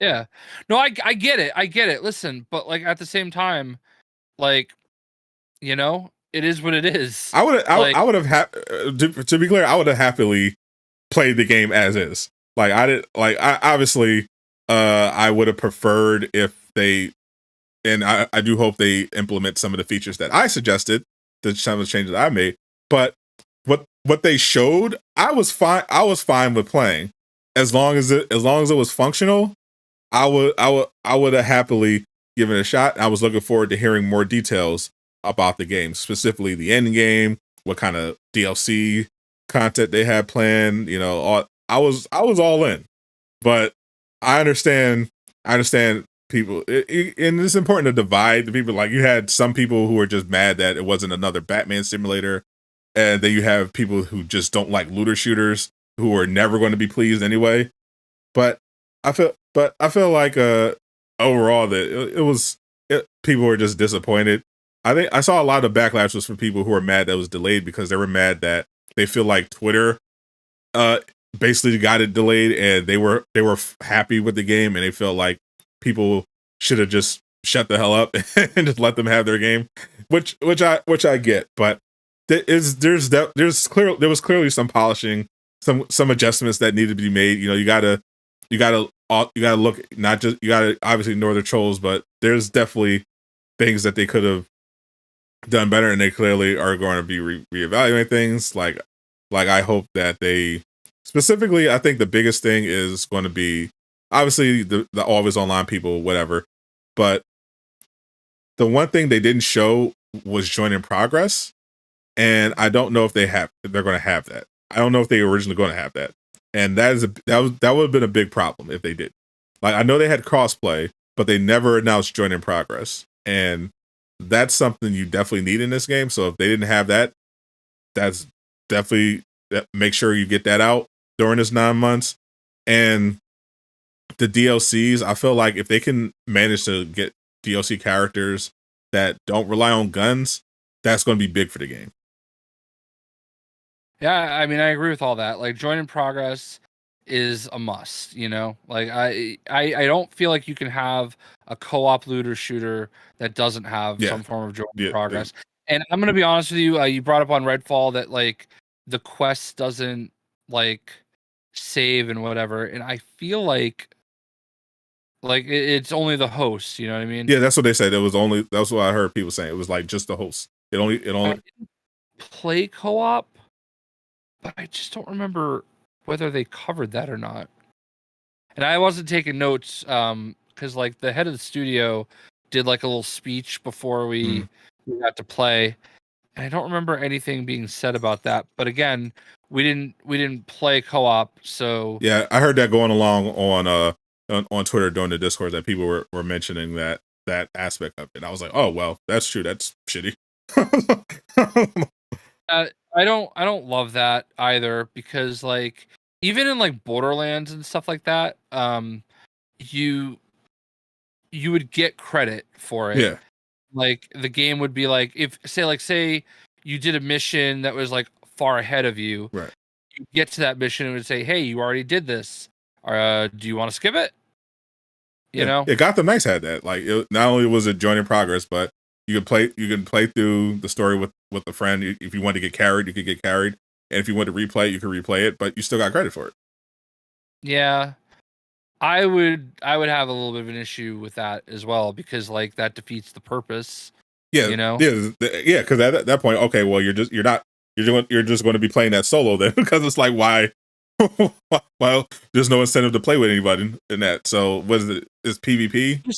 Yeah, no, I get it. Listen, but like at the same time, like it is what it is. I would have to be clear, I would have happily played the game as is. Like I obviously I would have preferred if they, and I do hope they implement some of the features that I suggested, some of the changes I made. But what they showed, I was fine with playing as long as it was functional. I would have happily given it a shot. I was looking forward to hearing more details about the game, specifically the end game, what kind of DLC content they had planned. I was all in, but I understand people, and it's important to divide the people. Like you had some people who were just mad that it wasn't another Batman simulator, and then you have people who just don't like looter shooters who are never going to be pleased anyway. But I feel like overall that people were just disappointed. I think I saw a lot of backlash was from people who were mad that it was delayed because they were mad that they feel like Twitter basically got it delayed, and they were happy with the game, and they felt like people should have just shut the hell up and just let them have their game, which I get. But there was clearly some polishing, some adjustments that needed to be made. You gotta look, not just, you gotta obviously ignore the trolls, but there's definitely things that they could have done better, and they clearly are going to be reevaluating things. Like I hope that they specifically, I think the biggest thing is going to be obviously the always online people, whatever. But the one thing they didn't show was join in progress, and I don't know if they're going to have that. I don't know if they were originally going to have that, and that would have been a big problem if they did. Like, I know they had crossplay, but they never announced join in progress, and that's something you definitely need in this game. So if they didn't have that, that's definitely, make sure you get that out during this 9 months. And the DLCs, I feel like if they can manage to get DLC characters that don't rely on guns, that's going to be big for the game. Yeah, I mean, I agree with all that. Like, join in progress is a must, Like, I don't feel like you can have a co-op looter shooter that doesn't have some form of join in progress. Yeah. And I'm going to be honest with you, you brought up on Redfall that, like, the quest doesn't, like, save and whatever, and I feel like it's only the host, you know what I mean? Yeah, that's what they said. That's what I heard people saying. It was like just the host. It only I didn't play co-op, but I just don't remember whether they covered that or not. And I wasn't taking notes because like the head of the studio did like a little speech before we got to play, and I don't remember anything being said about that. But again, we didn't play co-op, so yeah, I heard that going along on Twitter during the Discord, that people were mentioning that aspect of it. I was like, oh well, that's true. That's shitty. I don't love that either, because like even in like Borderlands and stuff like that, you would get credit for it. Yeah. Like the game would be like, if say you did a mission that was like far ahead of you, right? You get to that mission and would say, hey, you already did this. Do you want to skip it? You know? Yeah, Gotham Knights had that. Like, not only was it join in progress, but you can play through the story with a friend. If you want to get carried, you could get carried. And if you want to replay it, you could replay it, but you still got credit for it. Yeah. I would have a little bit of an issue with that as well, because like that defeats the purpose. Yeah. Yeah, because at that point, okay, well, you're just going to be playing that solo then, because it's like, why? Well, there's no incentive to play with anybody in that. So what is it? It's PvP.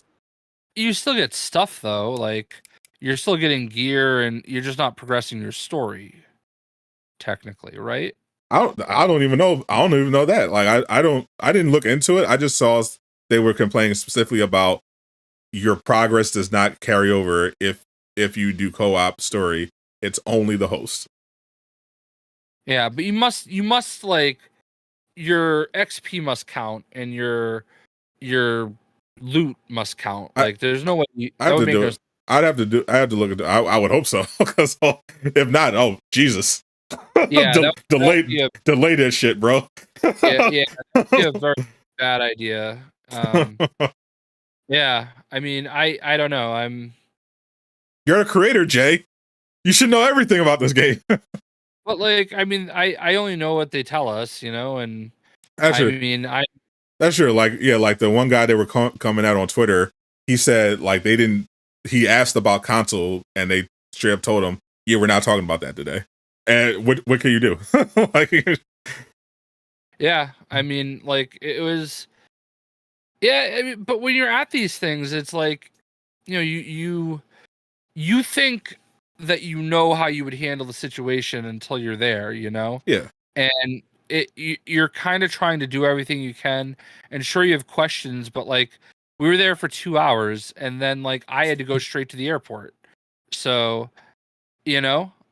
You still get stuff though, like you're still getting gear, and you're just not progressing your story. Technically, right? I don't even know. I don't even know that. Like, I didn't look into it. I just saw they were complaining specifically about your progress does not carry over if you do co-op story. It's only the host. Yeah, but you must like, your XP must count, and your loot must count. Like, there's no way I have to do it. I have to look at it. I would hope so, because if not, oh Jesus. Yeah, delay that shit, bro. yeah, that'd be a very bad idea. Yeah, I mean, I don't know. You're a creator, Jay. You should know everything about this game. But like, I mean, I only know what they tell us, and that's true. That's true. Like, yeah, like the one guy they were coming out on Twitter, he said like he asked about console, and they straight up told him, yeah, we're not talking about that today. And what can you do? Like, yeah, I mean, like, it was, yeah, I mean, but when you're at these things, it's like, you think that you know how you would handle the situation until you're there, Yeah. And you're kind of trying to do everything you can, and sure, you have questions, but like, we were there for 2 hours, and then like I had to go straight to the airport, so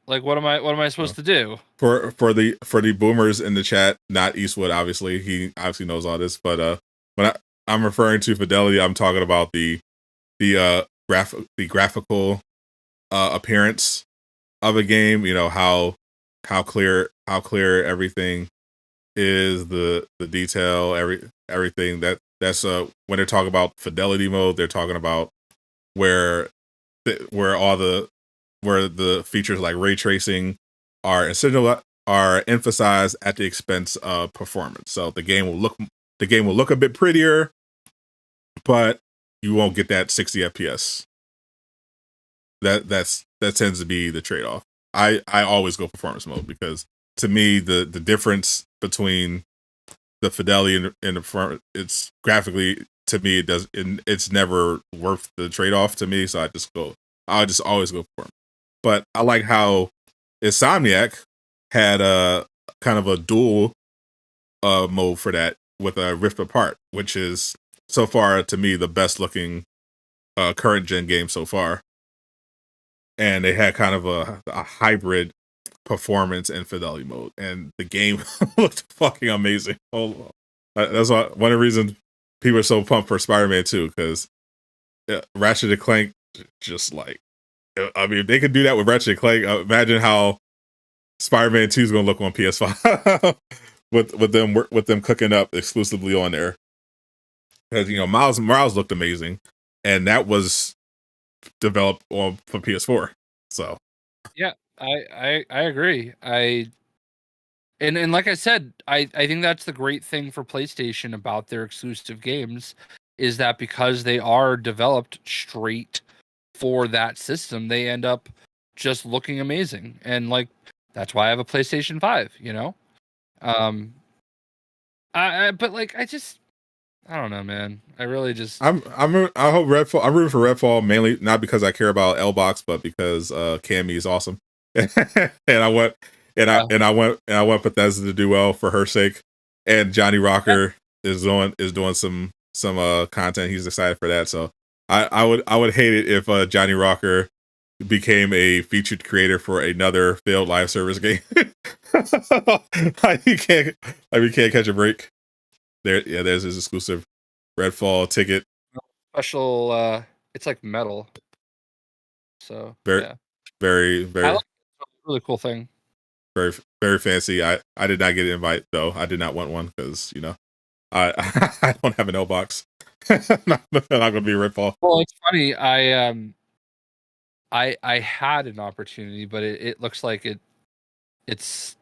Like, what am I supposed to do? For the boomers in the chat, not Eastwood, obviously. He obviously knows all this, but when I'm referring to fidelity, I'm talking about the graphical appearance of a game. You know, how clear everything is, the detail, everything that's when they're talking about fidelity mode, they're talking about where the features like ray tracing are emphasized at the expense of performance. So the game will look a bit prettier, but you won't get that 60 FPS. That tends to be the trade-off. I always go performance mode because to me the difference between the fidelity and the performance, it's graphically, to me it's never worth the trade-off to me. So I'll just always go performance. But I like how Insomniac had a kind of a dual mode for that with a Rift Apart, which is so far to me the best looking current gen game so far. And they had kind of a hybrid performance and fidelity mode, and the game looked fucking amazing. That's one of the reasons people are so pumped for Spider-Man 2, because Ratchet and Clank, just like, I mean, if they could do that with Ratchet and Clank, imagine how Spider-Man 2 is going to look on PS5 with them cooking up exclusively on there. Because, you know, Miles Morales looked amazing, and that was developed for PS4. So yeah, I agree. And like I said, I think that's the great thing for PlayStation about their exclusive games, is that because they are developed straight for that system, they end up just looking amazing. And like, that's why I have a PlayStation 5, you know? But like, I don't know, man. I really just I hope Redfall. I'm rooting for Redfall mainly not because I care about L-Box, but because Cammy is awesome, and I want Bethesda to do well for her sake, and Johnny Rocker is doing some content. He's excited for that, so I would hate it if Johnny Rocker became a featured creator for another failed live service game. You can't catch a break. There's his exclusive Redfall ticket. special. It's like metal. So Very, yeah, very, very, really cool thing. very, very fancy. I did not get an invite though. I did not want one because, you know, I I don't have an L box. not gonna be a Redfall. Well, it's funny. I had an opportunity, but it looks like it's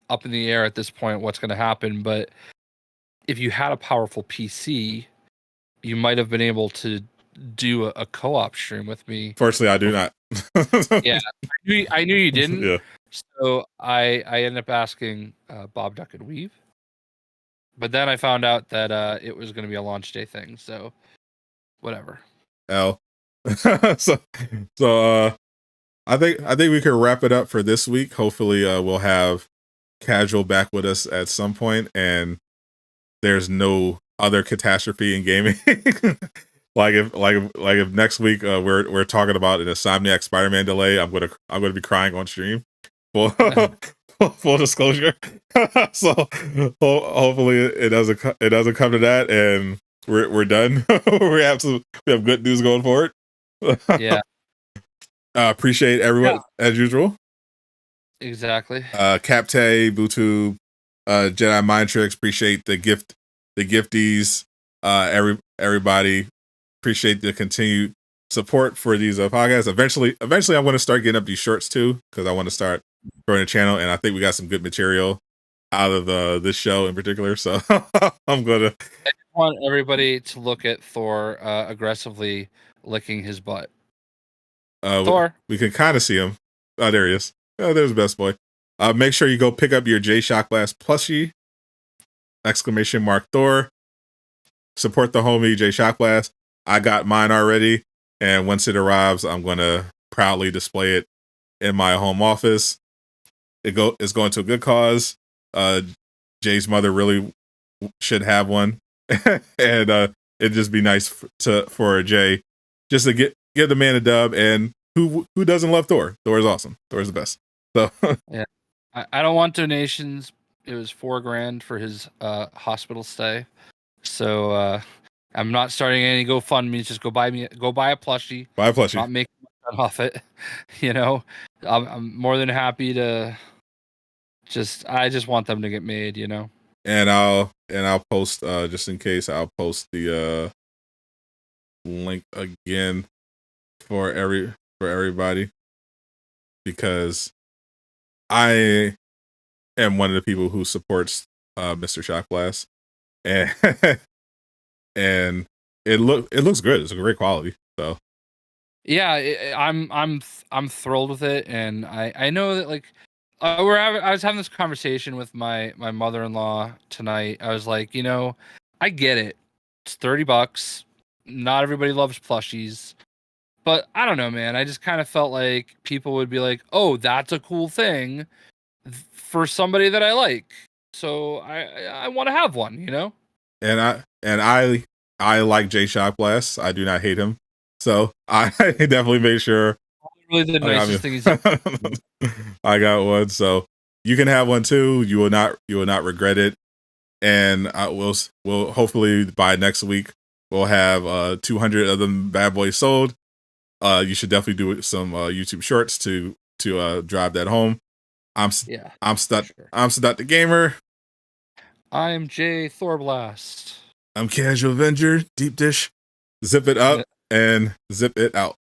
up in the air at this point what's going to happen. But if you had a powerful PC, you might have been able to do a co-op stream with me. Fortunately, I do not. Yeah, I knew you didn't. Yeah. So I ended up asking Bob Duck and Weave, but then I found out that it was going to be a launch day thing. So whatever. L. so I think we can wrap it up for this week. Hopefully, we'll have Casual back with us at some point, and there's no other catastrophe in gaming. like if next week we're talking about an Insomniac Spider-Man delay, I'm gonna be crying on stream. Full disclosure. So hopefully it doesn't come to that, and we're done. we have good news going forward. Yeah. Appreciate everyone as usual. Exactly. Capte, Bluetooth, Jedi Mind Tricks, appreciate the gifties. Everybody, appreciate the continued support for these podcasts. Eventually I'm going to start getting up these shorts too, because I want to start growing the channel, and I think we got some good material out of this show in particular. So I'm gonna. I want everybody to look at Thor aggressively licking his butt. Thor. We can kind of see him. Oh, there he is. Oh, there's the best boy. Make sure you go pick up your J Shock Blast plushie! Thor. Support the homie J Shock Blast. I got mine already, and once it arrives, I'm gonna proudly display it in my home office. It's going to a good cause. Jay's mother really should have one, and it'd just be nice for Jay just to give the man a dub. And who doesn't love Thor? Thor is awesome. Thor is the best. So Yeah, I don't want donations. It was $4,000 for his hospital stay, so I'm not starting any GoFundMe. Just go buy a plushie. buy a plushie. Not making money off it. You know, I'm more than happy to. I just want them to get made. You know. And I'll post just in case, I'll post the link again for everybody, because I am one of the people who supports Mr. Shock Blast, and and it looks good. It's a great quality. So Yeah, I'm thrilled with it, and I know that like I was having this conversation with my mother-in-law tonight. I was like, I get it. It's $30. Not everybody loves plushies, but I don't know, man. I just kind of felt like people would be like, "Oh, that's a cool thing for somebody that I like." So I want to have one, you know? and I like J Shock Blast. I do not hate him. So I definitely made sure Really the nicest thing he's I got one. So you can have one too. You will not regret it. And we'll hopefully by next week we'll have 200 of them bad boys sold. You should definitely do some YouTube shorts to drive that home. I'm stuck. Sure. I'm Stuck the Gamer. I'm Jay Thorblast. I'm Casual Avenger. Deep Dish. Zip it up and zip it out.